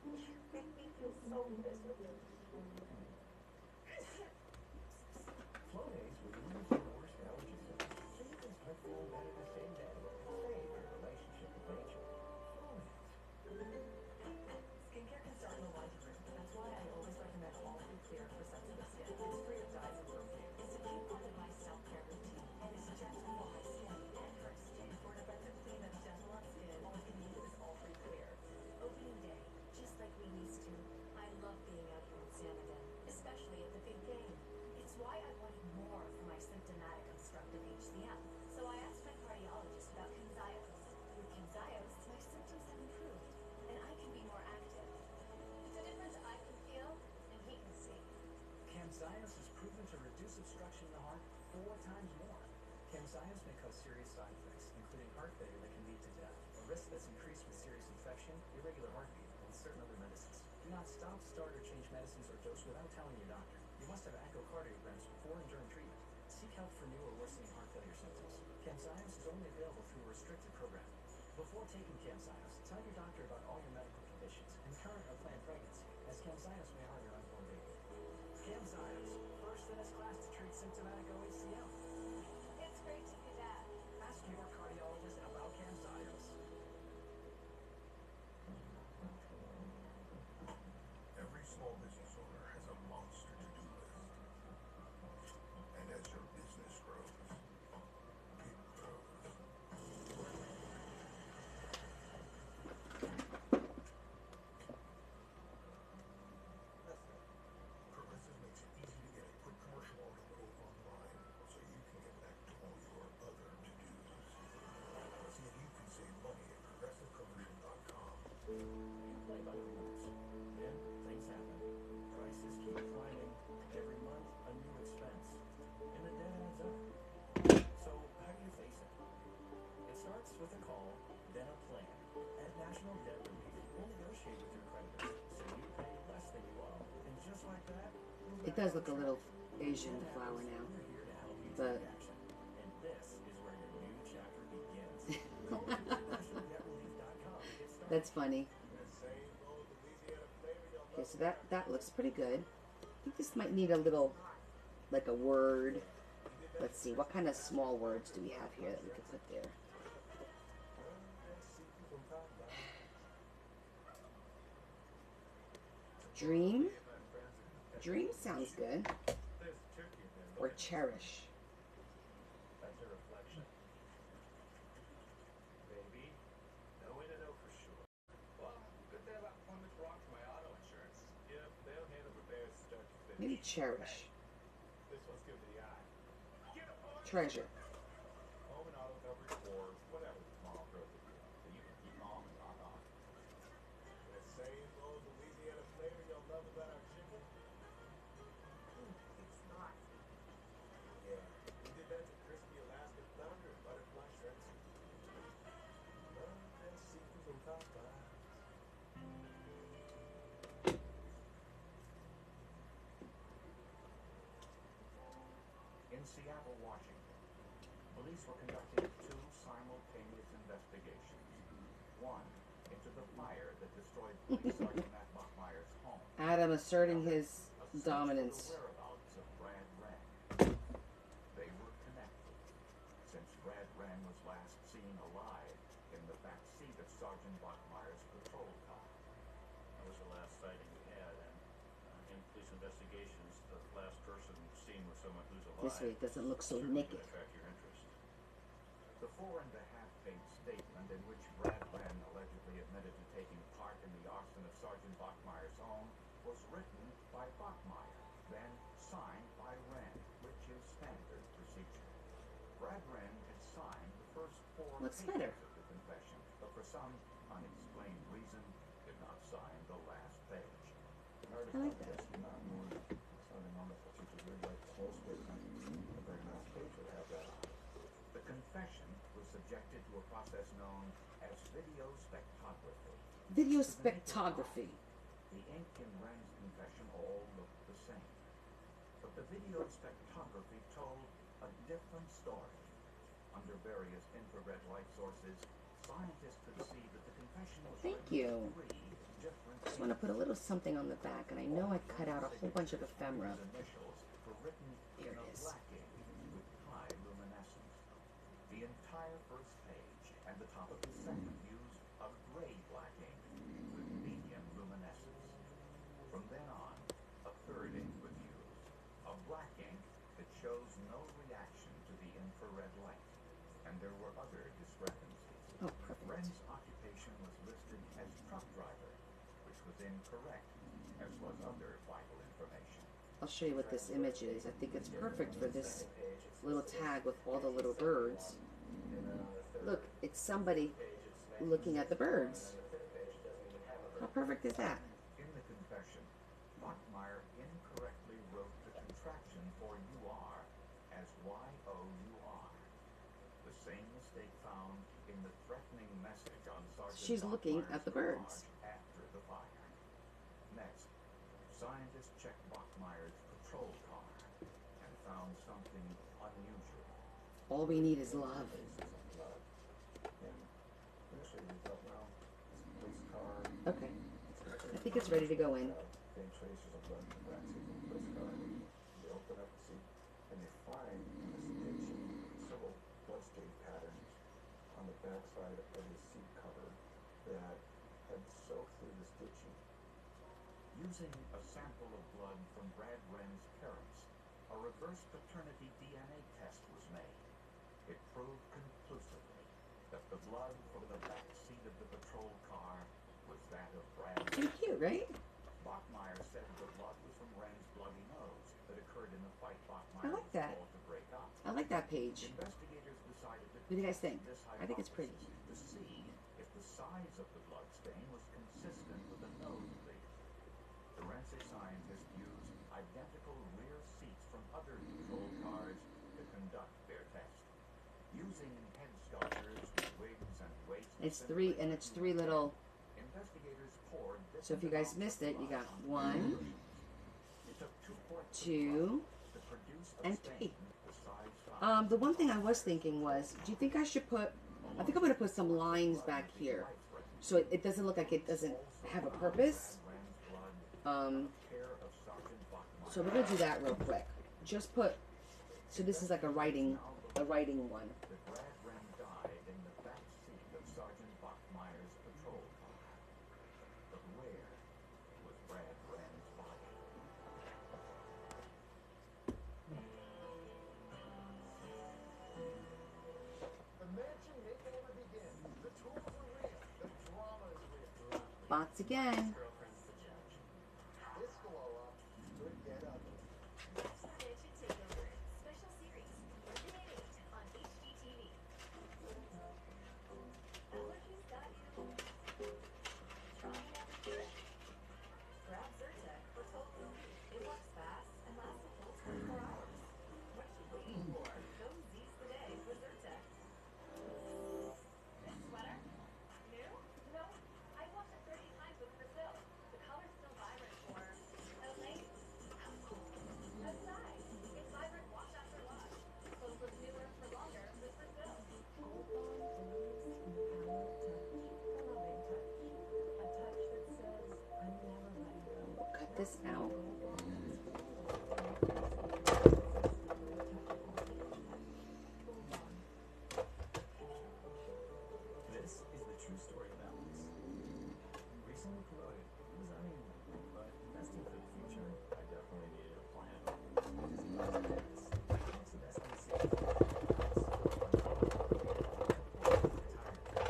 You make me feel so miserable. Flonase will use the worst allergy symptoms so you can start feeling better the same day and save your relationship with nature. Flonase. Skincare can start in the laundry room. That's why I always recommend All Through Clear for sensitive skin. It's free of dyes and perfume. It's a key part of my self-care routine, and it's gentle for my skin and for skin. For an effective clean that's gentle on skin, all you can use is All Through Clear. Opening day, just like we used to. I love being out here in San again, especially at the big game. It's why I wanted more for my symptomatic obstructive HCM. So I asked my cardiologist about Camzyos. With Camzyos, my symptoms have improved, and I can be more active. It's a difference I can feel and he can see. Camzyos is proven to reduce obstruction in the heart 4 times more. Camzyos may cause serious side effects, including heart failure that can lead to death, a risk that's increased with serious infection, irregular heartbeat, and certain other medicines. Do not stop, start, or change medicines or dose without telling your doctor. You must have echocardiograms before and during treatment. See Seek help for new or worsening heart failure symptoms. Camzyos is only available through a restricted program. Before taking Camzyos, tell your doctor about all your medical conditions and current or planned pregnancy, as Camzyos may harm your unborn baby. Camzyos, first in its class to treat symptomatic OHCM. It's great to be back. Ask your cardiologist about Camzyos. Every small business owner has a monster to-do list. And as your business grows, it grows. Progressive makes it easy to get a quick commercial auto online so you can get back to all your other to-dos. See if you can save money at progressivecommercial.com. You play by the rules. Then things happen. Prices keep climbing. Every month, a new expense. And the debt adds up. So, how do you face it? It starts with a call, then a plan. At National Debt Relief, we'll negotiate with your creditors so you pay less than you owe. And just like that, you're It back does on look a track. little Asian, the flower now. We're here to help you But take action. And this is where your new chapter begins. Go to nationaldebtrelief.com to get started. that's funny. Okay, so that looks pretty good. I think this might need a little, like a word. Let's see, what kind of small words do we have here that we could put there? Dream? Dream sounds good. Or cherish. That's a reflection. Baby, no way to know for sure. Well, good thing about Plymouth Rock for my auto insurance. Yep, they'll handle repairs start to finish. Maybe cherish. This one's good for the eye. Get a party! Treasure. Home and auto coverage for whatever tomorrow throws at you, so you can keep calm and rock on. The same old Louisiana flavor you'll love about our chicken? It's not. Yeah, we did that to crispy Alaska flounder and butterfly shrimp soup. Love that seafood from Popeyes. In Seattle, Washington, police were conducting two simultaneous investigations. One into the fire that destroyed Police Sergeant Matt Bachmeyer's home. Adam asserting his A search for dominance. the whereabouts of Brad Wren. They were connected, since Brad Wren was last seen alive in the back seat of Sergeant Bachmeyer's patrol car. That was the last sighting we had, and in police investigations, the last person seen was someone who's alive. This way it doesn't look so Certainly naked. gonna attract your interest. The 4.5-page statement in which Brad Wren allegedly admitted to taking part in the arson of Sergeant Bachmeyer's home was written by Bachmeyer, then signed by Wren, which is standard procedure. Brad Wren had signed the first 4 Looks pages better. of the confession, but for some unexplained reason did not sign the last page. I like that. The confession was subjected to a process known as video spectrography. Video spectrography. The ink in Wren's confession all looked the same. But the video spectrography told a different story. Under various infrared light sources, scientists could see that the confession was Thank written you. in 3 different Just want to put a little something on the back, and I know I cut out a whole bunch of ephemera. initials were written There in it a is. black ink with high luminescence. The entire first page and the top of the second used a gray black ink with medium luminescence. From then on, a third ink was used, a black ink that shows no reaction to the infrared light. And there were other discrepancies. Oh, perfect. Wren's occupation was listed as truck driver, which was incorrect, as was other vital information. I'll show you what this image is. I think it's perfect for this little tag with all the little birds. Look, it's somebody looking at the birds. How perfect is that? In the confession, Bachmeyer incorrectly wrote the contraction for UR as YOUR. The same mistake found in the threatening message on Sergeant She's looking at the Bachmeyer's birds. garage after the fire. Next, scientists checked Bachmeyer's patrol car and found something unusual. All we need is love. Traces of blood. And initially we thought, well, it's a police car. Okay. I think it's ready to go in. Faint traces of blood in the backseat of the police car. They open up the seat and they find in this ditching several bloodstain patterns on the backside of the seat cover that had soaked through this ditching. Using a sample of blood from Brad Wren's parents, a reverse paternity DNA test was made. It proved conclusively that the blood from the back seat of the patrol car was that of Brad Too Wren. cute, right? Bachmeyer said the blood was from Wren's bloody nose that occurred in the fight I Bachmeyer like was that. called to break up. I like that page. Investigators decided to What do you guys test think? this I think it's pretty. hypothesis to see if the size of the blood stain was consistent with the nose bleed. Forensic scientists used identical rear seats from other patrol cars to conduct their test. Using head sculptures with wigs and weights. It's three little. Investigators poured So if you guys missed it, you got 1, It took 2 points 2, to produce a and stain 3. the size 5. The one thing I was thinking was, do you think I should put? I think I'm gonna put some lines back here, so it doesn't look like it doesn't have a purpose. So we're gonna do that real quick. Just put. So this is like a writing one. That Brad Wren died in the back seat of Sergeant Bachmeyer's patrol car. But where was Brad Wren's body? The mansion makeover begins. The tools are real. The drama is real. Bots again. Girlfriend's the judge. This glow up could get ugly. Mansion Takeover. Special series. Monday at 8 on HGTV. Allergies got you. Trying every trick? Grab Zyrtec for total relief. It works fast and lasts a full 24 hours. What are you waiting for? Go seize the day with Zyrtec. This sweater? New? No. I washed it 30 times with Brazil. The color's still vibrant for LA. Outside. It's vibrant wash after wash. Clothes look newer for longer with Brazil. Cut this out. This is the true story of Alex. Recently promoted, he was uneven, but investing for the future, I definitely needed a plan. It's the best way to see it.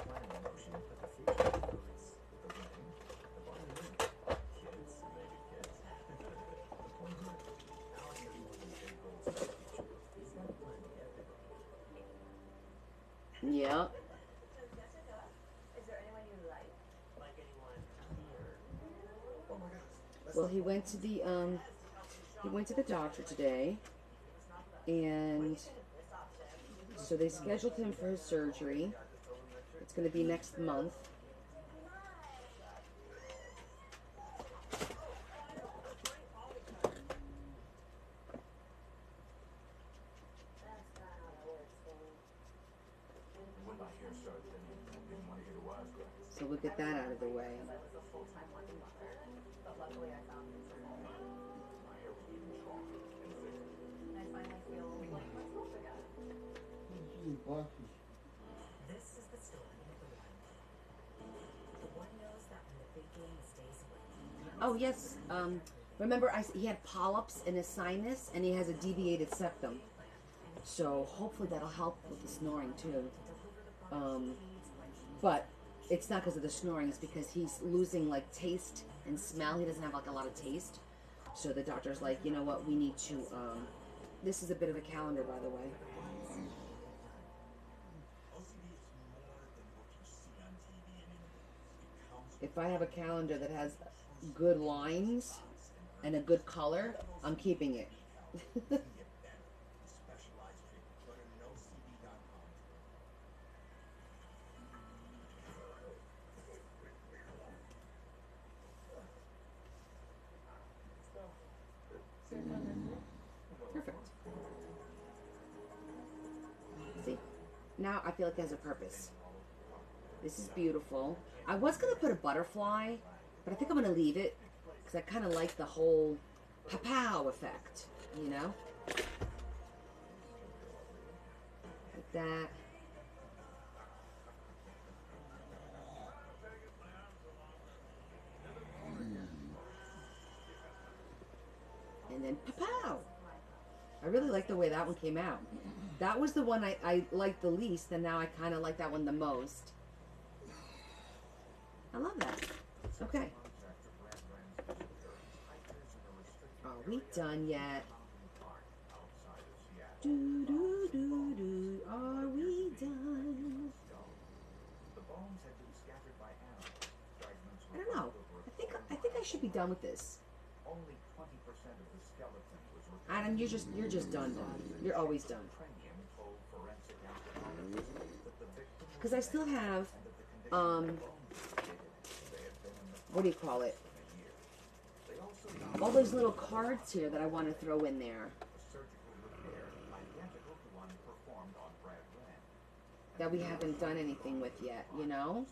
Plan in motion, but the future includes the wedding, the honeymoon, kids, maybe kids. The point is, Alex has more than big goals for the future. He's got a plan to get there. Yep. Is there anyone you like? Like anyone here? Oh my goodness. Well, he went to the doctor today, and so they scheduled him for his surgery. It's going to be next month. When my hair started thinning, I didn't want to hear the wisecracks. So we'll get that out of the way. I was a full-time working mother, but luckily I found things at home. My hair was even stronger and thicker. And I finally feel like myself again. This is the story of the one. The one knows that when the big game is days away. Oh yes. Remember, he had polyps in his sinus, and he has a deviated septum. So hopefully that'll help with the snoring too. But it's not because of the snoring; it's because he's losing like taste and smell. He doesn't have like a lot of taste. So the doctor's like, you know what? We need to. This is a bit of a calendar, by the way. If I have a calendar that has good lines and a good color, I'm keeping it. Perfect. now I feel like it has a purpose. This is beautiful. I was gonna put a butterfly, but I think I'm gonna leave it because I kind of like the whole pow effect, you know, like that. And then pow. I really like the way that one came out. That was the one I liked the least, and now I kind of like that one the most. I love that. Okay. Are we done yet? Do do do do. Are we done? I don't know. I think I should be done with this. Only 20% of the skeleton was recovered. Adam, you're just done. You're always done. Because I still have what do you call it? All those little cards here that I want to throw in there. That we haven't done anything with yet, you know?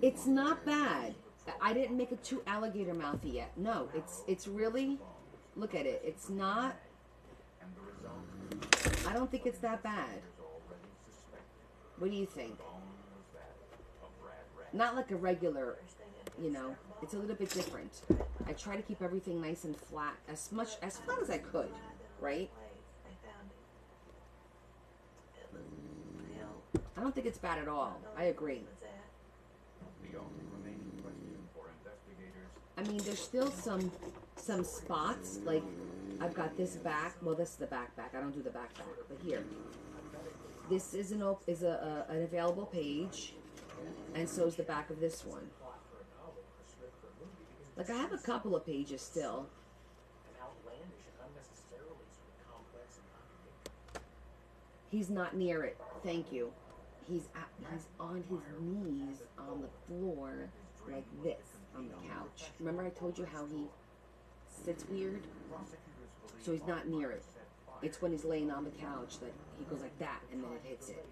It's not bad. I didn't make it too alligator mouthy yet. No, it's really, look at it. It's not, I don't think it's that bad. What do you think? Not like a regular, you know, it's a little bit different. I try to keep everything nice and flat, as flat as I could, right? I don't think it's bad at all. I agree. I mean, there's still some spots, like I've got this back. Well, this is the back. I don't do the back, but here, this is an available page, and so is the back of this one. Like I have a couple of pages still. He's not near it. Thank you. He's on his knees on the floor like this on the couch. Remember I told you how he sits weird? So he's not near it. It's when he's laying on the couch that he goes like that and then it hits it.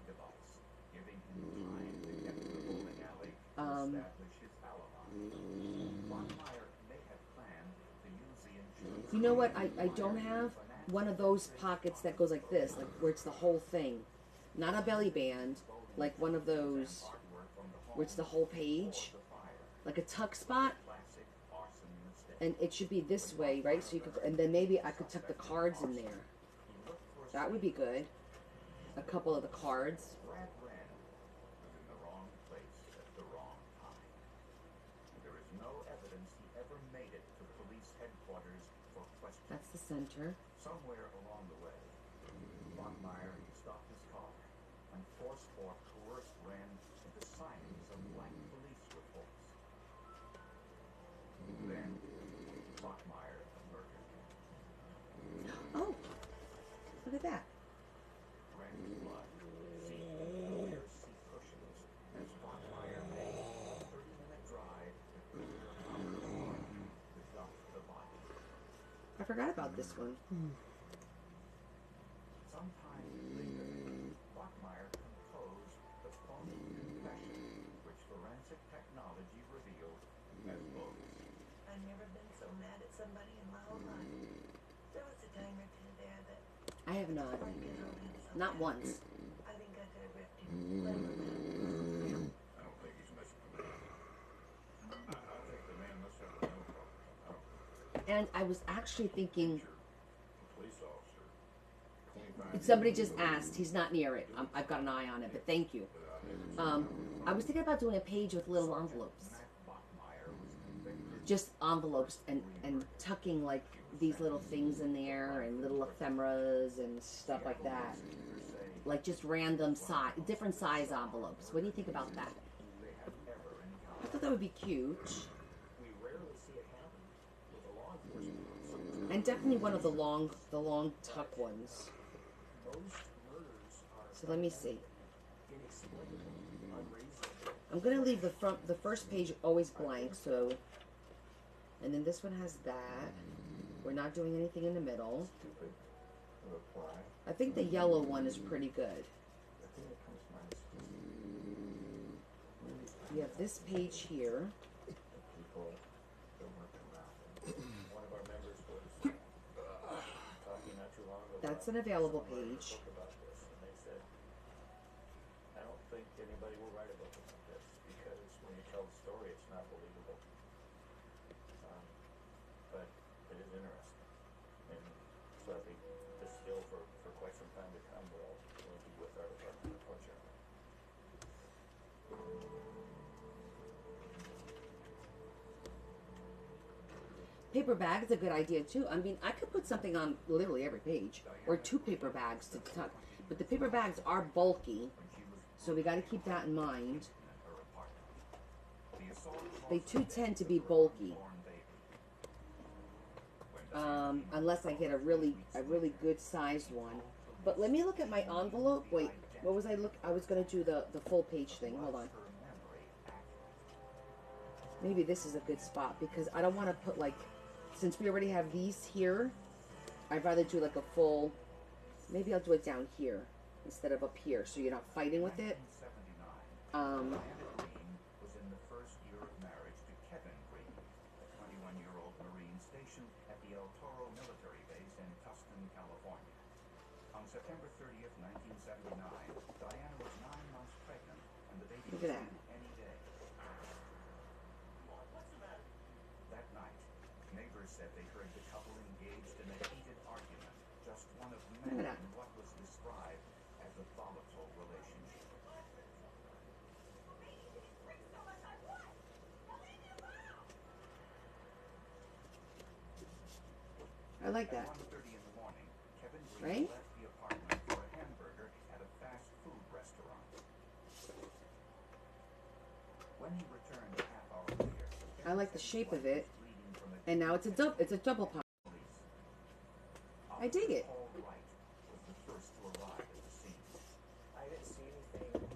You know what? I don't have one of those pockets that goes like this, like where it's the whole thing. Not a belly band, like one of those where it's the whole page. Like a tuck spot. And it should be this way, right? So you could, and then maybe I could tuck the cards in there. That would be good. A couple of the cards. That's the center. Somewhere along the way, Bachmeyer stopped his car and forced or coerced Wren into signing some blank police reports. Then, Bachmeyer murdered him. Oh, look at that. Wren's blood seeped into the rear seat cushions as Bachmeyer made a 30-minute drive to dump the body. I forgot about this one. Sometime later, Bachmeyer composed the phony confession, which forensic technology revealed as bogus. I've never been so mad at somebody in my whole life. There was a time or two there that I have not. Not once. I think I could have ripped him. Let him know. I don't think he's missing from that. I think the man must have a mental problem. And I was actually thinking, Police officer, 25 somebody just asked, he's not near it. I've got an eye on it, but thank you. I was thinking about doing a page with little envelopes. Just envelopes and tucking like these little things in there and little ephemeras and stuff like that. Like just random size, different size envelopes. What do you think about that? I thought that would be cute. We rarely see it happen with a law enforcement officer. And definitely one of the long tuck ones. Most murders are So let me see. inexplicable, unreasonable. I'm gonna leave the first page always blank, so And then this one has that. We're not doing anything in the middle. Stupid. Reply. I think the yellow one is pretty good. I think it comes minus 2. We have this page here. The people that work around. One of our members was talking not too long ago. That's about an available someone writing a page. book about this, and they said, I don't think anybody will write a book about this because when you tell the story, it's not believable. But it is interesting, and so I think this still for quite some time to come will be with our department, unfortunately. Paper bag is a good idea too. I mean, I could put something on literally every page, or 2 paper bags to tuck. But the paper bags are bulky, so we got to keep that in mind. They too tend to be bulky, unless I get a really good sized one. But let me look at my envelope. Wait, what was I look? I was gonna do the full page thing. Hold on. Maybe this is a good spot because I don't want to put like, since we already have these here, I'd rather do like a full. Maybe I'll do it down here instead of up here, so you're not fighting with it. Diana Green was in the first year of marriage to Kevin Green, a 21-year-old Marine stationed at the El Toro military base in Tustin, California. On September 30th, 1979, Diana was 9 months pregnant, and the baby Look was at that. due any day. That night, neighbors said they heard the couple engaged in a heated argument, just one of many in what was described as a volatile relationship. I like that. At 1:30 in the morning, Kevin Green Right? left the apartment for a hamburger at a fast food restaurant. When he returned a half hour later, I like the shape of it, bleeding from a and now it's a double pop. I dig it. Paul Wright was the first to arrive at the scene. I didn't see anything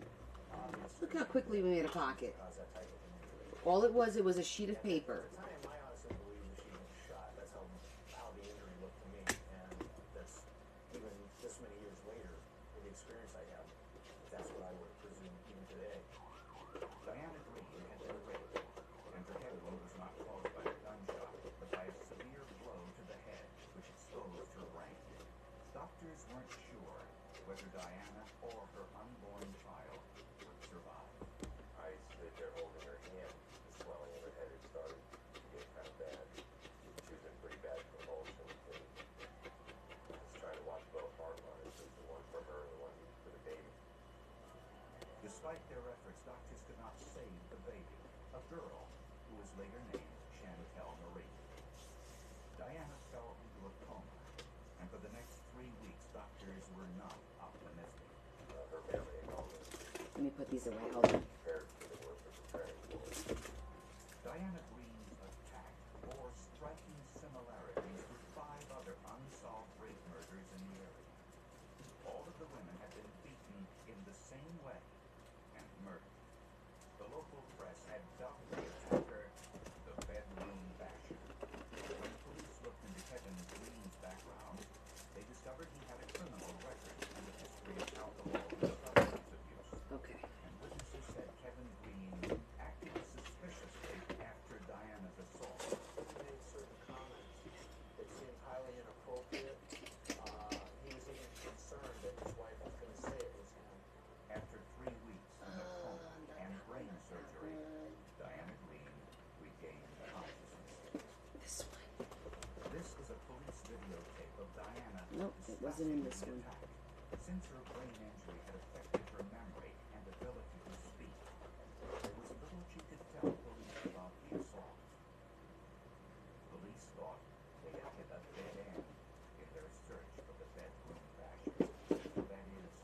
obvious. Look how quickly we made a pocket. Cause that type of injury. All it was a sheet of paper. At the time, I honestly believe that she was shot. That's how the injury looked to me, and that's even this many years later, with the experience I have, that's what I would presume even today. Diana Green had been raped, and her head wound was not caused by a gunshot, but by a severe blow to the head, which exposed her brain. Doctors weren't sure whether Diana or her unborn child would survive. I stood there holding her hand. The swelling of her head had started to get kind of bad. She was in pretty bad convulsions, and I was trying to watch both heart monitors, the one for her and the one for the baby. Despite their efforts, doctors could not save the baby, a girl who was later named Chantel Marie. Diana fell into a coma, and for the next 3 weeks, doctors were not optimistic. Her family and all this Let me put these away. Hold on. prepared for the work of preparing for it. Diana Green's attack bore striking similarities with 5 other unsolved rape murders in the area. All of the women had been beaten in the same way and murdered. The local press had dubbed the attacker the bedroom basher. When police looked into Kevin Green's background, they discovered he had a criminal record and a history of alcohol and substance abuse. Okay. And witnesses said Kevin Green acted suspiciously after Diana's assault. He made certain comments that seemed highly inappropriate. He was even concerned that his wife was going to say it was him. After 3 weeks in a coma and brain surgery, Diana Green regained consciousness. This one. This is a police videotape of Diana Nope, it wasn't in this discussing one. the attack. Since her brain injury had affected her memory and ability to speak, there was little she could tell police about the assault. Police thought they had hit a dead end in their search for the bedroom basher. That is,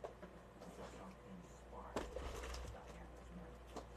until something sparked Diana's memory.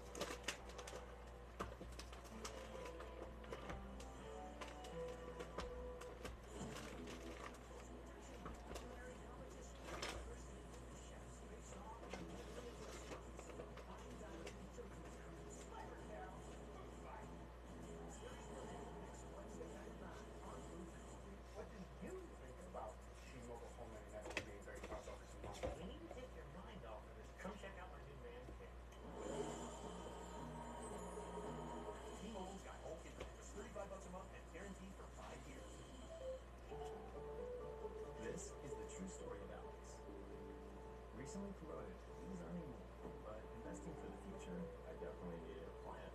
promoted he was earning more, but investing for the future, I definitely needed a plan.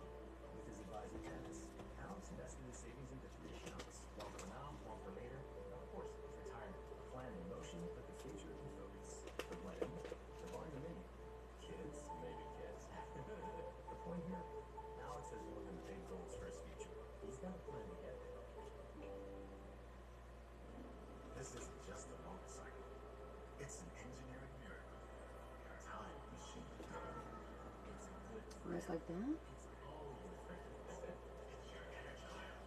with his advisor Dennis, Alex invested his savings into 3 accounts. One for now, one for later, and of course, his retirement. A plan in motion, but the future in focus. From wedding to barndominium. Kids, Maybe kids. the point here, Alex has more than big goals for his future. He's got a plan to get there. This isn't just a motorcycle. It's an engineering miracle. Time machine. It's a good It's like that? It's all the friends. It's your energizer.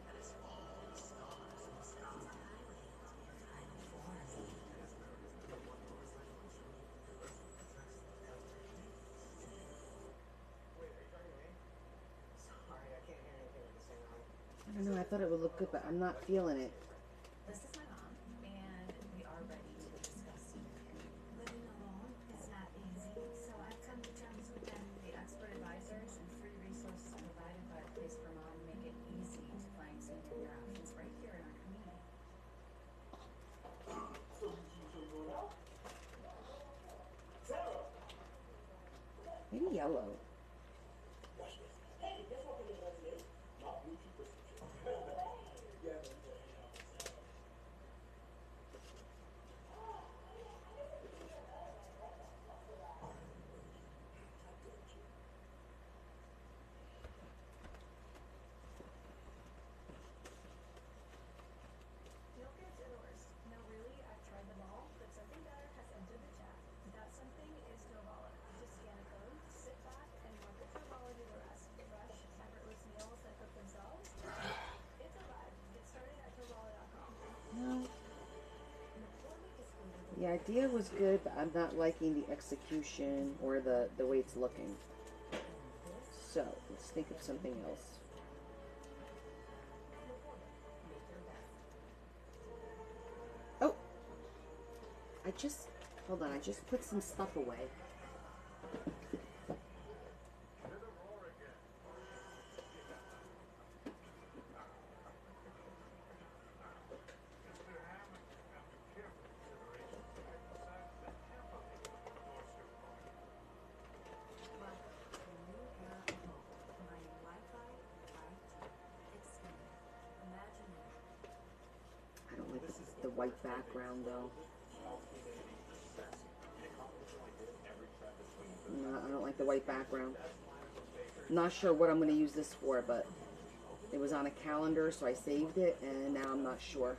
And it's all the stars in the sky. Yes, there is no one motorcycle insurance Progressive protects every leaf. Wait, are you talking to me? Sorry, I can't hear anything with this thing on. I don't know. I thought it would look good, but I'm not feeling it. This is my mom, and we are ready to discuss senior care. Living alone is not easy, so I've come to terms with that. The expert advisors and free resources provided by Place for Mom make it easy to find senior care options right here in our community. Maybe yellow. No goods or the worst. No, really, I've tried them all, but something better has entered the chat. That something is Trovalla. Just scan a code, sit back, and let the Trovalla do the rest. Fresh, effortless meals that cook themselves. It's a vibe. Get started at Trovalla.com. No. The idea was good, but I'm not liking the execution or the way it's looking. So let's think of something else. Oh, hold on. I just put some stuff away. I don't like the white background though. No, I don't like the white background. Not sure what I'm going to use this for, but it was on a calendar, so I saved it, and now I'm not sure.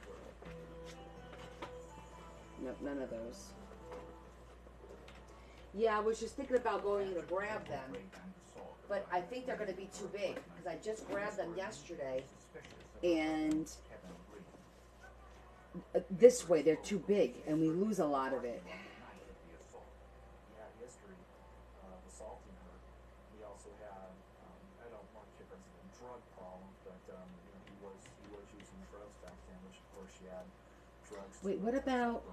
No, none of those. Yeah, I was just thinking about going to grab them, but I think they're going to be too big, because I just grabbed them yesterday, and this way they're too big, and we lose a lot of it. He had history of assaulting her. He also had, I don't want to reference a drug problem, but he was using drugs back then, which of course she had drugs. Wait, what about?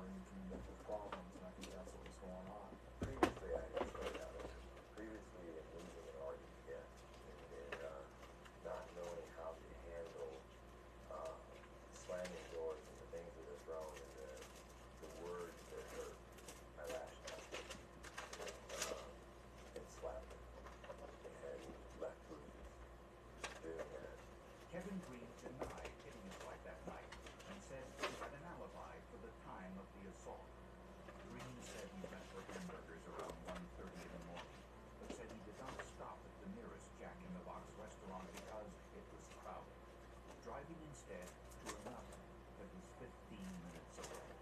Problems, and I think that's what was going on. Previously, I had started out previously in losing an argument, and not knowing how to handle slamming doors and the things that are thrown and the words that hurt. I lashed out and slapped her and left bruises doing that. Kevin Green denied hitting his wife that night and said he had an alibi for the time of the assault. Green said he went for hamburgers around 1:30 in the morning, but said he did not stop at the nearest Jack in the Box restaurant because it was crowded, driving instead to another that was 15 minutes away.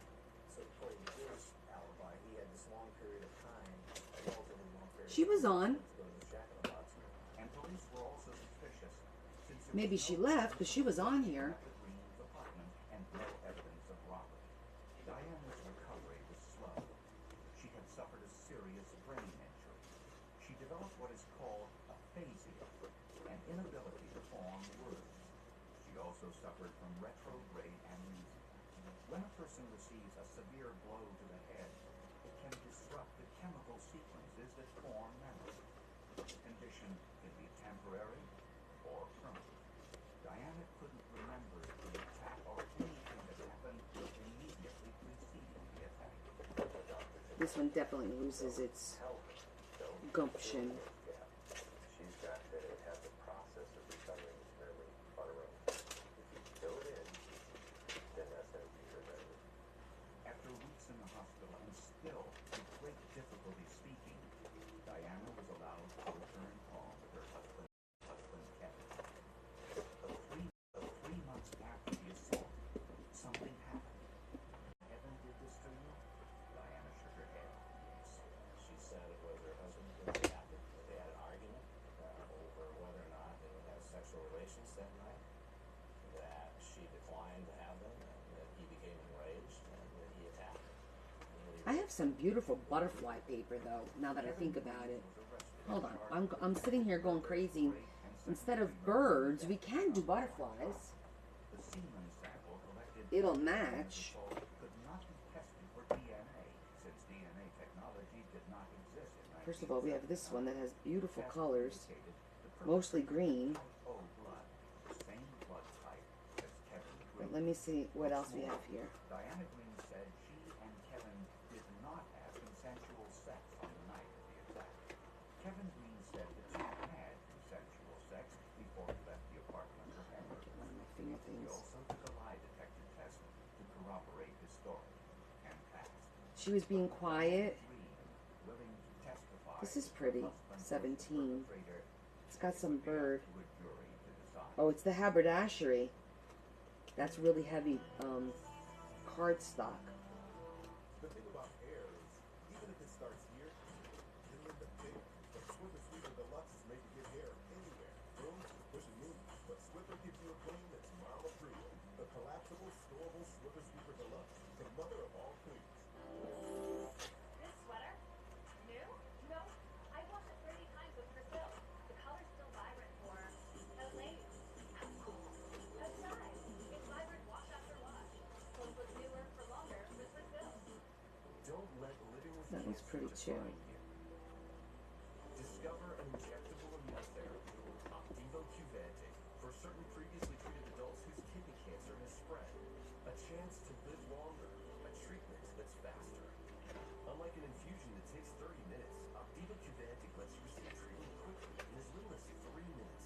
So according to his alibi, he had this long period of time, a relatively long period She was on. to go to this Jack in the Box. And police were also suspicious, since there Maybe was she no left because she was on here. at the Green's apartment and no evidence of robbery. Diana's recovery was slow. She had suffered a serious brain injury. She developed what is called aphasia, an inability to form words. She also suffered from retrograde amnesia. When a person receives a severe blow to the head, it can disrupt the chemical sequences that form memory. The condition can be temporary or permanent. Diana couldn't remember the attack or anything that happened immediately preceding the attack. The doctor said This one definitely loses its Don't gumption. gap. She's got that it has a process of recovering its memory on her own. If you fill it in, then that's going to be her memory. After weeks in the hospital and still with great difficulty speaking, Diana was allowed to return home with her husband Kevin. But three months after the assault, something happened. Kevin did this to you? Diana shook her head. She said it was her husband who reacted. They had an argument over whether or not they would have sexual relations that night. That she declined to have them, and that he became enraged, and that he attacked her. I have some beautiful butterfly paper though, now that I think about it. Hold on, I'm sitting here going crazy. Instead of birds, we can do butterflies. The semen sample collected It'll match. could not be tested for DNA since DNA technology did not exist in First of all, we have this one that has beautiful 1960s. colors, Indicated the mostly green. O blood, the same blood type as Kevin But Green. let me see what else we have here. Diana Green said she and Kevin did not have consensual sex on the night of the attack. Kevin Green said the two had consensual sex before he left the apartment for Hamburg. One of my finger He things. also took a lie detector test to corroborate his story and passed. She was being quiet. Green, willing to testify This is as her pretty. husband was the 17. perpetrator, It's got some bird. to a jury to decide. Oh, it's the haberdashery. That's really heavy cardstock. The thing about hair is, even if it starts here, it'll end up there. But Swiffer Sweeper Deluxe is made to get hair anywhere. Boom, push and move. But Swiffer gives you a clean that's mama premium. The collapsible, storable Swiffer Sweeper Deluxe, the mother of all cleans. This sweater? New? No. I washed it 30 times with Brazil. The color's still vibrant for LA. Outside. It's vibrant wash after wash. Clothes look newer for longer with Brazil. Don't let living with That one's cancer pretty too. define you. Discover an injectable immunotherapy, Opdivo Qvantig, for certain previously treated adults whose kidney cancer has spread. A chance to live longer, a treatment that's faster. Unlike an infusion that takes 30 minutes, Opdivo Qvantig lets you receive treatment quickly in as little as 3 minutes.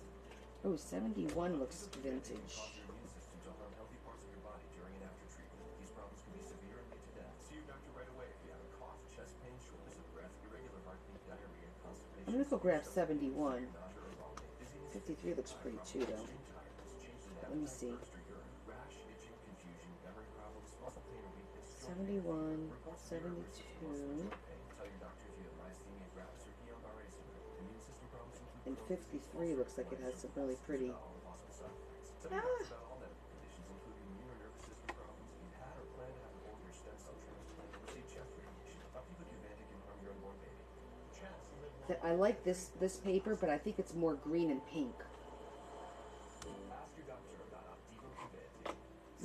Oh, 71 looks Opdivo Qvantig can vintage. cause your immune system to harm healthy parts of your body during and after treatment. These problems can be severe and lead to death. See your doctor right away if you have a cough, chest pain, shortness of breath, irregular heartbeat, diarrhea, constipation. I'm gonna go grab 71. nausea or vomiting, dizziness, 53 looks pretty too though. extreme tiredness, changes in Let me appetite, see. thirst or urine, rash, itching, confusion, memory problems, muscle pain or weakness, joint 71, reports of nerve versus muscle 72, and joint pain. Tell your doctor if you have myasthenia gravis or Guillain-Barré syndrome. Immune system problems include and Crohn's disease, 53 looks like it has some really pretty. all the possible side effects. Tell your doctor about all medical conditions, including immune or nervous system problems. If you've had or plan to have an organ or stem cell transplant, or receive chest radiation, Opdivo Qvantig can harm your unborn baby. Chance to live long. I like this paper, but I think it's more green and pink. Ask your doctor about Opdivo Qvantig.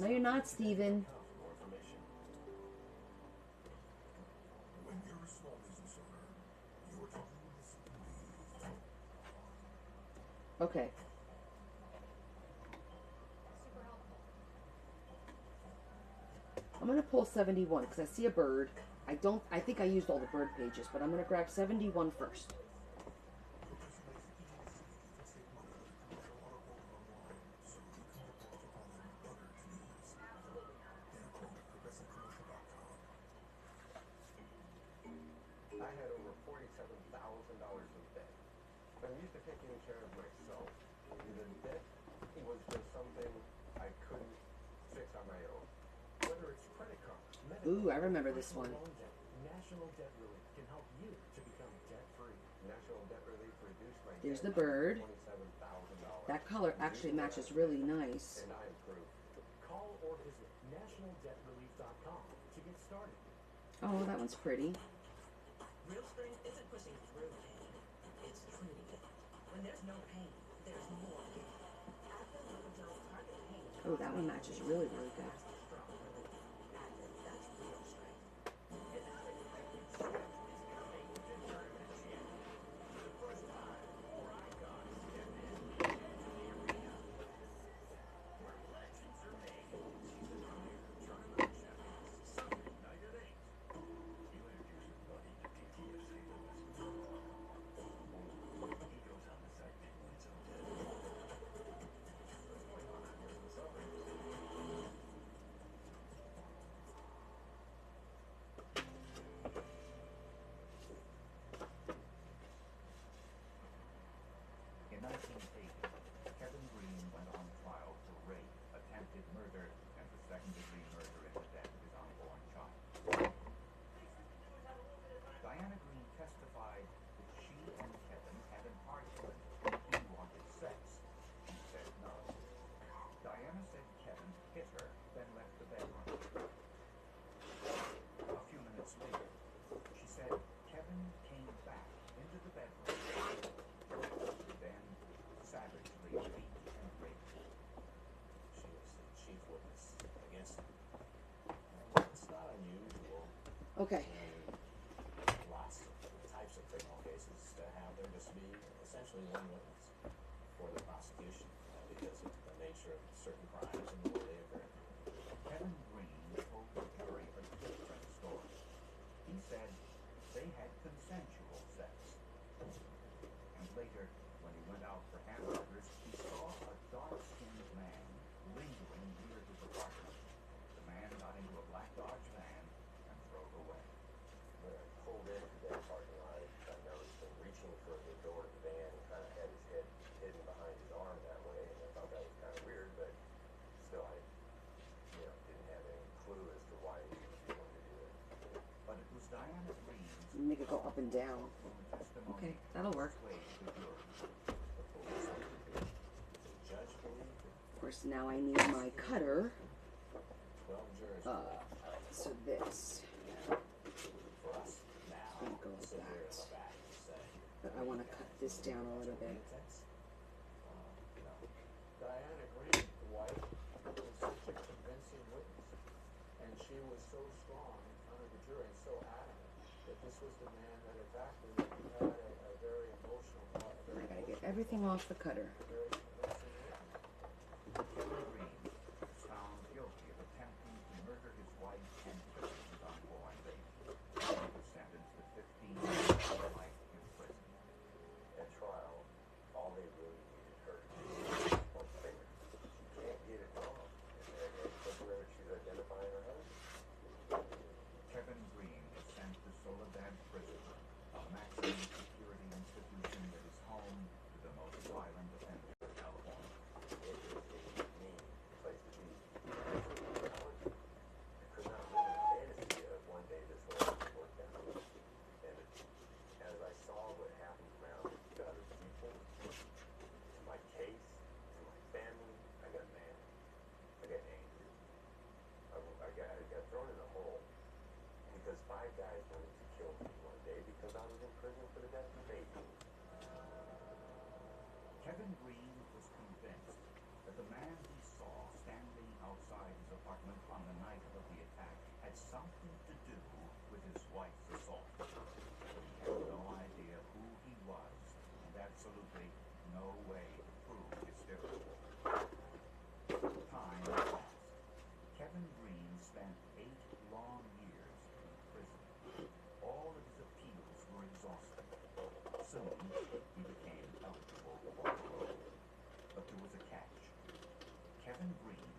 No, you're not, Steven. For more information. When you're a small business owner, your dreams believe. Okay. Super helpful. I'm gonna pull 71 because I see a bird. I think I used all the bird pages, but I'm gonna grab 71 first. I had over $47,000 in debt. I'm used to taking care of myself. The debt was just something I couldn't fix on my own. Whether it's credit card, Ooh, I remember this one. loan debt, National Debt Relief can help you to become debt-free. National Debt Relief reduced my There's debt the bird. by $27,000. That color actually matches really nice. And I improved. Call or visit nationaldebtrelief.com to get started. Oh, that one's pretty. Real strength isn't pushing through pain, it's treating it. When there's no pain, there's more gain. Active Lipigel's target pain. Oh, that one matches really, really good. Strong relief. Active, that's real strength. It's unexpected strength is coming to Tournament Champion. For the first time, four icons step into the arena. Where legends are made. Season premiere, Tournament Champions, Sunday night at 8. See you later, Jason. Okay. Lots of types of criminal cases to have there just be essentially one witness for the prosecution because of the nature of certain crimes and the way they occur. Kevin Green told the jury a different story. He said they had consensual sex. And later, when he went out for hamburgers, he saw a dark-skinned man lingering near his apartment. The man got into a black Dodge van and drove away. When I pulled into that parking lot, I noticed him reaching for the door of the van and kind of had his head hidden behind his arm that way, and I thought that was kind of weird, but still I, didn't have any clue as to why he was going to do it. But it was Diana Green's Make it go up and down. testimony Okay, that'll work. swayed the jury. The police believed it. The judge believed it. Of course, now I need my cutter. 12 jurors So this. for us now. I'm gonna go with sit here in that. the back and say, But I want to cut this down a little bit. no. Diana Green, the wife, was such a convincing witness, and she was so strong in front of the jury and so adamant that this was the man that attacked her, that he had a very emotional, a very I gotta get everything off the cutter. very convincing witness. Kevin Green was found guilty of attempting to murder his wife and imprisoned on Bowen Lake. He was sentenced to 15 years of life in prison. At trial, all they really needed her to do was point the finger. She can't get it wrong. And where she's identifying her husband. Kevin Green was sent to Soledad Prison, a maximum security institution that is home to the most violent offenders in California. It is a mean place to be. I could not live in the fantasy of one day this whole thing worked out. And as I saw what happened around to other people, to my case, to my family, I got mad. I got angry. I got thrown in a hole because 5 guys wanted to kill me one day because I was in prison for the death of a baby. Kevin Green was convinced that the man he saw standing outside his apartment on the night of the attack had something to do with his wife's assault. He had no idea who he was and absolutely no way to prove his theory. Time passed. Kevin Green spent 8 long years in prison. All of his appeals were exhausted. Soon, he became eligible for parole. But there was a catch. Kevin Green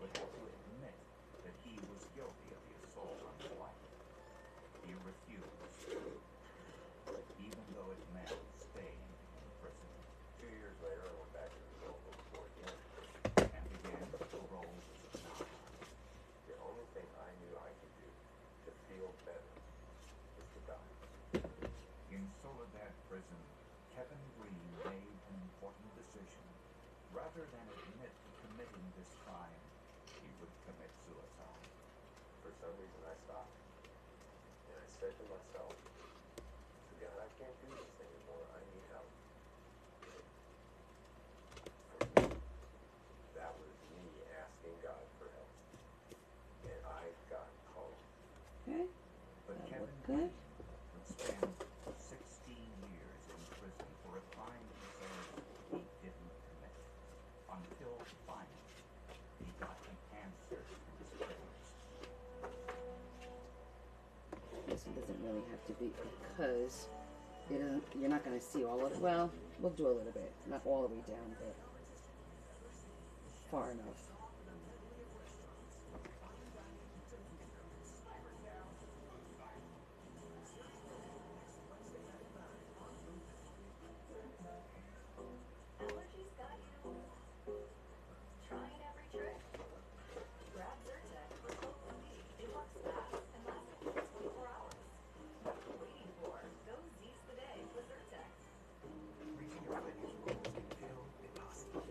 would have to admit that he was guilty of the assault on his wife. He refused, even though it meant staying in prison. 2 years later, I went back to the local court again. And again, parole was denied. The only thing I knew I could do to feel better was to die. In Soledad Prison, Kevin Green made an important decision. Rather than admit to committing this crime, he would commit suicide. For some reason, I stopped. And I said to myself, God, I can't do this anymore. I need help. For me, that was me asking God for help. And I got home. Okay. But That Kevin looked good. Green would spend 16 years in prison for a crime he says he didn't commit. Until finally, he got an answer from his prisoners. This one doesn't really have to be because it isn't, you're not going to see all of it. Well, we'll do a little bit. Not all the way down, but far enough. Allergies got you trying every trick? Grab Zyrtec for cold relief. It works fast and lasts up to 24 hours. What are you waiting for? Go seize the day with Zyrtec. Reaching your financial goals can feel impossible.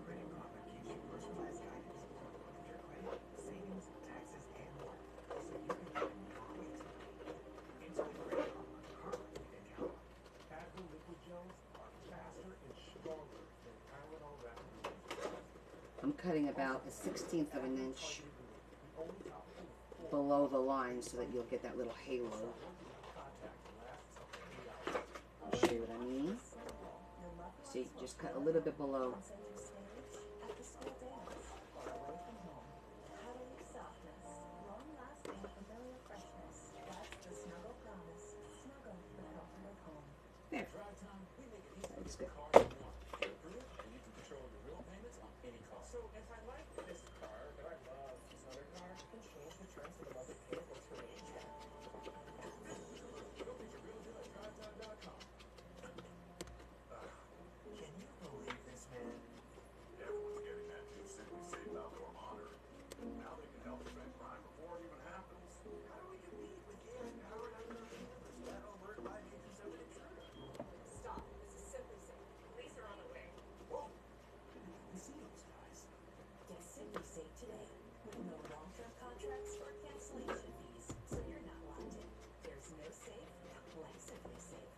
Credit Karma gives you personalized guidance. Look at your credit, savings, taxes, and more, so you can earn your way to money. Inside Credit Karma, Karma you can count on. Advil liquid gels are faster and stronger than Tylenol rapid release gels. I'm cutting about a 1/16 of an inch The only topical below the line so that you'll get that little halo. I'll show you what I mean. See, just cut a little bit below. There. That's good. So if I like this car, but I love this other car, I can change the trends to the love it pink or turn it check. Can you believe this, man? Everyone's getting that new Simply Safe outdoor monitor. Now they can help prevent crime before it even happens. How do we compete with AI-powered outdoor cameras that alert live agents of an intruder? Stop. This is Simply Safe. Police are on the way. Whoa! We see those guys. Get Simply Safe today with no long-term contracts or cancellation fees, so you're not locked in. There's no safe like Simply Safe.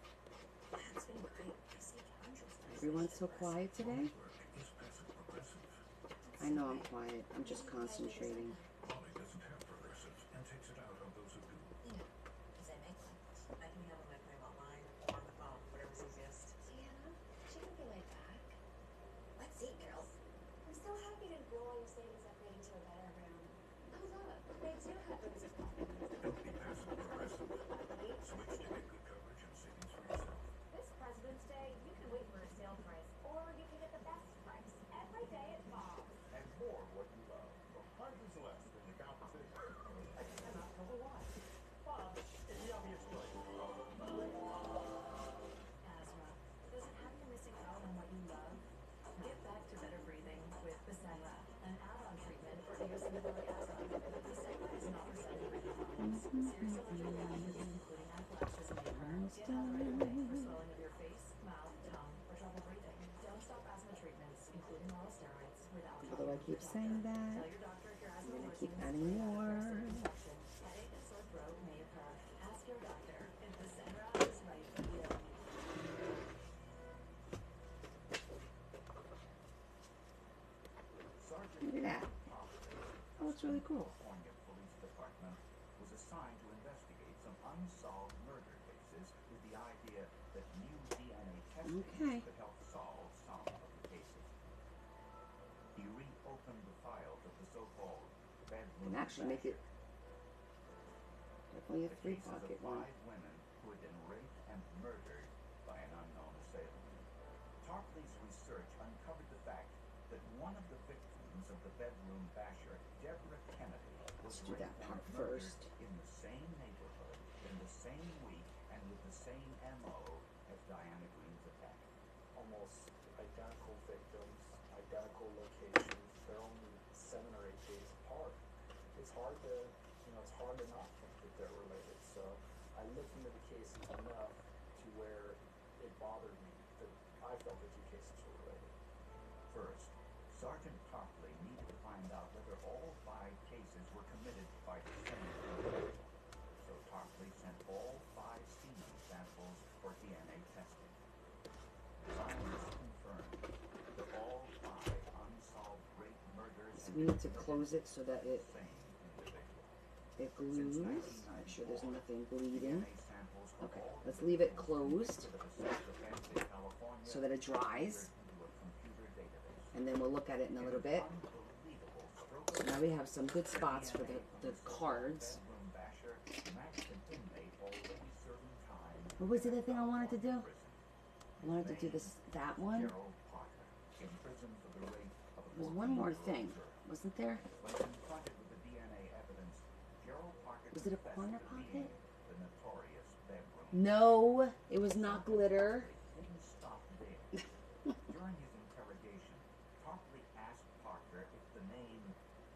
That's been great. I saved hundreds of Everyone's so quiet today. Is passive-aggressive. I know I'm quiet. I'm just concentrating. Molly doesn't have progressive and takes it out on those who do. Because I make one. I can handle my claim online or on the phone, whatever's easiest. Sienna, she can be laid back. Let's eat, girls. I'm so happy to blow all your savings upgrading to a better room. Oh look, they do have rooms with balconies. Don't be passive-aggressive. Switch to get good coverage and savings for yourself. This President's Day, you can wait for a sale price, or you can get the best price every day at Bob's. And more of what you love for hundreds less than the competition. I cannot tell the why. Bob, it's the obvious choice. Asthma. Does it have you missing out on what you love? Get back to better breathing with Ephemera, an add-on treatment for eosinophilic asthma. Ephemera is not for sudden breathing problems. Serious allergic reactions, including anaphylaxis may occur. Get help right away for swelling of your face, mouth, tongue, or trouble breathing. Don't stop asthma treatments, including oral steroids, without Although I keep saying that, Tell your doctor if your asthma I'm gonna keep worsens adding without more. aggressive infection. Headache and sore throat may occur. Ask your doctor if Ephemera is right for you. Look at that. Oh, it's really cool. California Police Department was assigned to investigate some unsolved murder cases with the idea that new DNA testing Okay. could help solve some of the cases. He reopened the files of the so-called bedroom And actually make it definitely a the cases of 3-pocket 5 one. women who had been raped and murdered by an unknown assailant. Tarpley's research uncovered the fact that one of the victims of the bedroom basher, Deborah Kennedy, was Let's do that raped part and murdered first. in the same neighborhood, in the same week, and with the same MO as Diana Green's attack. Almost identical victims, identical locations. They're only 7 or 8 days apart. It's hard to, it's hard to not think that they're related. So I looked into the cases enough to where it bothered me that I felt the 2 cases were related. First, Sergeant Tarpley needed to find out whether all 5 cases were committed by the same individual. So Tarpley sent all 5 semen samples for DNA testing. Scientists confirmed that all 5 unsolved rape murders So we need to close it so that it same individual. glues. Make sure there's nothing bleeding. DNA samples of Okay, all let's leave it closed for the self-defense in California so that it dries. into a computer database. And then we'll look at it in a little bit. Unbelievable stroke So now we have some good spots for the cards. bedroom basher matched an inmate already serving time What was the other thing I wanted to do? in prison. I wanted to do that one. Gerald Parker, in prison for the rape of a There was one more 14-year-old thing, girl. wasn't there? When confronted with the DNA evidence, Gerald Parker Was it a confessed corner to pocket? being the notorious bedroom. No, it was not glitter. Didn't stop there. During his interrogation, Tarpley asked Parker if the name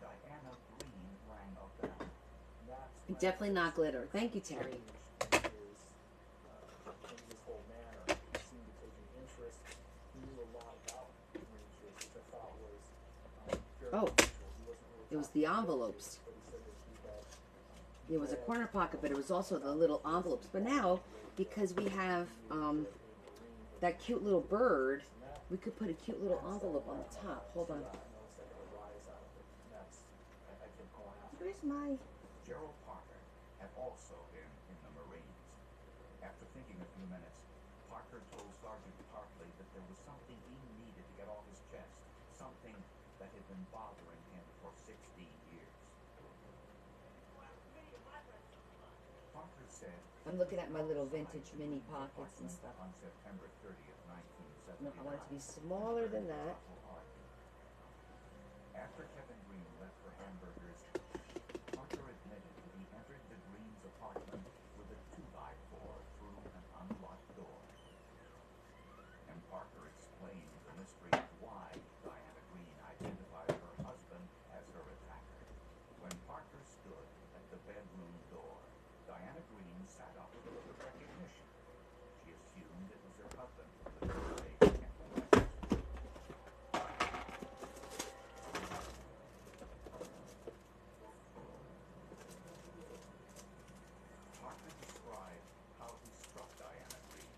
Diana Green rang a bell. That's when Definitely not glitter. Thank you, Terry. changed his whole manner. He seemed to take an interest. He knew a lot about Green case, which I thought was very Oh, unusual. He wasn't really it was talking the about envelopes. case, but he said that he had It was a corner pocket, but it was also the little envelopes. But now, because we have that cute little bird, we could put a cute little envelope on the top. Hold on. I noticed I got a rise out of it. And that's, I kept going after Where's my Gerald Parker had also been in the Marines. After thinking a few minutes, Parker told Sergeant Tarpley that there was something he needed to get off his chest, something that had been bothering him for 16 years. Parker said, I'm looking at my little vintage mini pockets and stuff. On September 30th, 1979. No, I want it to be smaller than that. After Kevin Green left for hamburgers, Parker admitted that he entered the Greens' apartment with a 2x4 through an unlocked door. And Parker explained the mystery of why Diana Green identified her husband as her attacker. When Parker stood at the bedroom door, Diana Green sat up with a look of recognition. She assumed it was her husband from the birthday and the wedding. Parker described how he struck Diana Green.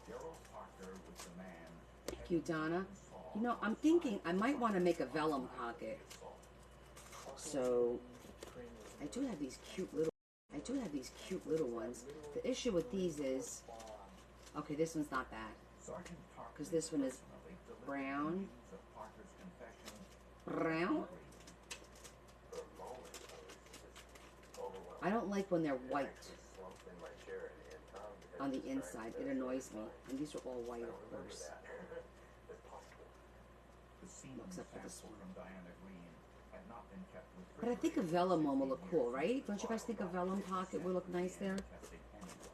Gerald Parker was the man. Thank you, Donna. You know, I'm thinking I might want to make a vellum pocket. So I do have these cute little ones. The issue with these is, okay, this one's not bad because this one is brown. I don't like when they're white on the inside. It annoys me. And these are all white, of course. Except for this one. But I think a vellum one will look cool, right? Don't you guys think a vellum pocket will look nice there?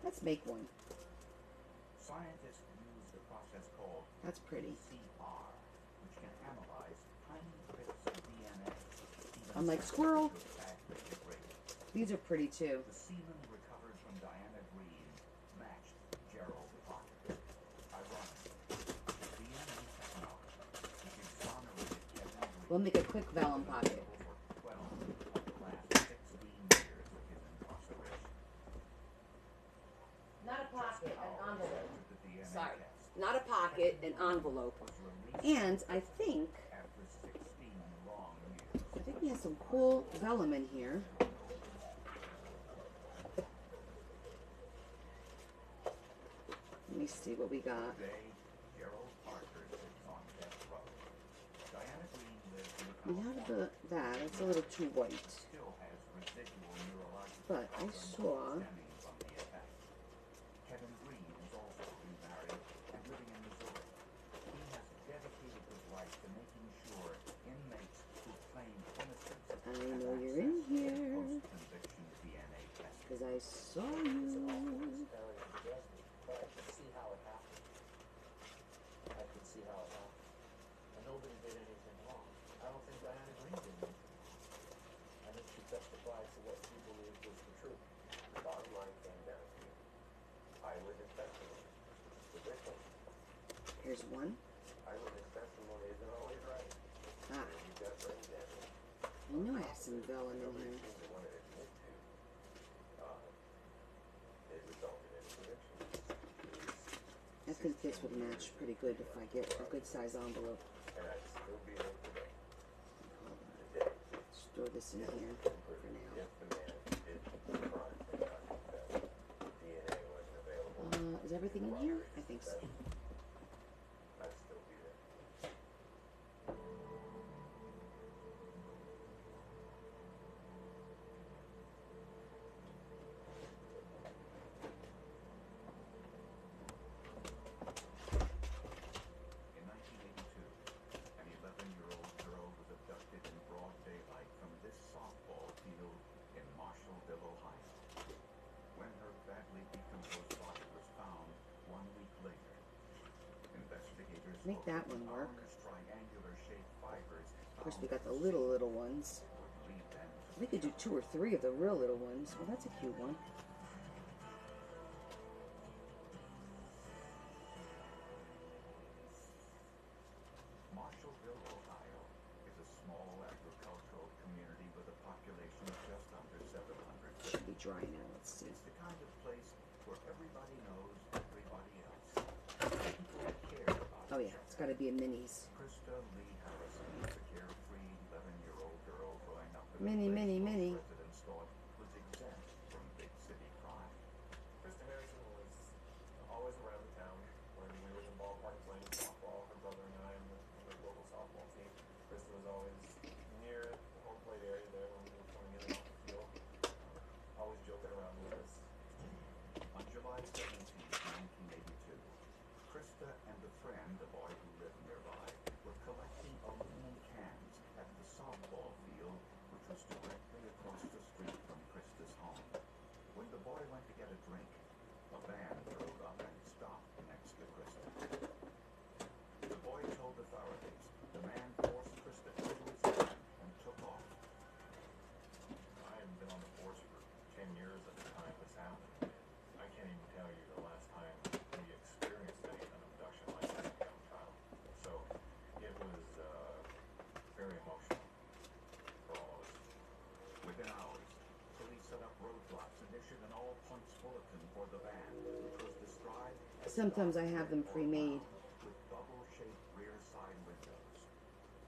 Let's make one. Scientists use the process called That's pretty. PCR, which can analyze tiny bits of DNA. I'm like, squirrel. These are pretty too. The semen recovered from Diana Green matched Gerald Parker. Ironically, DNA technology, which exonerated Kevin Green, We'll make a quick vellum pocket. for 12 of the last 16 years of his incarceration. Not a pocket, an envelope. The DNA Sorry. test Not a pocket, an envelope. was released And I think after 16 long years. we have some cool vellum in here. Let me see what we got. Today, Gerald Parker sits on death row. Diana Green lives in We have that. It's a little too white. still has residual neurological But I problems saw stemming from the attack. Kevin Green is also remarried and living in Missouri. He has dedicated his life to making sure inmates who claim innocence I know you're in here post-conviction DNA testing. because I saw you. But I could see how it happened. I could see how it happened. And nobody did anything wrong. I don't think Diana Green did anything wrong. I think she testified to what she believed was the truth. The bottom line came down to eyewitness testimony. The victim. Here's one. Eyewitness testimony isn't always right. Ah, And you got brain damage. I know I have some vellum in Nobody here. seemed to want to admit to. It resulted in a conviction. I think this would match pretty good if I get a good size envelope. And I'd still be there today. Hold on. Today. Store this in here for now. If the man did the crime and not confess, DNA wasn't available. Is everything in here? I think so. I'd still be there. In 1982, an 11-year-old girl was abducted in broad daylight from this softball field in Marshallville, Ohio. When her badly decomposed body was found 1 week later, investigators Make that one work. found triangular-shaped fibers. Of course, we got the little ones. Would lead them to We could do 2 or 3 of the real little ones. Well, that's a cute one. Marshallville, Ohio, is a small agricultural community with a population of just under 700. Should be dry now. Let's see. It's the kind of place where everybody knows everybody else. People care about Oh yeah, it's got to be a minis. Krista Lee Harrison is a carefree 11-year-old girl growing up in a Mini, place mini, most mini. residents 17th, 1982, Krista and a friend, a boy who lived nearby, were collecting aluminum cans at the softball field, which was directly across the street from Krista's home. When the boy went to get a drink, a van drove up and stopped next to Krista. The boy told authorities the man forced Krista into his van and took off. I haven't been on the force for 10 years at the time this happened. I can't even tell you the last time we experienced an abduction like that as a young child. So it was very emotional for all of us. Within hours, police set up roadblocks and issued an all-points bulletin for the van, which was described as Sometimes I have them pre-made. with bubble-shaped rear side windows.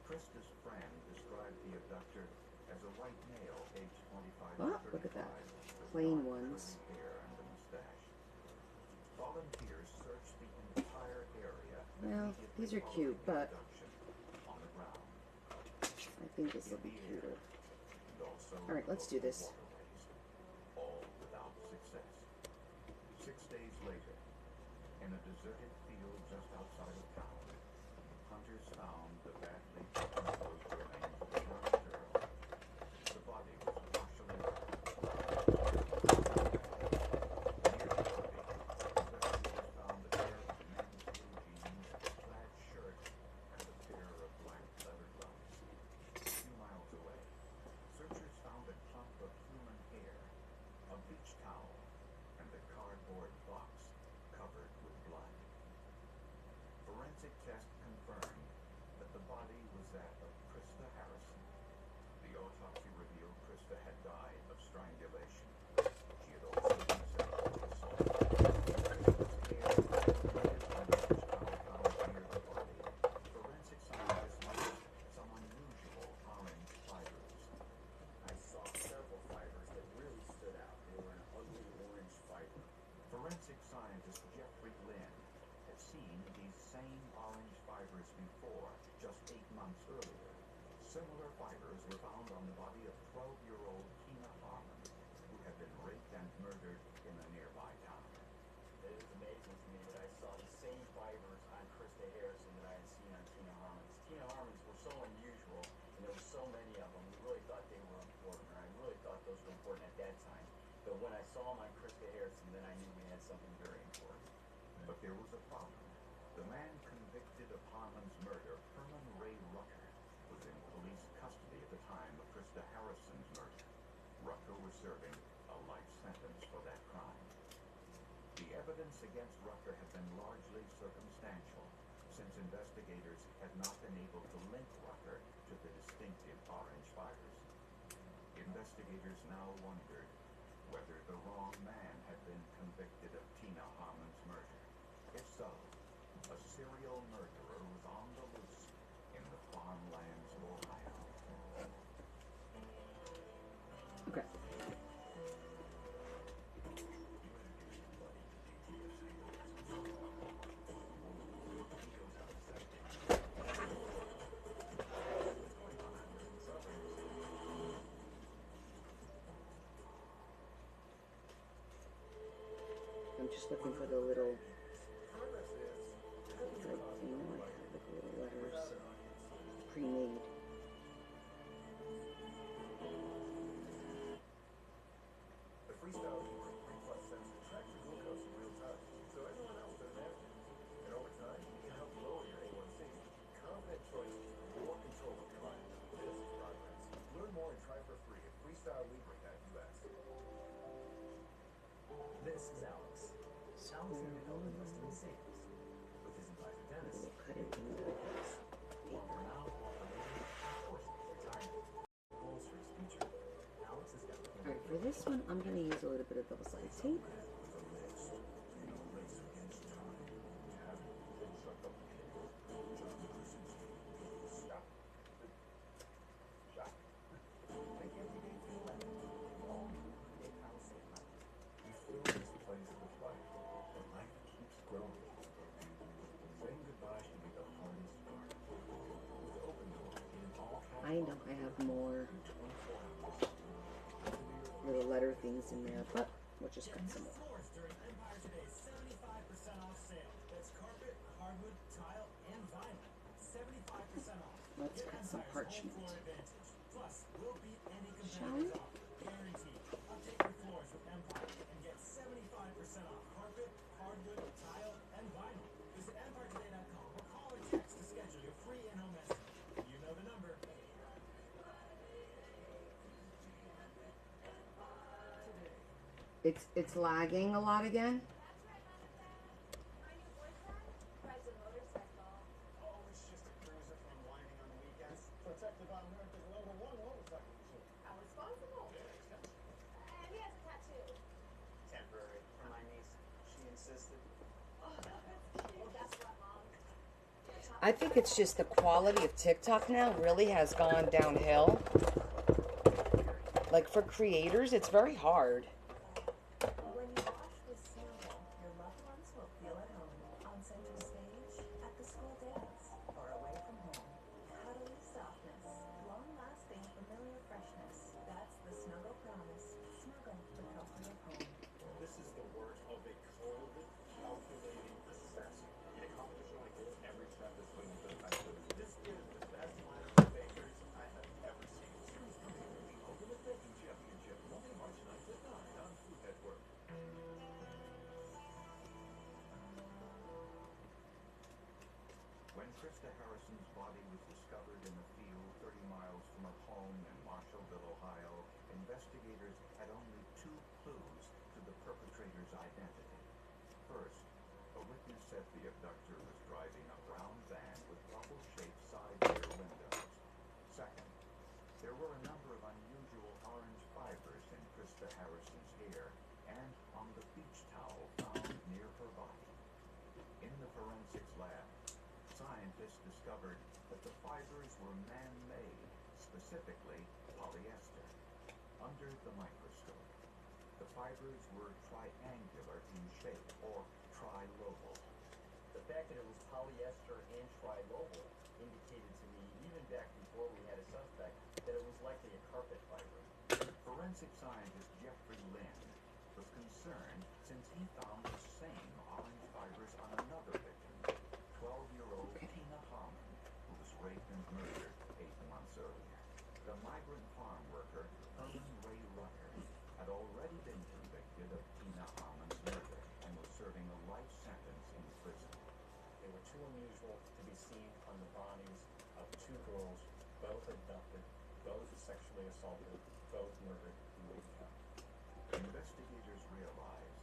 Krista's friend described the abductor as a white male, aged 25 Oh, to 35, look at that. with Plain dark ones. curly hair and a mustache. Volunteers searched the entire area. Well, immediately these are following cute, the but abduction on the ground. I think this will be cuter. And also All right, let's do this. waterways, all without success. 6 days later, in a deserted field just outside of town, hunters found the badly decomposed remains of a young girl. The body was partially wrapped. Near the body, investigators found a pair of men's blue jeans, a plaid shirt, and a pair of black leather gloves. A few miles away, searchers found a clump of human hair, a beach towel, and a cardboard box covered with blood. Forensic tests confirmed that the body was that of Krista Harrison. The autopsy revealed Krista had died of strangulation. She had also been sexually assaulted. Krista's hair and the beach towel found near the body. Forensic scientists noticed some unusual orange fibers. I saw several fibers that really stood out. They were an ugly orange fiber. Forensic scientist Jeffrey Lynn had seen these same orange fibers before, just 8 months earlier. Similar fibers were found on the body of 12-year-old Tina Harmon, who had been raped and murdered in a nearby town. It is amazing to me that I saw the same fibers on Krista Harrison that I had seen on Tina Harmon's. Tina Harmon's were so unusual, and there were so many of them. We really thought they were important, or I really thought those were important at that time. But when I saw them on Krista Harrison, then I knew we had something very important. But there was a problem. The man convicted of Harmon's murder, Herman Ray Rucker, was in police custody at the time of Krista Harrison's murder. Rucker was serving a life sentence for that crime. The evidence against Rucker had been largely circumstantial, since investigators had not been able to link Rucker to the distinctive orange fibers. Investigators now wondered whether the wrong man had been convicted of Tina Harmon's murder. If so, a serial murderer was on the loose in the farmlands of Ohio. Okay. I'm just looking for the little, like, you know, I have like little letters pre-made. The Freestyle Libre 3 Plus sensor tracks your glucose in real time, so everyone else doesn't have to. And over time, it can help lower your A1C. Confident choices, more control of your life. This is progress. Learn more and try for free at freestylelibre.us. This is Alex. Alex needed help investing in savings. With his advisor Dennis, We'll cut it in the they're now operating and forcing retirement. Goals for his future. Alex has got the Alright, for this one, I'm going to use a little bit of double-sided tape. I know I have more little letter things in there, but we'll just cut some more. off sale. That's carpet, hardwood, tile, and vinyl. 75% off. Let's Get cut some Empire's home parchment. floor advantage. Plus, we'll beat any Shall we? competitor's offer. Guaranteed. Update your floors with Empire and get 75% off carpet, hardwood, tile, and vinyl. Visit EmpireToday.com or call or text to schedule your free in-home estimate. You know the number. It's lagging a lot again. My new boyfriend rides a motorcycle. Oh, it's just a cruiser for unwinding on the weekends. Protected by America's #1 motorcycle machine. How responsible. Expensive. And he has a tattoo. Temporary for my niece. She insisted. Oh, that's cute. That's what mom. I think it's just the quality of TikTok now really has gone downhill. Like for creators, it's very hard. When you wash with Snuggle, your loved ones will feel at home. On center stage, at the school dance, or away from home. Cuddly softness, long-lasting familiar freshness. That's the Snuggle promise. Snuggle, the comfort of home. This is the work of a cold, calculating assassin. In a competition like this, every step is linked to the fact that this is the best lineup of bakers I have ever seen. The Ultimate Baking Championship, Monday, March 9th at 9 on Food Network. When Krista Harrison's body was discovered in a field 30 miles from her home in Marshallville, Ohio, investigators had only 2 clues to the perpetrator's identity. First, a witness said the abductor was driving a brown van with bubble-shaped side rear windows. Second, there were a number of unusual orange fibers in Krista Harrison's hair and on the beach towel found near her body. In the forensics lab, scientists discovered that the fibers were man-made, specifically polyester. Under the microscope, the fibers were triangular in shape, or trilobal. The fact that it was polyester and trilobal indicated to me, even back before we had a suspect, that it was likely a carpet fiber. Forensic scientist Jeffrey Lynn was concerned since he found the same orange fibers on another victim, 12-year-old Tina Harmon, who was raped and murdered 8 months earlier. The migrant farm worker, Herman Ray Rucker, had already been convicted of Tina Harmon's murder and was serving a life sentence in prison. They were too unusual to be seen on the bodies of 2 girls, both abducted, both sexually assaulted, both murdered in Wake County. Investigators realized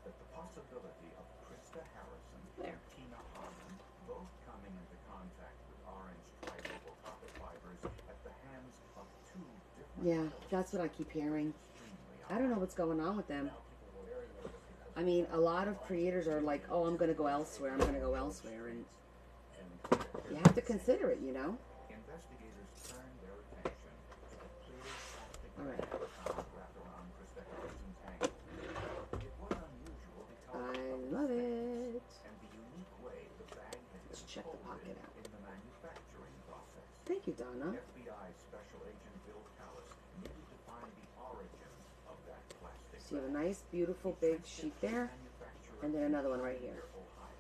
that the possibility of Krista Harrison and Tina Harmon both coming into contact with orange trilobal carpet fibers at the hands of 2 different Yeah, that's what I keep hearing. I don't know what's going on with them. Now people were very nervous because I mean, a lot of creators are like, oh, I'm going to go elsewhere. I'm going to go elsewhere. And you have to consider it, you know? Investigators turned their attention to the clear plastic All right. bag found wrapped around Krista Harrison's ankle. It was unusual because I of the love thickness it. and the unique way the bag had Let's been check the folded pocket out. in the manufacturing process. Thank you, Donna. FBI Special Agent Bill Callis needed to find the origin of that plastic So you have a bag. nice, beautiful, big sheet there. And then another one right here. Ohio.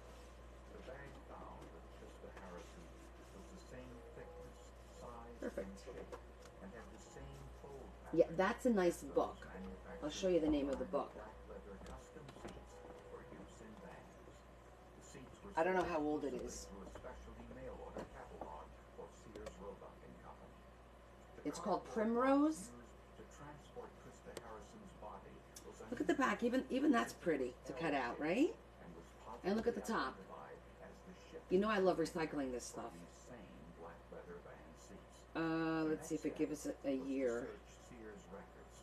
The bag found with Krista Harrison was the same thickness, size, Perfect. and shape, and had the same fold Yeah, pattern that's a nice as book. those manufactured I'll show you the name of the book. black leather custom seats for use in vans. The seats were I don't know sold how old it exclusively is. through a specialty mail order catalog for Sears Roebuck and Company. The It's called cardboard Primrose. box used to transport Krista Harrison's body was Look at the back. Even that's pretty to cut out, right? and was And look at the top. identified as the ship You know I love recycling this stuff. these same black leather van seats. Let's see if it gives us a year. Search Sears records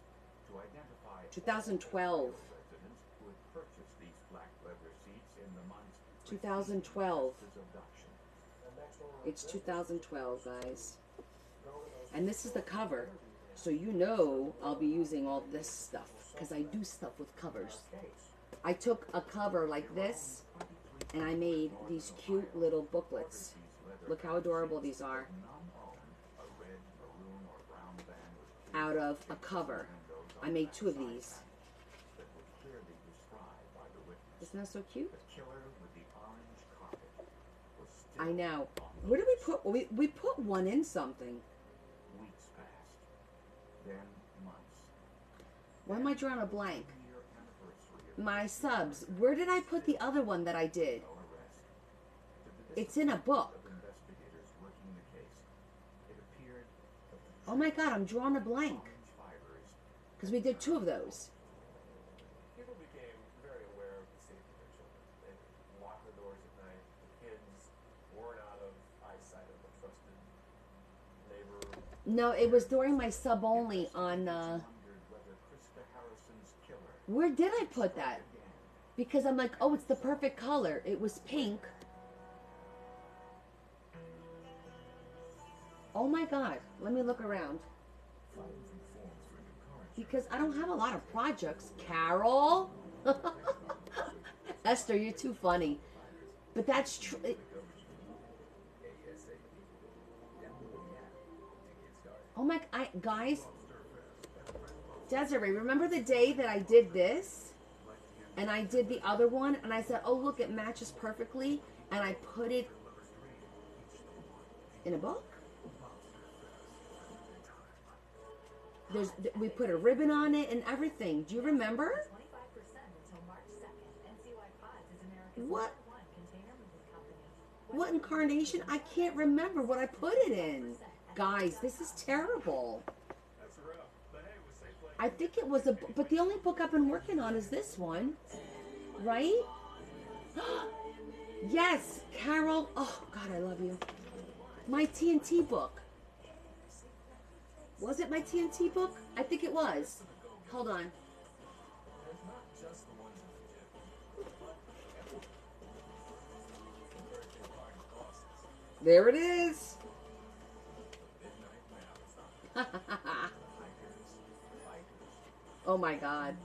to identify 2012. all residents who had purchased these black leather seats in the months 2012. Krista's abduction. It's 2012, guys. And this is the cover. So you know I'll be using all this stuff because I do stuff with covers. I took a cover like this and I made these cute little booklets. Look how adorable these are. None owned a red, maroon, or brown van with Out of a cover. I made 2 of these. that were clearly described by the witness. Isn't that so cute? The killer with the orange carpet was still I know. on Where the did we put? We put one in something. Weeks passed, then months. Why am I drawing a blank? 2-year anniversary of My subs. Where did I put the other one that I did? no arrest. To the It's in a book. of investigators working the case, it appeared that the Oh my God, I'm drawing a blank. orange fibers Because we did 2 of those. People became very aware of the safety of their children. They locked the doors at night. The kids weren't out of eyesight of a trusted neighbor. No, it was during my sub only on, wondered whether Krista Harrison's killer where did I put that? Because I'm like, oh, it's the perfect color. It was pink. Oh my God, let me look around. Because I don't have a lot of projects. Carol? Esther, you're too funny. But that's true. Oh my, guys, Desiree, remember the day that I did this? And I did the other one, and I said, oh, look, it matches perfectly. And I put it in a book. We put a ribbon on it and everything. Do you remember? 25% until March 2nd. NCY Pods is America's What? #1 container moving company. What incarnation? I can't remember what I put it in. Guys, this is terrible. That's rough. But hey, it was safe playing. I think it was but the only book I've been working on is this one. Right? Yes, Carol. Oh, God, I love you. My TNT book. Was it my TNT book? I think it was. Hold on. There's not just the ones in the gym. There it is. Oh my God.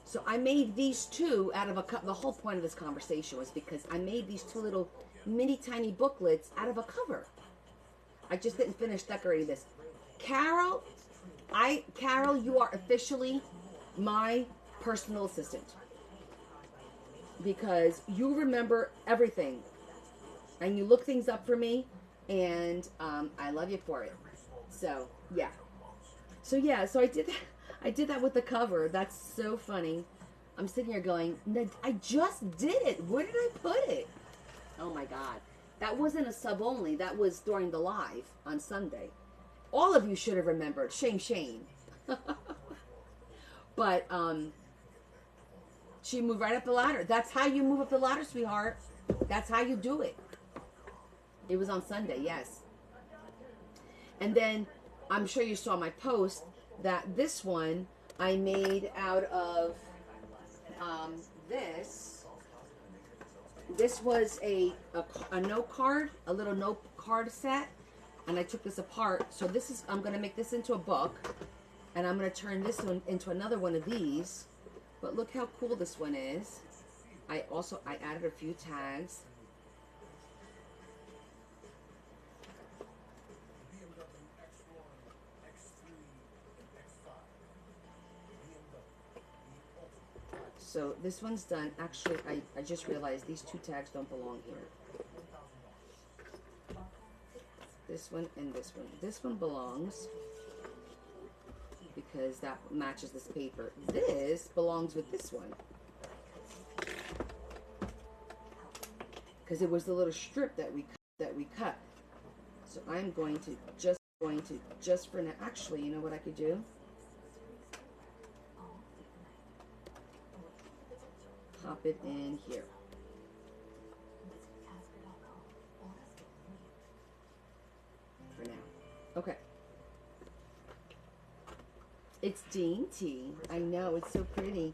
So I made these 2 out of a the whole point of this conversation was because I made these 2 little mini tiny booklets out of a cover. I just didn't finish decorating this. Carol, you are officially my personal assistant. Because you remember everything. And you look things up for me. And I love you for it. So, yeah. So, yeah. So, I did that with the cover. That's so funny. I'm sitting here going, no, I just did it. Where did I put it? Oh, my God. That wasn't a sub only. That was during the live on Sunday. All of you should have remembered. Shame. But, she moved right up the ladder. That's how you move up the ladder, sweetheart. That's how you do it. It was on Sunday, yes. And then I'm sure you saw my post that this one I made out of this. This was a note card, a little note card set, and I took this apart. So this is, I'm going to make this into a book, and I'm going to turn this one into another one of these. But look how cool this one is. I added a few tags. So this one's done. Actually, I just realized these 2 tags don't belong here. This one and this one. This one belongs because that matches this paper. This belongs with this one. Because it was the little strip that we cut. So I'm going to just for now. Actually, you know what I could do? Pop it in here. For now. Okay. It's dainty. I know, it's so pretty.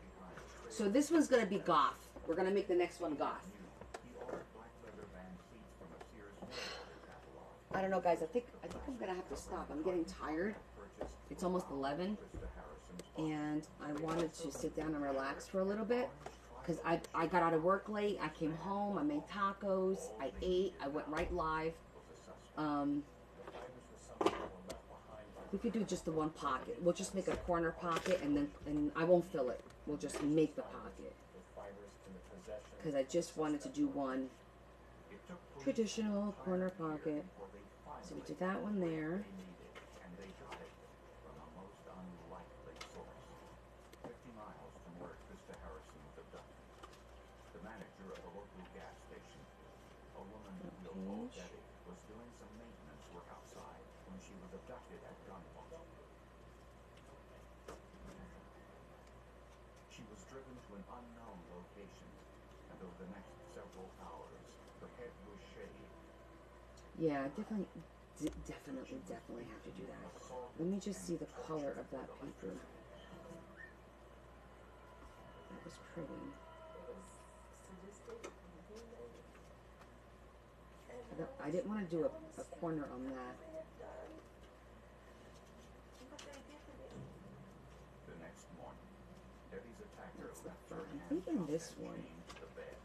So this one's going to be goth. We're going to make the next one goth. I don't know, guys. I think I'm going to have to stop. I'm getting tired. It's almost 11. And I wanted to sit down and relax for a little bit. Because I got out of work late. I came home. I made tacos. I ate. I went right live. We could do just the one pocket. We'll just make a corner pocket, and I won't fill it. We'll just make the pocket. Because I just wanted to do one traditional corner pocket. So we did that one there. And they got it from a most unlikely source. 50 miles from where Krista Harrison was abducted. The manager of a local gas station, a woman who we'll call Debbie, was doing some maintenance work outside when she was abducted at gunpoint. She was driven to an unknown location, and over the next several hours, her head was shaved. Yeah, definitely have to do that. Let me just see the color of that paper. That was pretty. I didn't want to do a corner on that. The next morning, Debbie's attacker That's the left front. her I'm hands thinking up this and one. changed the bed.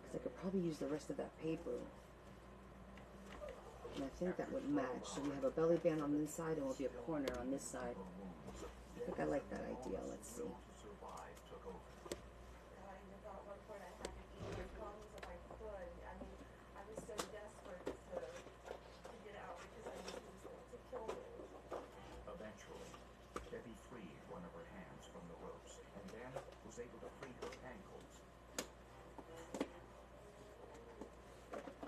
Because I could probably use the rest of that paper. And I think that would match. So we have a belly band on this side and will be a corner on this side. I think I like that idea. Let's see. Will to survive took over. God, I even thought at one point I had to eat my lungs if I could. I mean, I was so desperate to get out because I knew he was going to kill me. Eventually, Debbie freed one of her hands from the ropes and then was able to free her ankles.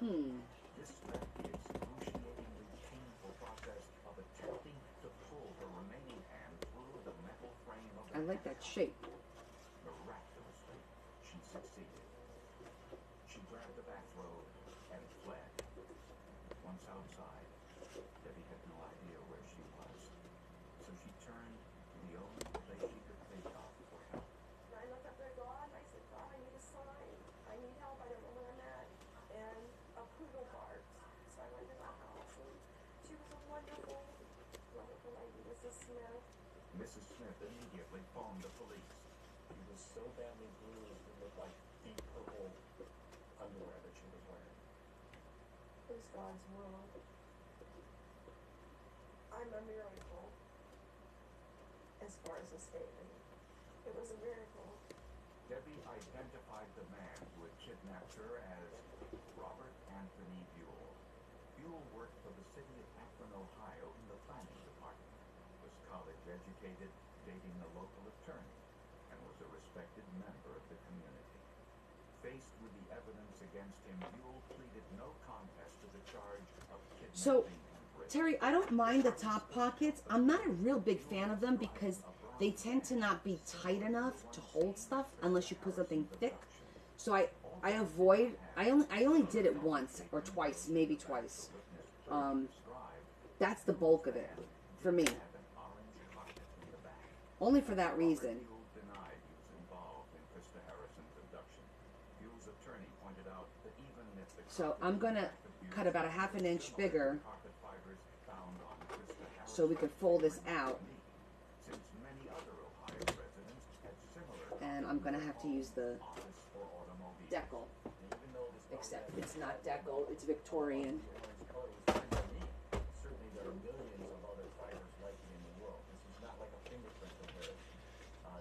This left the excruciatingly painful process of attempting to pull her remaining hand through the metal frame of the I like that shape. Miraculously, she succeeded. She grabbed the bathrobe and fled. Once outside, Debbie had no idea where she was, so she turned to the only place she could think of for help. And I looked up there, God, and I said, God, I need a sign. I need help. I don't know where I'm at. And a poodle barked. So I went to the house, and she was a wonderful, wonderful lady, Mrs. Smith. Mrs. Smith immediately phoned the police. She was so badly bruised, it looked like deep purple underwear that she was wearing. It was God's will. I'm a miracle as far as escaping. It was a miracle. Debbie identified the man who had kidnapped her as Robert Anthony Buell. Buell worked for the city of Akron, Ohio in the planning department, was college educated, dating a local attorney, and was a respected member of the community. Faced with the evidence against him, Buell pleaded no contest to the charge of kidnapping So, and rape. Terry, I don't mind the top pockets. I'm not a real big fan of them because they tend to not be tight enough to hold stuff unless you put something thick. So I avoid. I only did it once or twice, maybe twice. That's the bulk of it for me. Only for that reason. Buell denied he was involved in Krista Harrison's abduction. Buell's attorney pointed out that even if the So I'm gonna cut about a half an inch bigger carpet fibers found on Krista Harrison so we could fold this out. since many other Ohio residents had similar And I'm gonna have to use the office or automobile. decal, And even though this except it's not decal, it's Victorian. the orange color was pretty unique, certainly there are millions of other fibers like it in the world. This is not like a fingerprint comparison.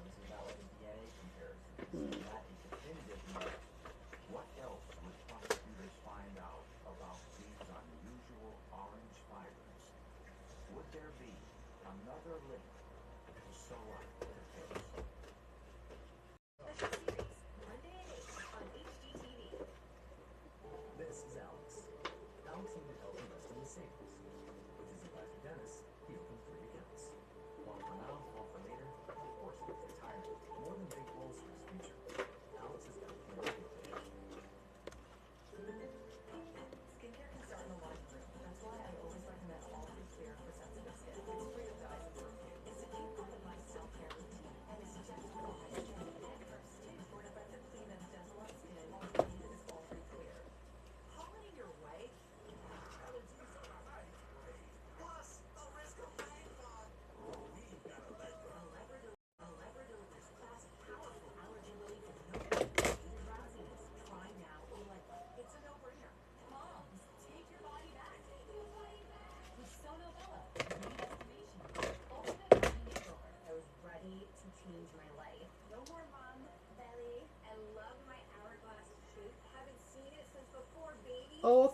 This is not like a DNA comparison. This is not a definitive match. What else would prosecutors find out about these unusual orange fibers? Would there be another link to sew up the case? Special series, Monday at 8 on HGTV. This is Alex. Alex needed help investing in savings. With his advisor Dennis, he opened 3 accounts. One for now, one for later, and of course with retirement. More than big goals for his future. Alex has got plenty of motivation. Skincare can start in the laundry room. That's why I always recommend All Free Care for sensitive skin. It's free of dyes and perfume. It's a key part of my self-care routine, and it's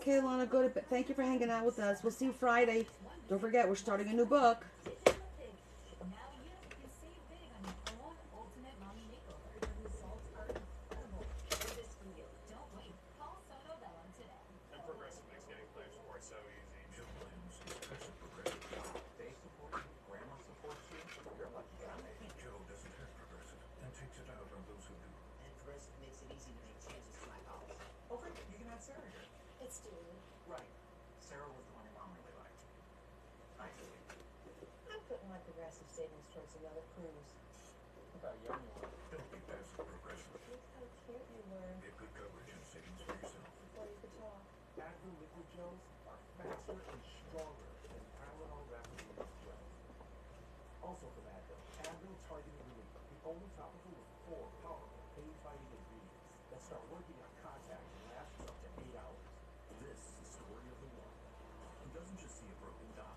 Okay, Lana, go to bed. Thank you for hanging out with us. We'll see you Friday. Don't forget, we're starting a new book. Now you can save big on your own ultimate mommy makeover. The results are incredible. Do this for you. Don't wait. Call Sono Bello today. And Progressive makes getting claims for it so easy. Joe Williams is Progressive Progressive. They support you, grandma supports you, you're a lucky guy. Joe doesn't have Progressive and takes it out on those who do. And Progressive makes it easy to make changes to my policy. Oh, great, you can add Sarah here. It's Julie. Right. Sarah was the one your mom really liked. Hi, Julie. I'm putting my progressive savings towards another cruise. How about young you are? Don't be passive Progressive. Look how cute you were. Get good coverage and savings for yourself. Before you could talk. Advil liquid gels are faster and stronger than Tylenol rapid release gels. Also from Advil, Advil Targeted Relief, the only topical with 4 powerful pain-fighting ingredients that start working on contact and last for up to 8 hours. This is the story of the one who doesn't just see a broken dot.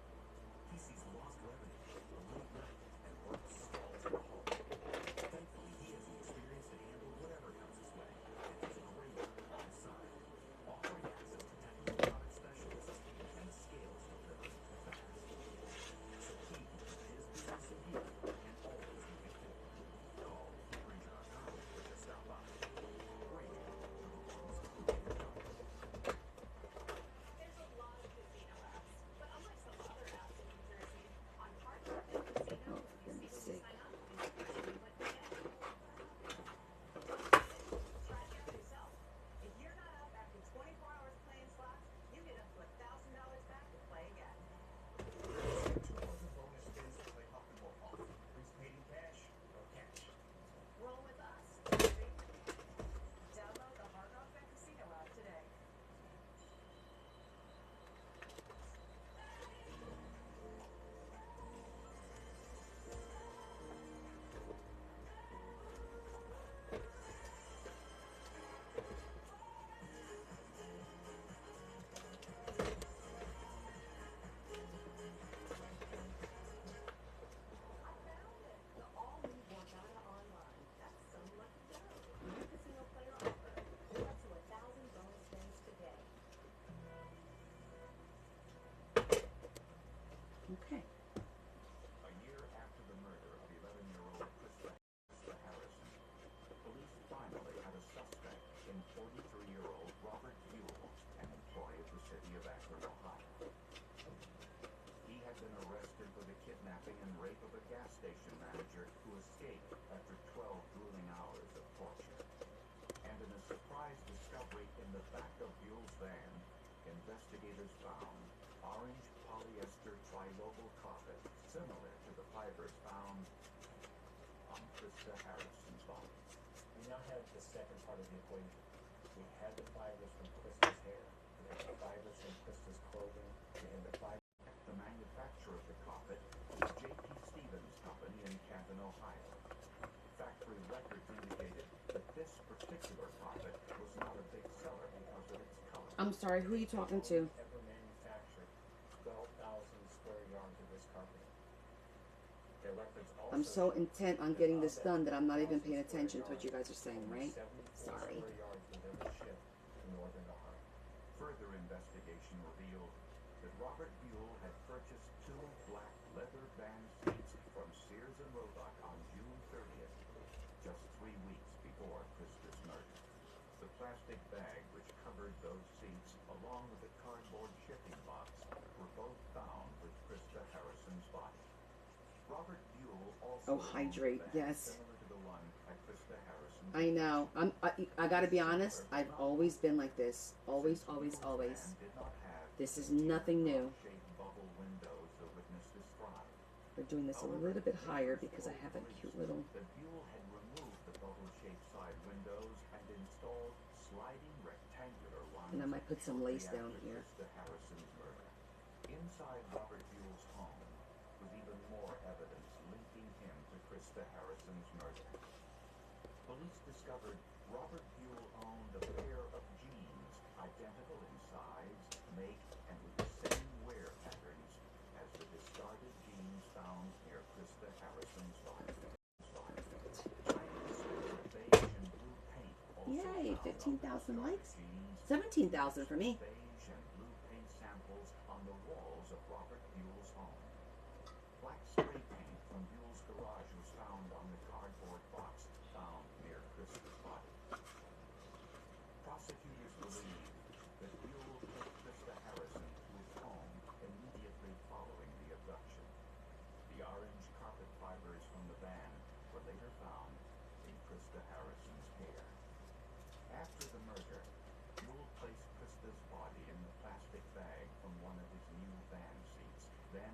He sees lost revenue, a late night, and work stalled to a halt. Thankfully, he has the experience to handle whatever comes his way, and he's a great on his side, offering access to technical product specialists and the scales delivered fast. So he can put his business in gear and always move it forward. Call Granger.com or just stop by. Granger, the ones who get it done. There's a lot of casino apps, but unlike some other apps in New Jersey, on Card Market Casino, Oh, for you goodness see sake. when you sign up and you actually what you get. Try it for yourself. If you're not up after 24 hours playing slots, you get up to $1,000 back to play again. Two dozen bonus spins to play often more often. Please paid in cash or cash. Roll with us, baby. Download the Hard Rock Bet Casino app today. I found it. The all-new Borgata Online. That's some lucky girl. New casino player offer. Get up to 1,000 bonus spins today. Okay. A year after the murder of 11-year-old Krista Harrison, police finally had a suspect in 43-year-old Robert Buell, an employee of the city of Akron, Ohio. He had been arrested for the kidnapping and rape of a gas station manager who escaped after 12 grueling hours of torture. And in a surprise discovery in the back of Buell's van, investigators found orange polyester trilobal carpet similar to the fibers found on Krista Harrison's body. We now have the second part of the equation. We had the fibers from Krista's hair. We had the fibers from Krista's clothing. We had the fibers. The manufacturer of the carpet is J.P. Stevens Company in Canton, Ohio. Factory records indicated that this particular carpet was not a big seller because of its color. I'm sorry, who are you talking to? Ever manufactured 12,000 square yards of this carpet. Their records also I'm so intent on getting this done that I'm not even paying attention to what you guys are saying, right? 74 Sorry. square yards was ever shipped to northern Ohio. Further investigation revealed that Robert Buell had purchased 2 black leather band seats from Sears and Roebuck on June 30th, just 3 weeks before Krista's murder. The plastic bag which covered those seats, along with a cardboard shipping box, were both found with Krista Harrison's body. Robert Buell also Oh, hydrate, owned a bag yes. similar to the one at Krista Harrison's. I know. I gotta be honest. I've always been like this. Always, always, always. Did not have This is nothing new. shaped bubble windows the witness described. We're doing this a little bit higher because I have a cute little. The Buell had removed the bubble-shaped side windows and installed sliding rectangular ones. And I might put some lace shortly down after here. Krista Harrison's murder. Inside Robert Buell's home was even more evidence linking him to Krista Harrison's murder. Police discovered Robert Buell owned a pair of jeans identical in size, make, and with the same wear patterns as the discarded jeans found near Krista Harrison's body. Beige and blue paint also Yay, found on 15,000 discarded likes. jeans. 17,000 for me. Beige and from Buell's garage was found on the cardboard box found near Krista's body. Prosecutors believe that Buell took Krista Harrison to his home immediately following the abduction. The orange carpet fibers from the van were later found in Krista Harrison's hair. After the murder, Buell placed Krista's body in the plastic bag from one of his new van seats, then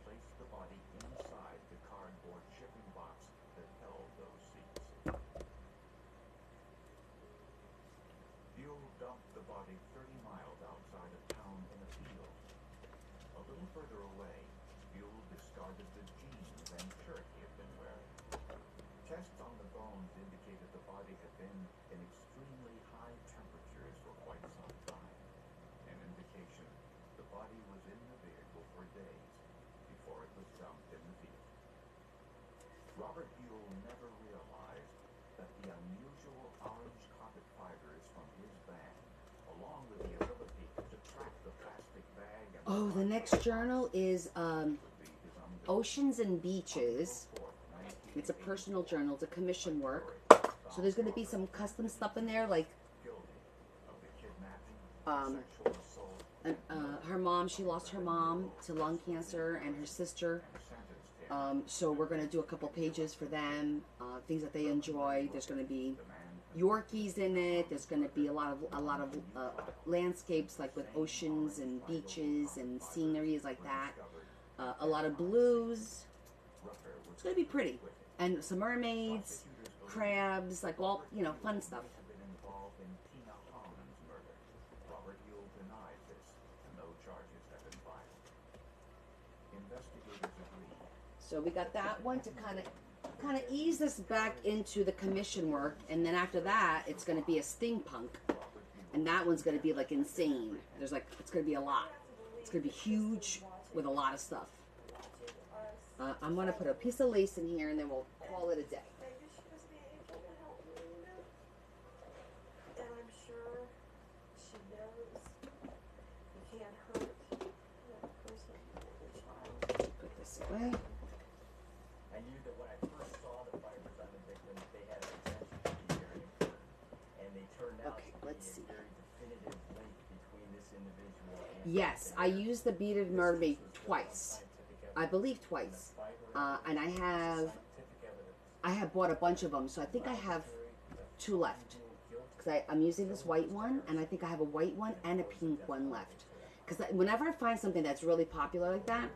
placed the body inside the cardboard shipping box that held those seats. Buell dumped the body 30 miles outside of town in a field. A little further away, Buell discarded the jeans and shirt he had been wearing. Tests on the bones indicated the body had been in extremely high temperatures for quite some time, an indication the body was in the vehicle for days before it was dumped in the field. Robert Buell never realized that the unusual orange carpet fibers from his van, along with the ability to track the plastic bag and Oh, the next journal is Oceans and Beaches. It's a personal journal. It's a commission work. So there's going to be some custom stuff in there, like her mom. She lost her mom to lung cancer, and her sister. So we're going to do a couple pages for them, things that they enjoy. There's going to be Yorkies in it. There's going to be a lot of landscapes, like with oceans and beaches and sceneries like that. A lot of blues. It's going to be pretty. And some mermaids, crabs, like all, you know, fun stuff. Robert Buell denied this, and no charges have been filed. Investigators agree. So we got that one to kind of ease us back into the commission work, and then after that, it's going to be a steampunk, and that one's going to be like insane. There's like, it's going to be a lot. It's going to be huge with a lot of stuff. I'm going to put a piece of lace in here, and then we'll call it a day. Maybe she was the angel to help me, and I'm sure she knows you can't hurt that person or the child. Put this away. I knew that when I first saw the fibers on the victim, they had a potential to be very important, and they turned out to be a very definitive link between this individual and Yes, I used the beaded mermaid twice. I believe twice. And I have bought a bunch of them, so I think I have 2 left. Because I'm using this white one, and I think I have a white one and a pink one left. Because whenever I find something that's really popular like that,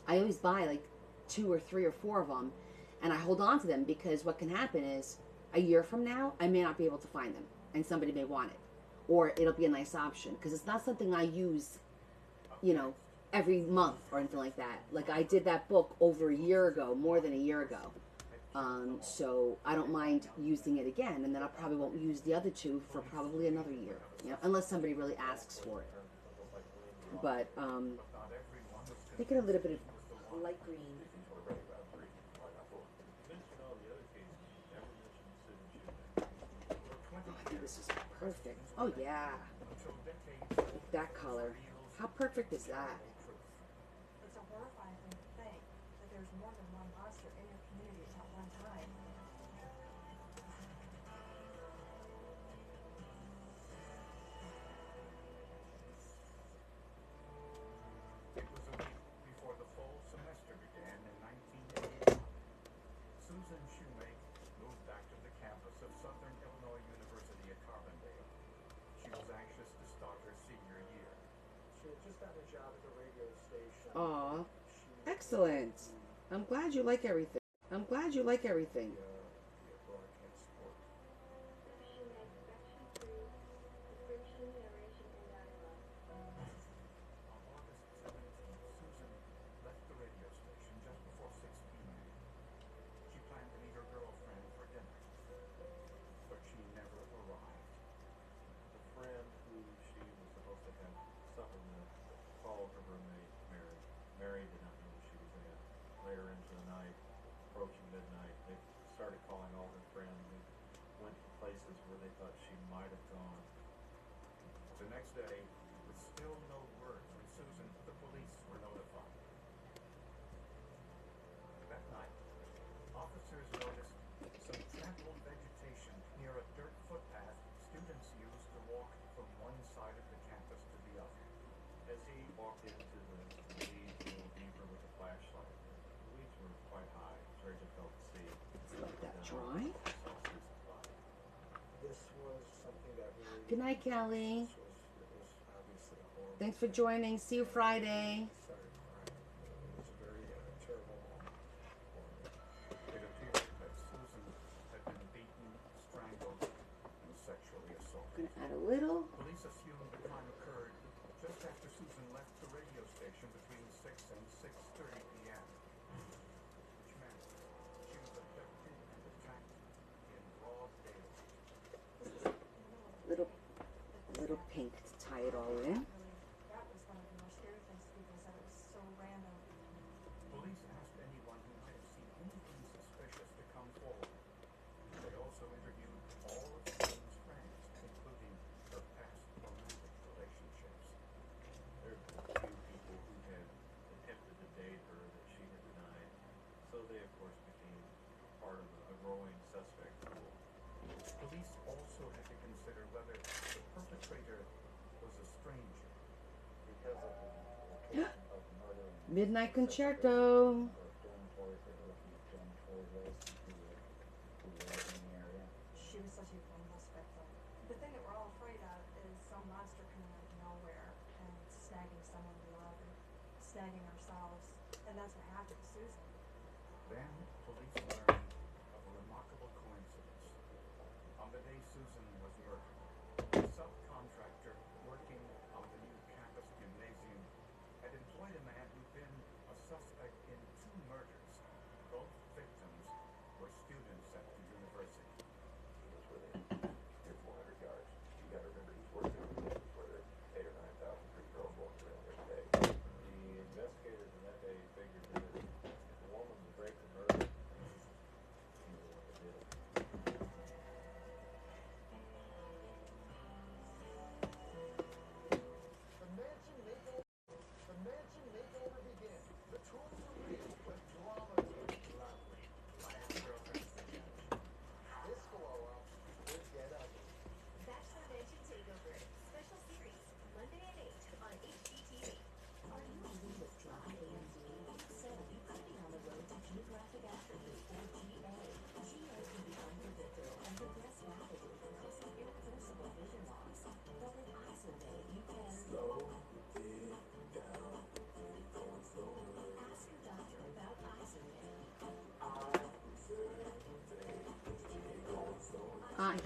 I always buy like 2 or 3 or 4 of them, and I hold on to them, because what can happen is a year from now, I may not be able to find them, and somebody may want it. Or it'll be a nice option, because it's not something I use, you know, every month or anything like that. Like, I did that book over a year ago, more than a year ago. So I don't mind using it again, and then I probably won't use the other 2 for probably another year, you know, unless somebody really asks for it. But make it a little bit of light green. This is perfect. Oh yeah, that color. How perfect is that? It's a horrifying thing to think that there's more than one monster in your community at one time. It was a week before the fall semester began in 1981. Susan Shoemake moved back to the campus of Southern Illinois University at Carbondale. She was anxious to start her senior year. She had just gotten a job at the radio station. Aw, excellent. I'm glad you like everything. I'm glad you like everything. On August 17th, Susan left the radio station just before 6 p.m. She planned to meet her girlfriend for dinner, but she never arrived. The friend who she was supposed to have supper with called her roommate, Mary. Mary did not know where she was at. Later into the night, approaching midnight, they started calling all her friends. They went to places where they thought she might have gone. The next day, with still no word from Susan, the police were notified. walked into the weeds a little deeper with a flashlight. The weeds were quite high. It's very difficult to see. Let that dry. This was something that really. Good night, Kelly. This was obviously a horrible. Thanks for joining. See you Friday. Started crying. It was a very terrible moment for me. It appeared that Susan had been beaten, strangled, and sexually I'm assaulted. gonna add a little. Police assumed the crime occurred just after Susan left the radio station between 6 and 6:30 p.m., which meant she was abducted and attacked in broad daylight. Little pink to tie it all in. That was one of the more scary things people said. It was so random. Police asked anyone who might have seen anything suspicious to come forward. They also interviewed all of Susan's friends, including her past romantic relationships. There were a few people who had attempted to date her that she had denied, so they of course became part of a growing suspect pool. Police also had to consider whether the perpetrator was a stranger. Because of the location of the murder and Midnight Concerto. dormitory for her, dormitory race who lived in the area. She was such a fun suspect, though. The thing that we're all afraid of is some monster coming out of nowhere and snagging someone we love or snagging ourselves. And that's what happened to Susan. Then police learned of a remarkable coincidence. On the day Susan was murdered, a subcontractor working on the new campus gymnasium had employed a man who'd been a suspect in 2 murders. Both victims were students at the university. He was within 400 yards. You gotta remember, he's working on campus where there are 8,000 or 9,000 pretty girls walking around every day. The investigators in that day figured that if a woman would break the murder, she was the one that did it. The mansion makeover begins. The tours are real with drama to it. Lovely. My ex-girlfriend's the judge. This glow up could get ugly. Bachelor Mansion Takeover. Special series. Monday at 8 on HGTV. Are you living with dry AMD? If so, you could be on the road to geographic atrophy or GA. GA can be unpredictable and progress rapidly, causing irreversible vision loss. But with Izervay, you can slow it down. Ask your doctor about Izervay.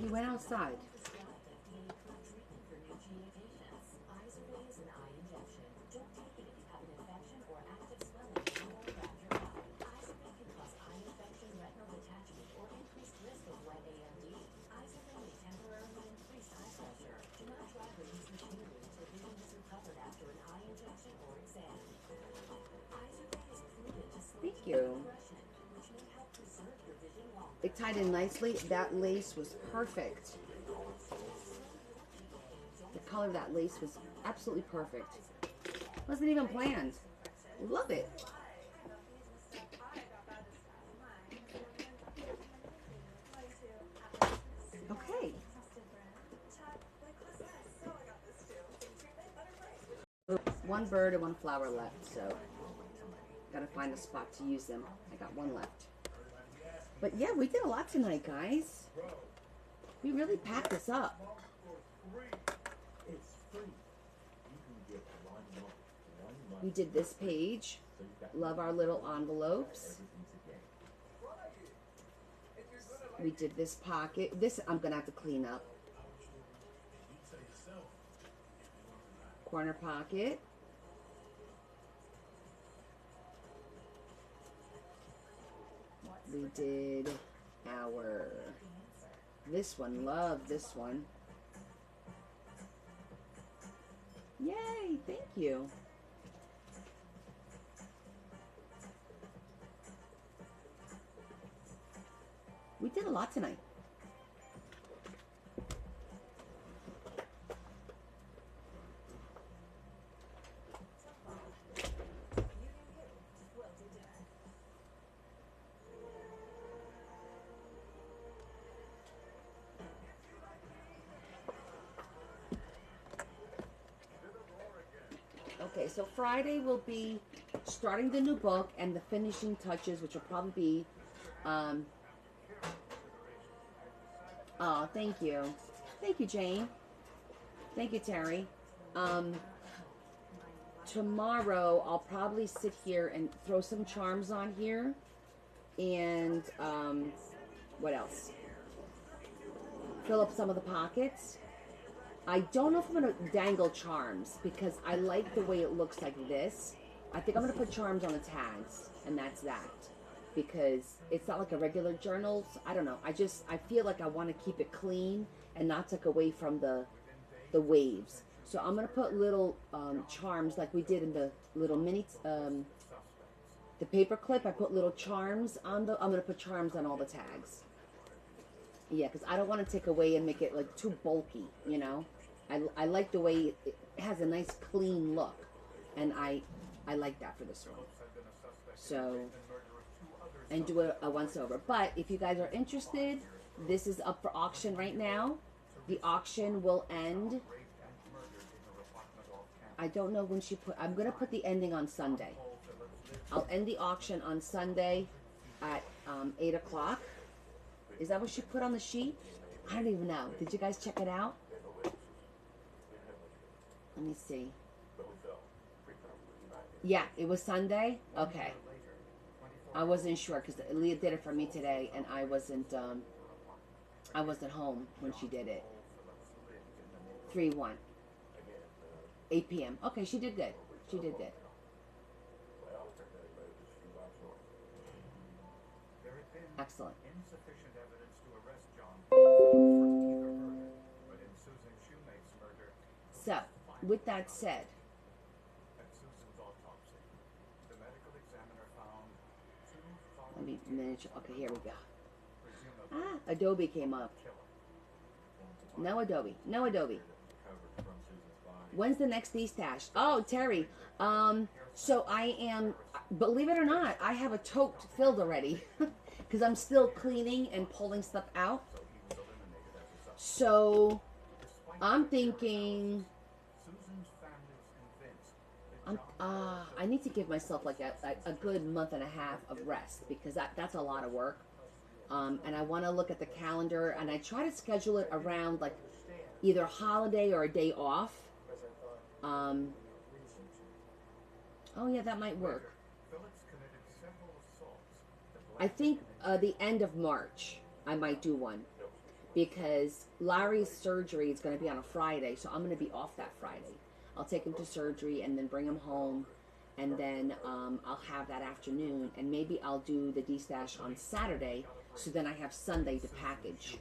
He went outside. Prescribed FDA-approved treatment for new GA patients. Izervay is an eye injection. Don't take it if you have an infection or active swelling in or around your eye. Izervay can cause eye infection, retinal detachment, or increased risk of wet AMD. Izervay may temporarily increase eye pressure. Do not drive or use machinery until vision is recovered after an eye injection or exam. Izervay is proven to slow Thank you. progression, which may help preserve your vision longer. It tied in nicely. That lace was perfect. The color of that lace was absolutely perfect. Wasn't even planned. Love it. Okay. One bird and one flower left, so gotta find a spot to use them. I got one left. But yeah, we did a lot tonight, guys. We really packed this up. It's free. You can get 1 month. We did this page. So you've got Love our little envelopes. everything today. We did this pocket. This I'm gonna have to clean up. Corner pocket. We did our this one. Love this one. Yay! Thank you. We did a lot tonight. Okay, so Friday will be starting the new book and the finishing touches, which will probably be, oh, thank you. Thank you, Jane. Thank you, Terry. Tomorrow, I'll probably sit here and throw some charms on here. And, what else? Fill up some of the pockets. I don't know if I'm going to dangle charms because I like the way it looks like this. I think I'm going to put charms on the tags, and that's that. Because it's not like a regular journal. So I don't know. I feel like I want to keep it clean and not take away from the waves. So I'm going to put little charms like we did in the little mini, the paper clip. I put little charms on I'm going to put charms on all the tags. Yeah, because I don't want to take away and make it like too bulky, you know. I like the way it has a nice clean look, and I like that for this one. So, and do a once over. But if you guys are interested, this is up for auction right now. The auction will end. I don't know when she put. I'm gonna put the ending on Sunday. I'll end the auction on Sunday at 8 o'clock. Is that what she put on the sheet? I don't even know. Did you guys check it out? Let me see. Yeah, it was Sunday? Okay. I wasn't sure because Leah did it for me today and I wasn't home when she did it. 3-1. 8 p.m. Okay, she did good. She did good. Excellent. Insufficient evidence to arrest John for either murder, but in Susan Shoemake's murder. So, with that said, At Susan's autopsy, the medical examiner found two let me manage. Okay, here we go. Adobe came up. No Adobe. No Adobe. When's the next D-stash? Oh, Terry. So I am, believe it or not, I have a tote filled already. Because I'm still cleaning and pulling stuff out. So I'm thinking I need to give myself like a good month and a half of rest because that's a lot of work. And I want to look at the calendar and I try to schedule it around like either holiday or a day off. Oh yeah, that might work. I think the end of March I might do one because Larry's surgery is going to be on a Friday, so I'm going to be off that Friday. I'll take him to surgery and then bring him home, and then I'll have that afternoon, and maybe I'll do the D-stash on Saturday, so then I have Sunday to package.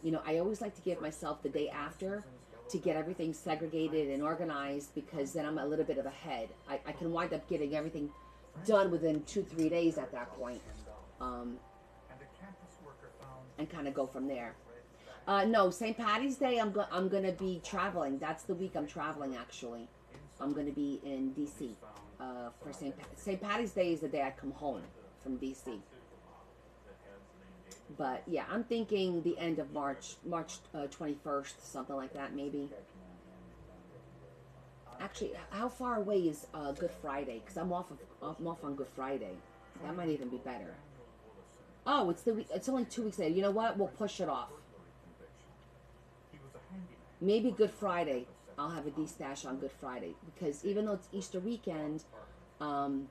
You know, I always like to give myself the day after to get everything segregated and organized because then I'm a little bit of ahead. I can wind up getting everything done within 2-3 days at that point. And kind of go from there. No, St. Patty's Day, I'm going to be traveling. That's the week I'm traveling, actually. I'm going to be in D.C. For St. Patty's Day is the day I come home from D.C. But, yeah, I'm thinking the end of March 21st, something like that, maybe. Actually, how far away is Good Friday? Because I'm off on Good Friday. That might even be better. Oh, it's only 2 weeks later. You know what? We'll push it off. Maybe Good Friday. I'll have a D-stash on Good Friday because even though it's Easter weekend, oh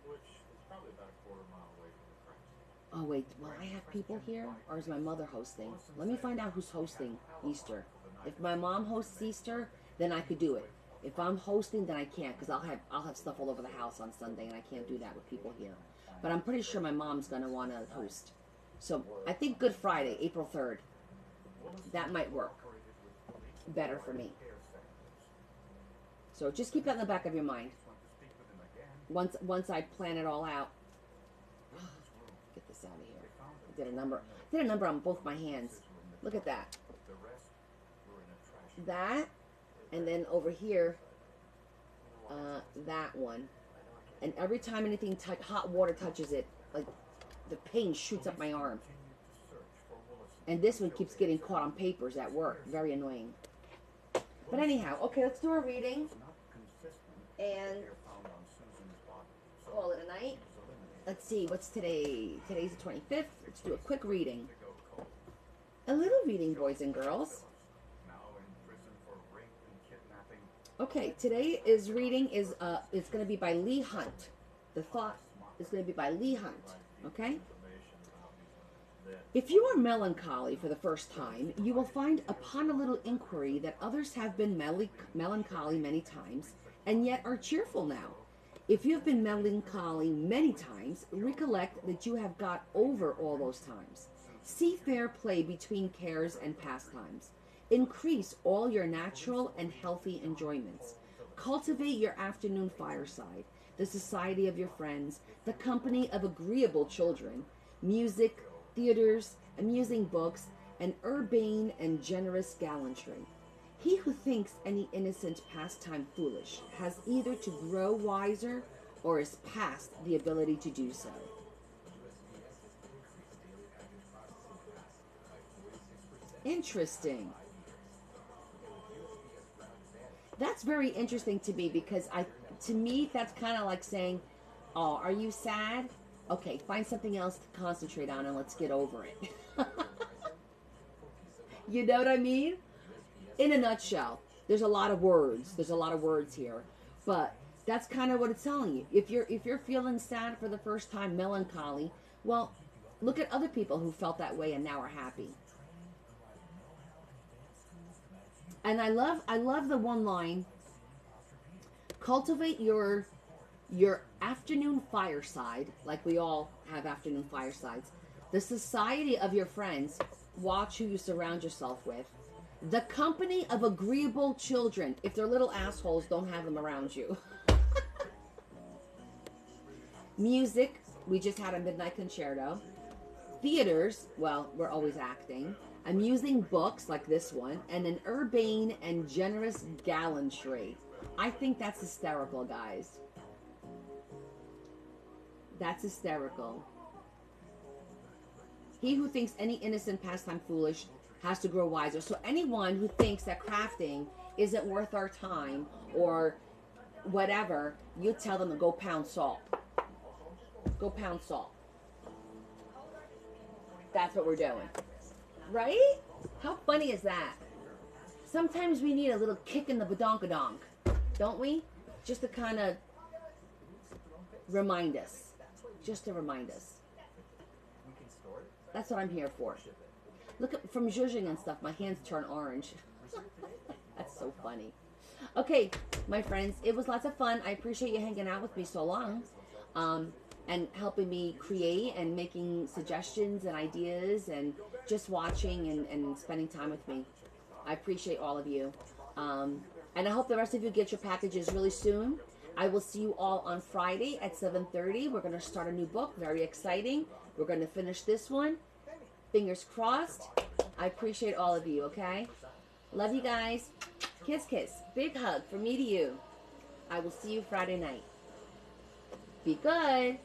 wait, will I have people here or is my mother hosting? Let me find out who's hosting Easter. If my mom hosts Easter, then I could do it. If I'm hosting, then I can't because I'll have stuff all over the house on Sunday and I can't do that with people here. But I'm pretty sure my mom's gonna want to host. So I think Good Friday, April 3rd. That might work better for me. So just keep that in the back of your mind. Once I plan it all out. Get this out of here. I did a number on both my hands. Look at that. That, and then over here, that one. And every time anything hot water touches it, like the pain shoots up my arm. And this one keeps getting caught on papers at work. Very annoying. But anyhow, okay, let's do our reading. And Let's see, what's today? Today's the 25th. Let's do a quick reading. A little reading, boys and girls. Now in prison for rape and kidnapping. Okay, today is reading is it's going to be by Lee Hunt. The thought is going to be by Lee Hunt. Okay? If you are melancholy for the first time, you will find upon a little inquiry that others have been melancholy many times, and yet are cheerful now. If you have been melancholy many times, recollect that you have got over all those times. See fair play between cares and pastimes. Increase all your natural and healthy enjoyments. Cultivate your afternoon fireside, the society of your friends, the company of agreeable children, music, theaters, amusing books, and urbane and generous gallantry. He who thinks any innocent pastime foolish has either to grow wiser or is past the ability to do so. Interesting. That's very interesting to me because to me that's kind of like saying, "Oh, are you sad? Okay, find something else to concentrate on and let's get over it." You know what I mean? In a nutshell, there's a lot of words. There's a lot of words here, but that's kind of what it's telling you. If you're feeling sad for the first time, melancholy, well, look at other people who felt that way and now are happy. And I love the one line, cultivate your afternoon fireside, like we all have afternoon firesides, the society of your friends, watch who you surround yourself with, the company of agreeable children, if they're little assholes, don't have them around you. Music, we just had a midnight concerto. Theaters, well, we're always acting. Amusing books like this one, and an urbane and generous gallantry. I think that's hysterical, guys. That's hysterical. He who thinks any innocent pastime foolish has to grow wiser. So anyone who thinks that crafting isn't worth our time or whatever, you tell them to go pound salt. Go pound salt. That's what we're doing. Right? How funny is that? Sometimes we need a little kick in the badonkadonk, don't we? Just to kind of remind us. Just to remind us. That's what I'm here for. Look at, from zhuzhing and stuff, my hands turn orange. That's so funny. Okay, my friends, it was lots of fun. I appreciate you hanging out with me so long. And helping me create and making suggestions and ideas and just watching and spending time with me. I appreciate all of you. And I hope the rest of you get your packages really soon. I will see you all on Friday at 7:30. We're going to start a new book. Very exciting. We're going to finish this one. Fingers crossed. I appreciate all of you, okay? Love you guys. Kiss, kiss. Big hug from me to you. I will see you Friday night. Be good.